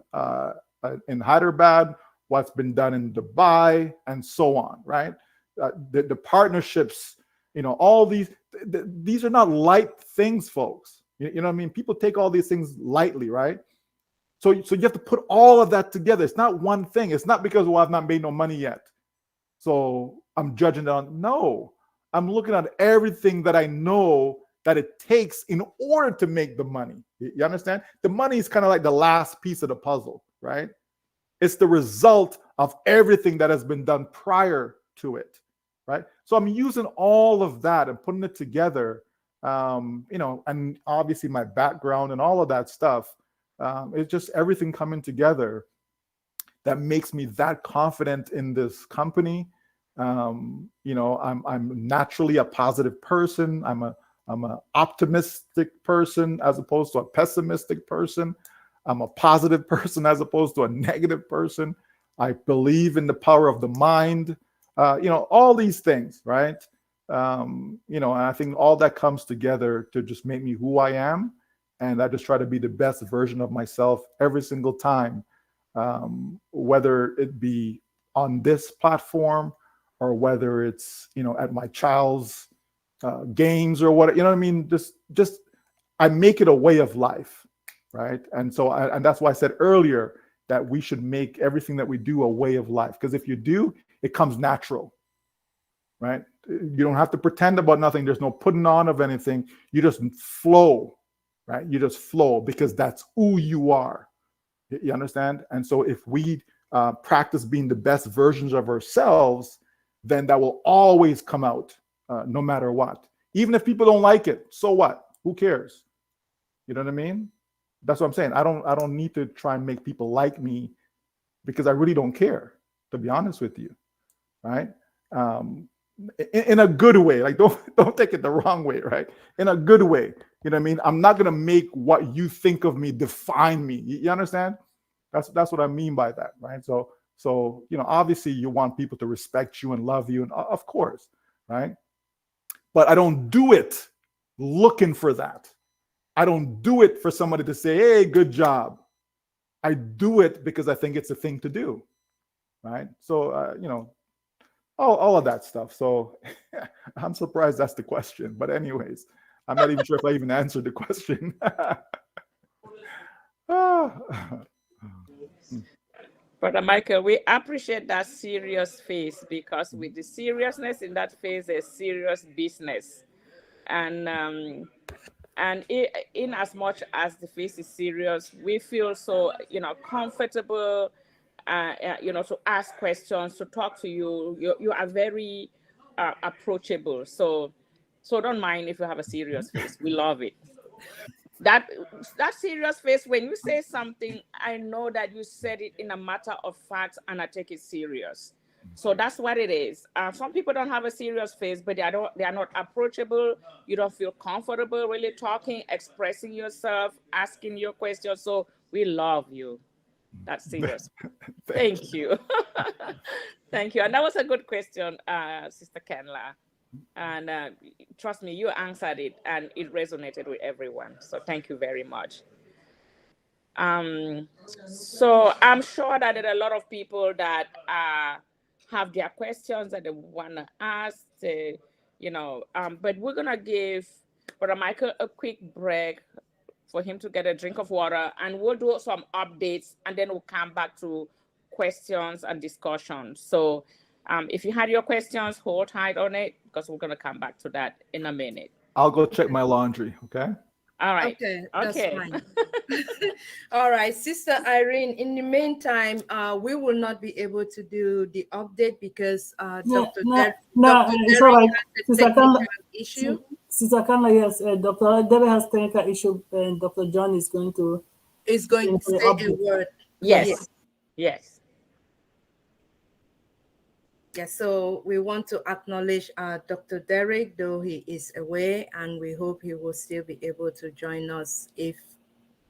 in Hyderabad, what's been done in Dubai, and so on, right? The partnerships, all these are not light things, folks. You know what I mean? People take all these things lightly, right? So you have to put all of that together. It's not one thing. It's not because, well, I've not made no money yet, so I'm judging on. No, I'm looking at everything that I know that it takes in order to make the money. You understand? The money is kind of like the last piece of the puzzle, right? It's the result of everything that has been done prior to it, right? So I'm using all of that and putting it together, and obviously my background and all of that stuff. It's just everything coming together that makes me that confident in this company. I'm naturally a positive person. I'm an optimistic person as opposed to a pessimistic person. I'm a positive person as opposed to a negative person. I believe in the power of the mind. All these things, right? And I think all that comes together to just make me who I am. And I just try to be the best version of myself every single time, whether it be on this platform or whether it's, at my child's games or what, I mean? Just I make it a way of life, right? And so, and that's why I said earlier that we should make everything that we do a way of life. Because if you do, it comes natural, right? You don't have to pretend about nothing. There's no putting on of anything. You just flow. Right? You just flow because that's who you are. You understand? And so if we practice being the best versions of ourselves, then that will always come out no matter what. Even if people don't like it, so what? Who cares? You know what I mean? That's what I'm saying. I don't need to try and make people like me because I really don't care, to be honest with you. Right? In a good way. Like don't take it the wrong way, right? In a good way. You know what I mean? I'm not gonna make what you think of me define me. You understand? That's what I mean by that, right? So obviously you want people to respect you and love you, and of course, right? But I don't do it looking for that. I don't do it for somebody to say, hey, good job. I do it because I think it's a thing to do, right? So all of that stuff. So I'm surprised that's the question. But anyways, I'm not even sure if I even answered the question. Brother Michael, we appreciate that serious face because with the seriousness in that face, there's serious business. And in as much as the face is serious, we feel so, comfortable, to ask questions, to talk to you. You are very approachable. So don't mind if you have a serious face. We love it. That serious face, when you say something, I know that you said it in a matter of fact, and I take it serious. So that's what it is. Some people don't have a serious face, but they are not approachable. You don't feel comfortable really talking, expressing yourself, asking your questions. So we love you. That's serious. Thank you. Thank you. And that was a good question, Sister Kenla. And trust me, you answered it and it resonated with everyone. So thank you very much. So I'm sure that there are a lot of people that have their questions that they want to ask, but we're going to give Brother Michael a quick break for him to get a drink of water, and we'll do some updates, and then we'll come back to questions and discussion. So if you had your questions, hold tight on it, because we're going to come back to that in a minute. I'll go check my laundry, okay? All right. Okay, that's fine. All right, Sister Irene, in the meantime, we will not be able to do the update because Dr. Derek it's all right. has a technical issue. Sister Kanla, yes, Dr. Derek has technical issue, and Dr. John is going to say a word. Yes. Yes. Yeah, so we want to acknowledge Dr. Derek, though he is away, and we hope he will still be able to join us if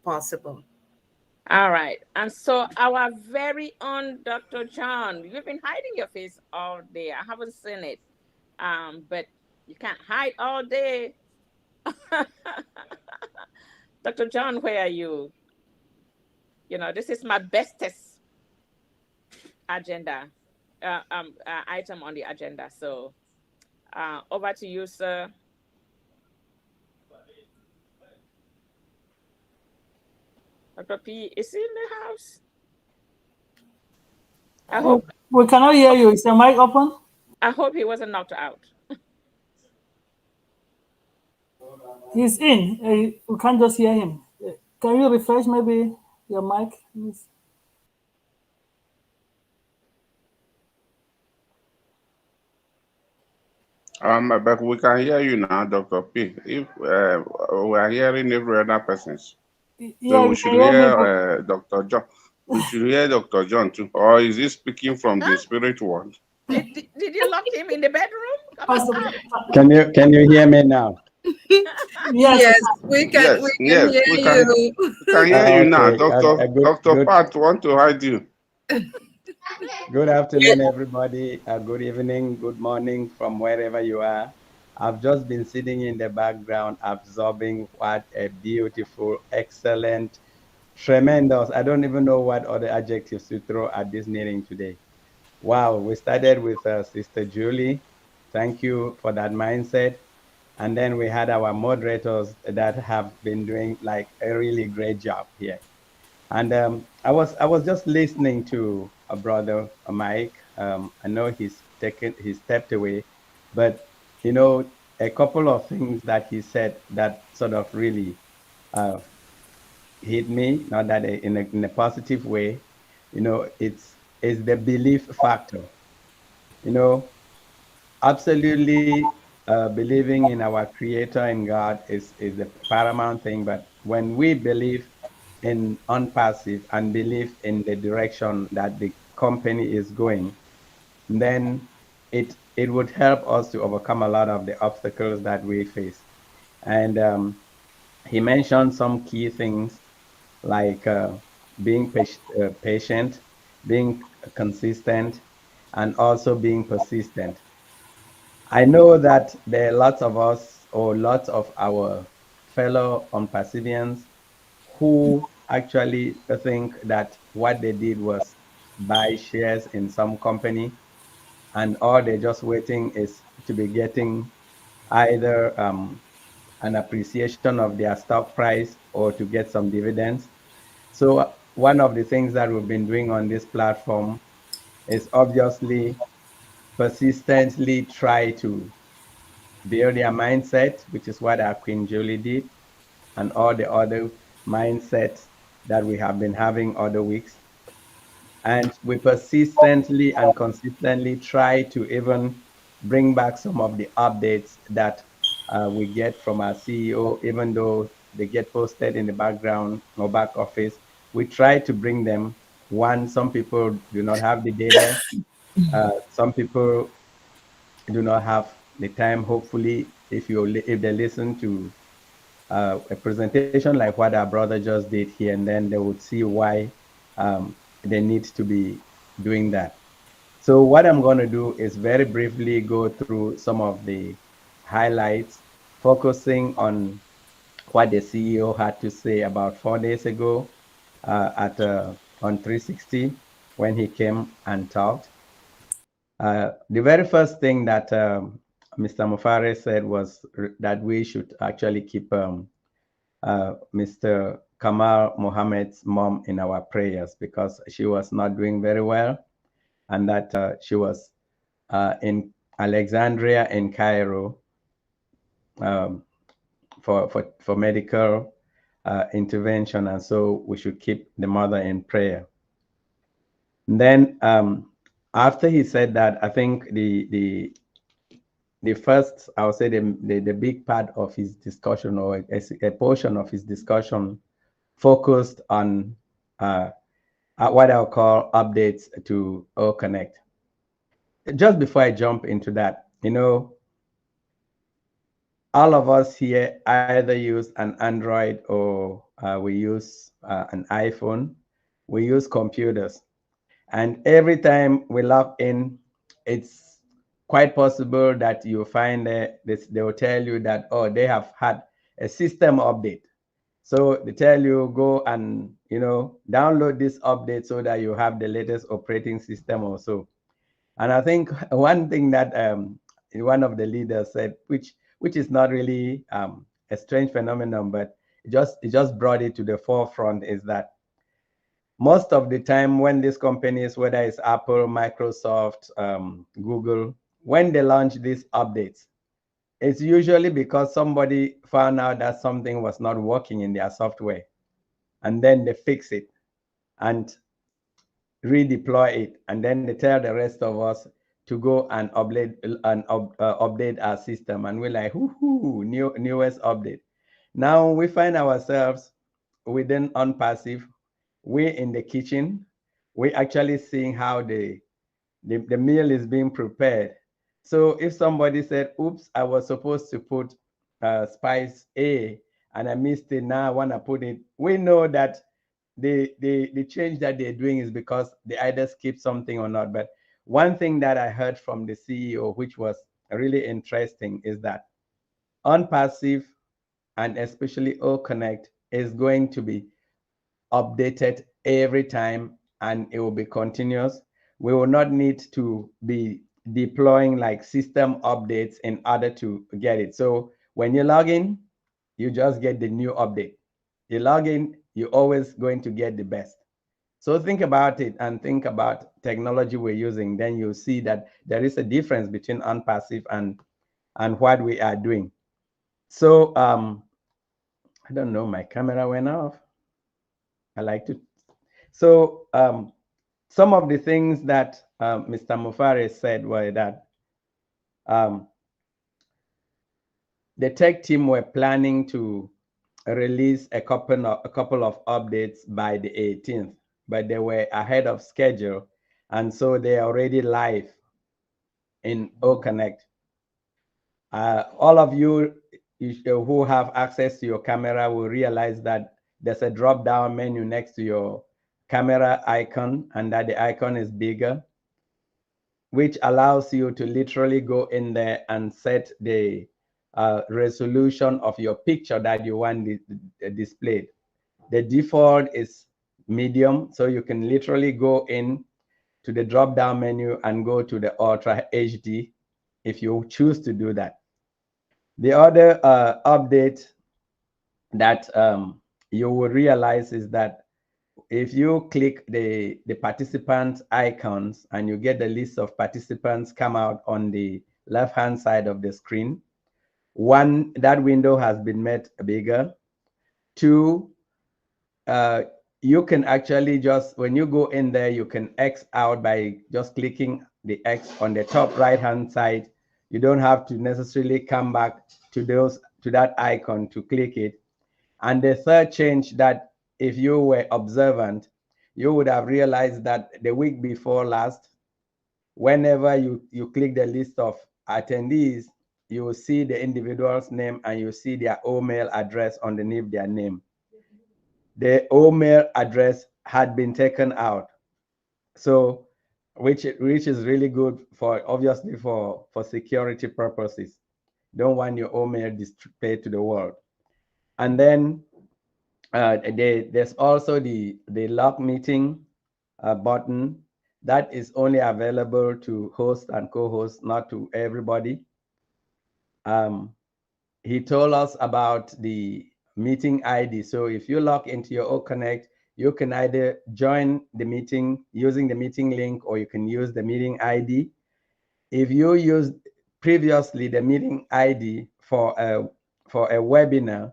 possible. All right. And so our very own Dr. John, you've been hiding your face all day. I haven't seen it. But you can't hide all day. Dr. John, where are you? This is my bestest agenda. Item on the agenda. So over to you, sir. Dr. P, is he in the house? I hope we cannot hear you. Is your mic open? I hope he wasn't knocked out. He's in. We can't just hear him. Can you refresh maybe your mic? Please? But we can hear you now, Dr. P. If we are hearing every other persons, so we should hear Dr. John. We should hear Dr. John too. Or is he speaking from the spirit world? Did you lock him in the bedroom? Can you hear me now? Yes, we can. We can hear you. We can hear you now, Dr. Pat. Want to hide you? Good afternoon, everybody. Good evening, good morning from wherever you are. I've just been sitting in the background, absorbing what a beautiful, excellent, tremendous, I don't even know what other adjectives to throw at this meeting today. Wow, we started with Sister Julie. Thank you for that mindset. And then we had our moderators that have been doing like a really great job here. And I was just listening to a brother, Mike. I know he's stepped away, but a couple of things that he said that sort of really hit me, not that in a positive way. It's the belief factor. Absolutely believing in our Creator and God is the paramount thing. But when we believe in ONPASSIVE and believe in the direction that the company is going, then it would help us to overcome a lot of the obstacles that we face. And he mentioned some key things like being patient, being consistent, and also being persistent. I know that there are lots of us or lots of our fellow ONPASSIVians who actually think that what they did was buy shares in some company, and all they're just waiting is to be getting either an appreciation of their stock price or to get some dividends. So one of the things that we've been doing on this platform is obviously persistently try to build their mindset, which is what our Queen Julie did, and all the other mindsets that we have been having other weeks. And we persistently and consistently try to even bring back some of the updates that we get from our CEO, even though they get posted in the background or back office. We try to bring them. One, some people do not have the data. Some people do not have the time. Hopefully, if they listen to a presentation like what our brother just did here, and then they would see why they need to be doing that. So what I'm going to do is very briefly go through some of the highlights, focusing on what the CEO had to say about 4 days ago on 360 when he came and talked. The very first thing that Mr. Mufareh said was that we should actually keep Mr. Kamal Mohammed's mom in our prayers because she was not doing very well, and that she was in Alexandria in Cairo for medical intervention, and so we should keep the mother in prayer. And then after he said that, I think the first, I would say the big part of his discussion, or a portion of his discussion, focused on what I'll call updates to OCONNECT. Just before I jump into that, you know, all of us here either use an Android or we use an iPhone. We use computers. And every time we log in, it's quite possible that you find they will tell you that, oh, they have had a system update. So they tell you go and, you know, download this update so that you have the latest operating system also. And I think one thing that one of the leaders said, which is not really a strange phenomenon, but it just brought it to the forefront, is that most of the time when these companies, whether it's Apple, Microsoft, Google, when they launch these updates, it's usually because somebody found out that something was not working in their software, and then they fix it and redeploy it, and then they tell the rest of us to go and update our system, and we're like, whoo, newest update. Now we find ourselves within ONPASSIVE. We're in the kitchen. We're actually seeing how the meal is being prepared. So if somebody said, oops, I was supposed to put spice A and I missed it, now I want to put it, we know that the change that they're doing is because they either skip something or not. But one thing that I heard from the CEO, which was really interesting, is that ONPASSIVE and especially OCONNECT is going to be updated every time, and it will be continuous. We will not need to be deploying like system updates in order to get it. So when you log in, you just get the new update. You log in, you're always going to get the best. So think about it and think about technology we're using. Then you'll see that there is a difference between ONPASSIVE and what we are doing. So I don't know, my camera went off. I like to. So some of the things that Mr. Mufareh said were that the tech team were planning to release a couple of updates by the 18th, but they were ahead of schedule, and so they are already live in OCONNECT. All of you who have access to your camera will realize that there's a drop-down menu next to your camera icon, and that the icon is bigger, which allows you to literally go in there and set the resolution of your picture that you want displayed. The default is medium, so you can literally go in to the drop-down menu and go to the Ultra HD if you choose to do that. The other update that you will realize is that if you click the participant icons and you get the list of participants come out on the left-hand side of the screen, one, that window has been made bigger. Two, you can actually just, when you go in there, you can X out by just clicking the X on the top right-hand side. You don't have to necessarily come back to that icon to click it. And the third change, that if you were observant, you would have realized that the week before last, whenever you click the list of attendees, you will see the individual's name and you see their email address underneath their name. The email address had been taken out. So, which is really good for, obviously, for security purposes. Don't want your email displayed to the world. And then there's also the lock meeting button that is only available to host and co-host, not to everybody. He told us about the meeting ID. So if you log into your OCONNECT, you can either join the meeting using the meeting link, or you can use the meeting ID. If you used previously the meeting ID for a webinar,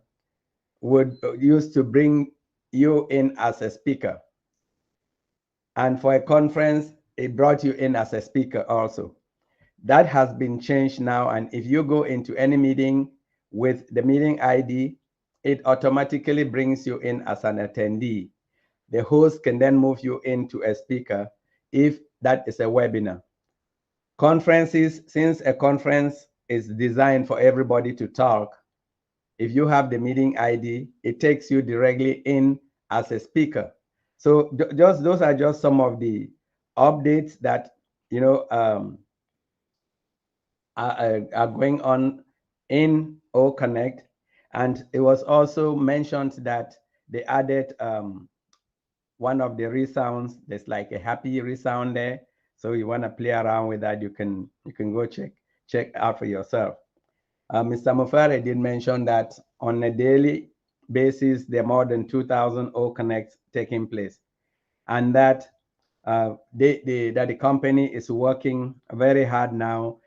would use to bring you in as a speaker. And for a conference, it brought you in as a speaker also. That has been changed now. And if you go into any meeting with the meeting ID, it automatically brings you in as an attendee. The host can then move you into a speaker if that is a webinar. Conferences, since a conference is designed for everybody to talk, if you have the meeting ID, it takes you directly in as a speaker. So just those are just some of the updates that are going on in OCONNECT. And it was also mentioned that they added one of the resounds. There's like a happy resound there. So you want to play around with that, you can go check out for yourself. Mr. Mufare did mention that on a daily basis, there are more than 2,000 OCONNECTs taking place, and that that the company is working very hard now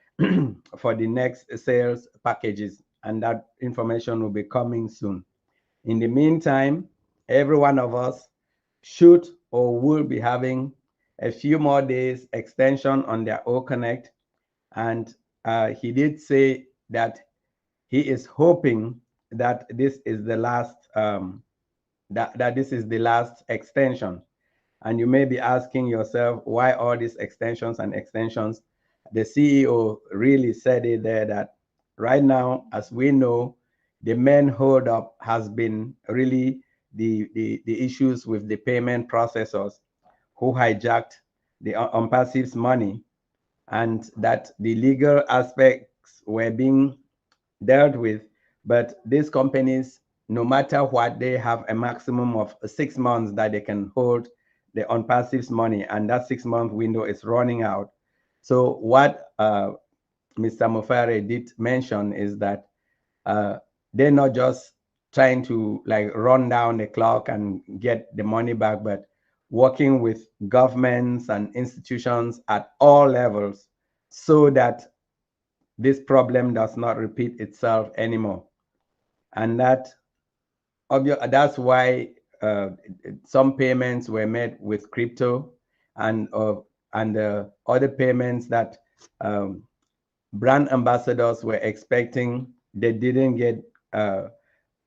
for the next sales packages, and that information will be coming soon. In the meantime, every one of us should or will be having a few more days extension on their OCONNECT, and he did say that he is hoping that this is the last that this is the last extension. And you may be asking yourself, why all these extensions and extensions? The CEO really said it there that right now, as we know, the main hold up has been really the issues with the payment processors who hijacked the ONPASSIVE's money, and that the legal aspects were being dealt with. But these companies, no matter what, they have a maximum of 6 months that they can hold the ONPASSIVE's money, and that 6-month window is running out. So what Mr. Mufare did mention is that they're not just trying to like run down the clock and get the money back, but working with governments and institutions at all levels so that this problem does not repeat itself anymore. And that's why some payments were made with crypto, and other payments that brand ambassadors were expecting, they didn't get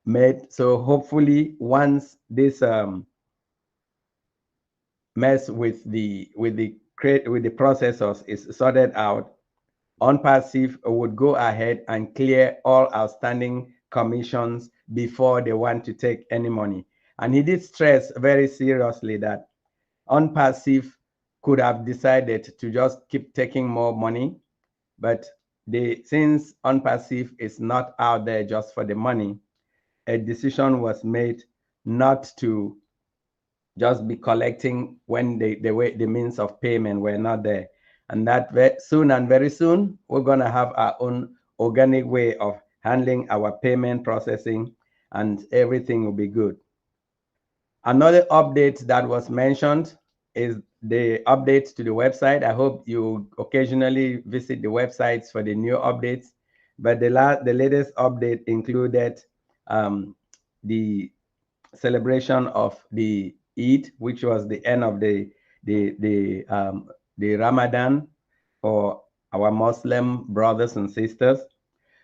made. So hopefully, once this mess with the processors is sorted out, ONPASSIVE would go ahead and clear all outstanding commissions before they want to take any money. And he did stress very seriously that ONPASSIVE could have decided to just keep taking more money, but since ONPASSIVE is not out there just for the money, a decision was made not to just be collecting when the means of payment were not there. And that very soon, we're going to have our own organic way of handling our payment processing, and everything will be good. Another update that was mentioned is the updates to the website. I hope you occasionally visit the websites for the new updates. But the latest update included the celebration of the Eid, which was the end of the Ramadan for our Muslim brothers and sisters.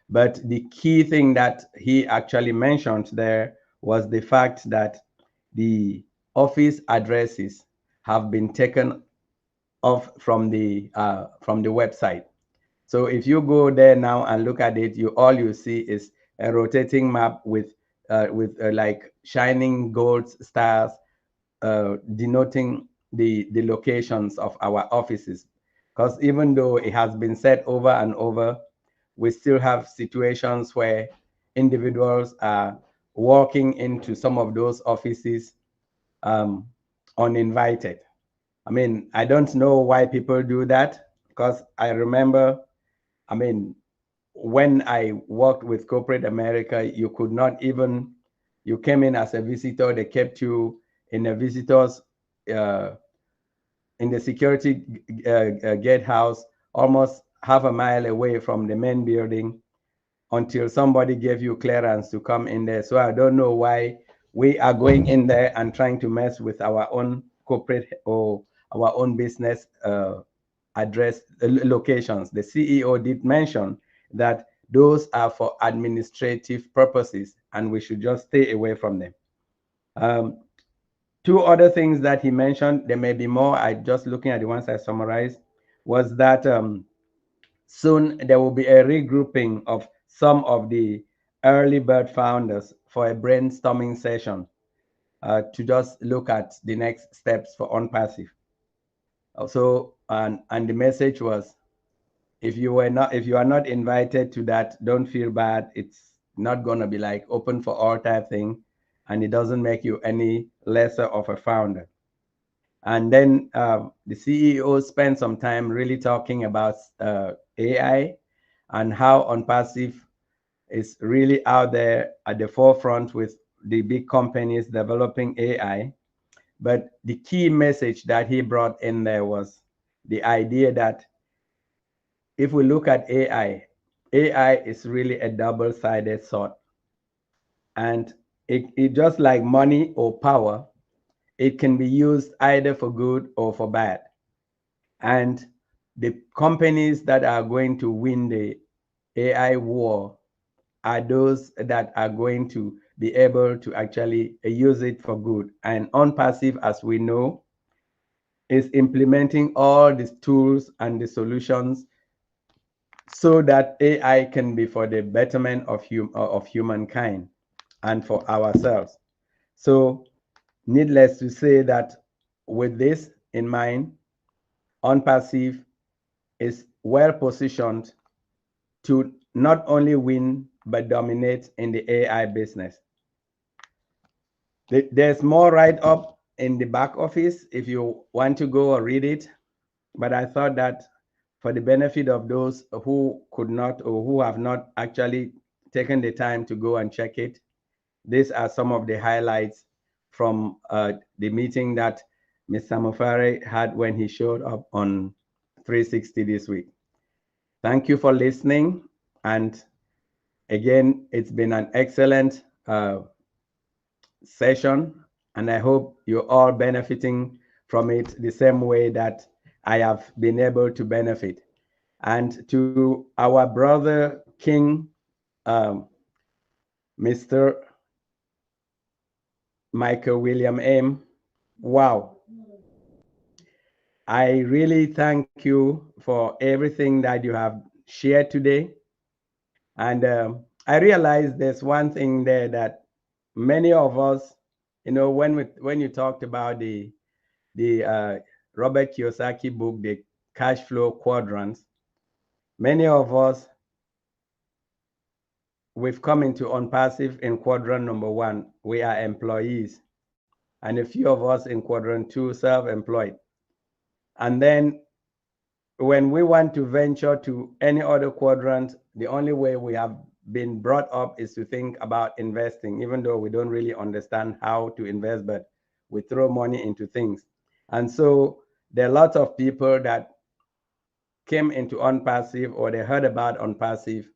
But the key thing that he actually mentioned there was the fact that the office addresses have been taken off from the website. So if you go there now and look at it, all you see is a rotating map with like shining gold stars denoting the locations of our offices, because even though it has been said over and over, we still have situations where individuals are walking into some of those offices uninvited. I mean, I don't know why people do that, because I remember, I mean, when I worked with corporate America, you could not even, you came in as a visitor, they kept you in a visitor's, in the security gate house, almost half a mile away from the main building, until somebody gave you clearance to come in there. So I don't know why we are going in there and trying to mess with our own corporate or our own business address locations. The CEO did mention that those are for administrative purposes and we should just stay away from them. Two other things that he mentioned, there may be more, I just looking at the ones I summarized, was that soon there will be a regrouping of some of the early bird founders for a brainstorming session to just look at the next steps for ONPASSIVE. Also, and the message was, if you are not invited to that, don't feel bad. It's not gonna be like open for all type thing, and it doesn't make you any lesser of a founder. And then the CEO spent some time really talking about AI and how ONPASSIVE is really out there at the forefront with the big companies developing AI. But the key message that he brought in there was the idea that if we look at AI is really a double-sided sword. And it just like money or power, it can be used either for good or for bad. And the companies that are going to win the AI war are those that are going to be able to actually use it for good. And ONPASSIVE, as we know, is implementing all these tools and the solutions so that AI can be for the betterment of humankind and for ourselves. So needless to say that with this in mind, ONPASSIVE is well positioned to not only win, but dominate in the AI business. There's more write-up in the back office if you want to go or read it. But I thought that for the benefit of those who could not or who have not actually taken the time to go and check it, these are some of the highlights from the meeting that Mr. Mufare had when he showed up on 360 this week. Thank you for listening. And again, it's been an excellent session, and I hope you're all benefiting from it the same way that I have been able to benefit. And to our brother King, Mr. Michael William M. Wow. I really thank you for everything that you have shared today. And I realized there's one thing there that many of us, you know, when you talked about the Robert Kiyosaki book, the cash flow quadrants, many of us, we've come into ONPASSIVE in quadrant number 1. We are employees. And a few of us in quadrant 2, self-employed. And then when we want to venture to any other quadrant, the only way we have been brought up is to think about investing, even though we don't really understand how to invest, but we throw money into things. And so there are lots of people that came into ONPASSIVE or they heard about ONPASSIVE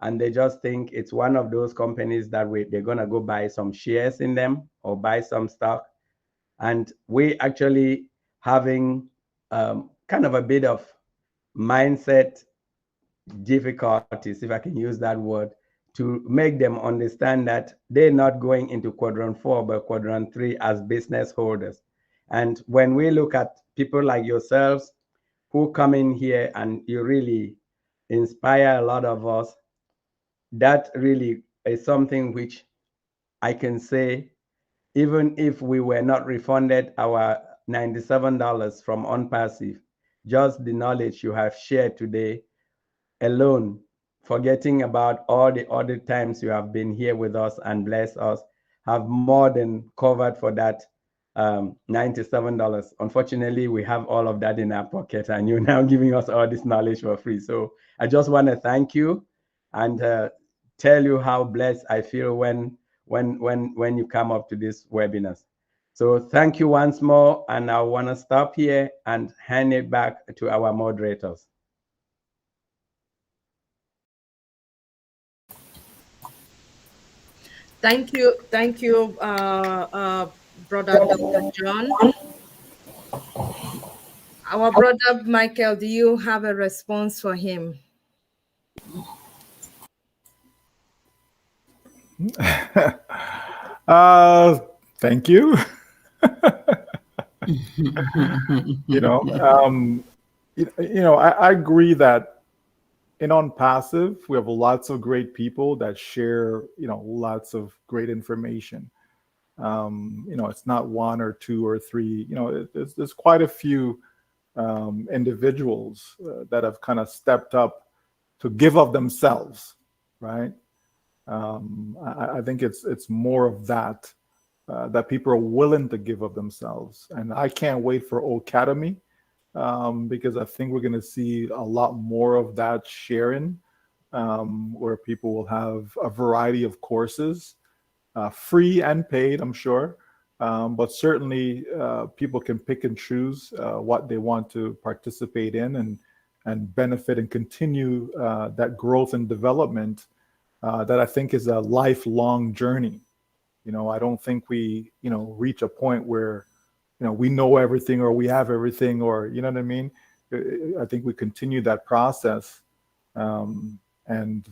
and they just think it's one of those companies that they're going to go buy some shares in them or buy some stock. And we actually having kind of a bit of mindset difficulties, if I can use that word, to make them understand that they're not going into quadrant 4, but quadrant 3 as business holders. And when we look at people like yourselves who come in here and you really inspire a lot of us, that really is something which I can say, even if we were not refunded our $97 from ONPASSIVE. Just the knowledge you have shared today alone, forgetting about all the other times you have been here with us and blessed us, have more than covered for that $97. Unfortunately, we have all of that in our pocket, and you're now giving us all this knowledge for free. So I just want to thank you and tell you how blessed I feel when you come up to this webinars. So thank you once more, and I want to stop here and hand it back to our moderators. Thank you, Brother Dr. John. Our brother Michael, do you have a response for him? Thank you. I agree that in ONPASSIVE, we have lots of great people that share, lots of great information. It's not one or two or three. There's quite a few individuals that have kind of stepped up to give of themselves, right? I think it's more of that people are willing to give of themselves, and I can't wait for OCONNECT. Because I think we're going to see a lot more of that sharing, where people will have a variety of courses, free and paid, I'm sure. But certainly people can pick and choose what they want to participate in and benefit and continue that growth and development that I think is a lifelong journey. I don't think we, reach a point where we know everything or we have everything, or, you know what I mean? I think we continue that process and,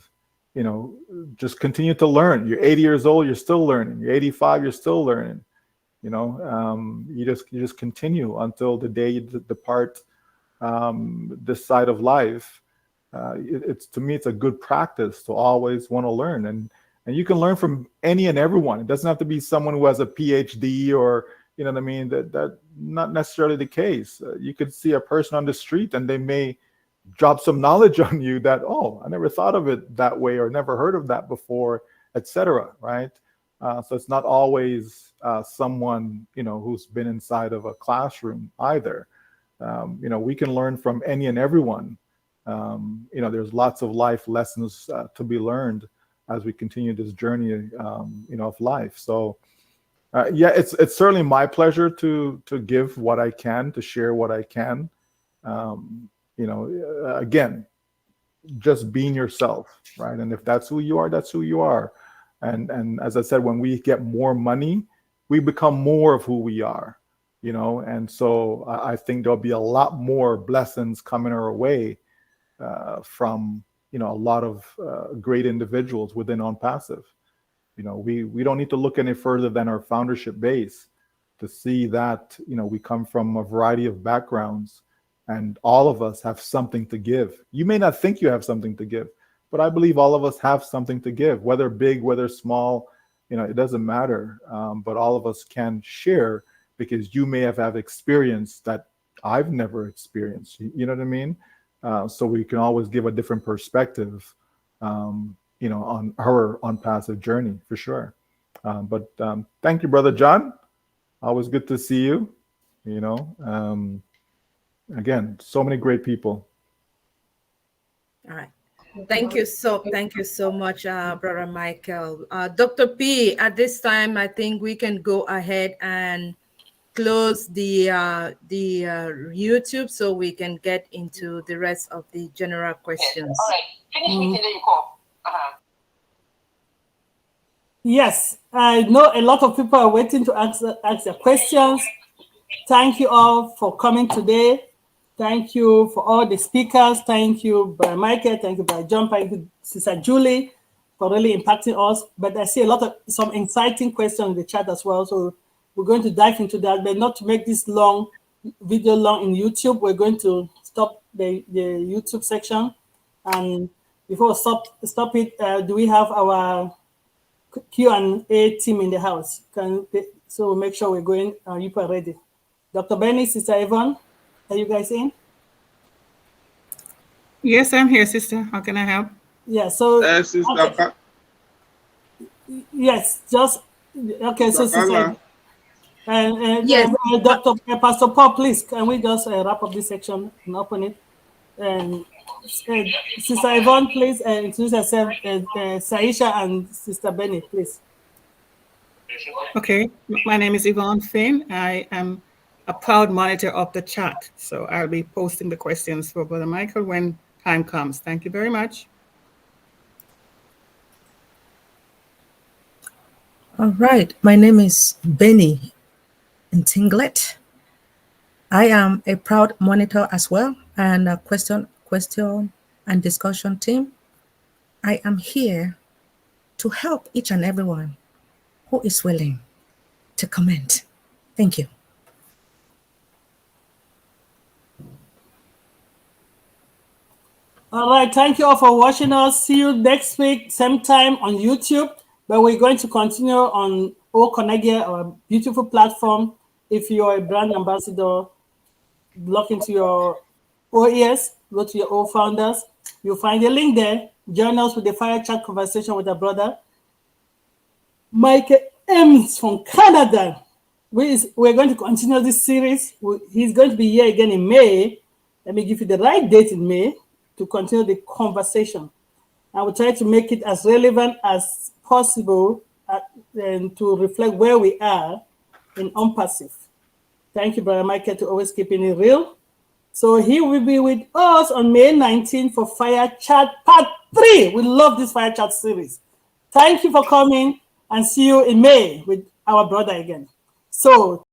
just continue to learn. You're 80 years old, you're still learning. You're 85, you're still learning. You just continue until the day you depart this side of life. To me, it's a good practice to always want to learn. And you can learn from any and everyone. It doesn't have to be someone who has a PhD or, you know what I mean? That not necessarily the case. You could see a person on the street and they may drop some knowledge on you that, oh, I never thought of it that way or never heard of that before, etc. Right? So it's not always someone, who's been inside of a classroom either. We can learn from any and everyone. There's lots of life lessons to be learned as we continue this journey, of life. So, yeah, it's certainly my pleasure to give what I can, to share what I can. Again, just being yourself, right? And if that's who you are, that's who you are. And as I said, when we get more money, we become more of who we are, And so I think there'll be a lot more blessings coming our way from a lot of great individuals within ONPASSIVE. We don't need to look any further than our foundership base to see that, we come from a variety of backgrounds and all of us have something to give. You may not think you have something to give, but I believe all of us have something to give, whether big, whether small, it doesn't matter. But all of us can share because you may have experience that I've never experienced. You know what I mean? So we can always give a different perspective, on our ONPASSIVE journey for sure. But thank you, Brother John. Always good to see you. Again, so many great people. All right. Thank you so much, Brother Michael. Dr. P, at this time, I think we can go ahead and close the YouTube so we can get into the rest of the general questions. Yes, I know a lot of people are waiting to ask their questions. Thank you all for coming today. Thank you for all the speakers. Thank you, Brother Michael. Thank you, Brother John. Thank you, Sister Julie, for really impacting us. But I see some exciting questions in the chat as well. So we're going to dive into that, but not to make this video long in YouTube. We're going to stop the YouTube section. And before we stop it, do we have our Q&A team in the house? So we'll make sure we're going, you are ready. Dr. Benny, Sister Yvonne, are you guys in? Yes, I'm here, sister. How can I help? Yeah, so Sister yes, just okay. So Sister and Yes. Dr. Pastor Paul, please, can we just wrap up this section and open it? And Sister Yvonne, please introduce yourself. Saisha and Sister Benny, please. Okay, my name is Yvonne Finn. I am a proud monitor of the chat. So I'll be posting the questions for Brother Michael when time comes. Thank you very much. All right, my name is Benny Tinglet. I am a proud monitor as well and a question and discussion team. I am here to help each and everyone who is willing to comment. Thank you. All right, thank you all for watching us. See you next week, same time on YouTube. But we're going to continue on OCONNECT, our beautiful platform. If you're a brand ambassador, log into your OES, go to your O founders. You'll find a link there. Join us with the fire chat conversation with our brother, Mike Ems from Canada. We're going to continue this series. He's going to be here again in May. Let me give you the right date in May to continue the conversation. I will try to make it as relevant as possible and to reflect where we are in unpassive. Thank you, Brother Michael, to always keeping it real. So he will be with us on May 19th for Fire Chat Part 3. We love this Fire Chat series. Thank you for coming and see you in May with our brother again. So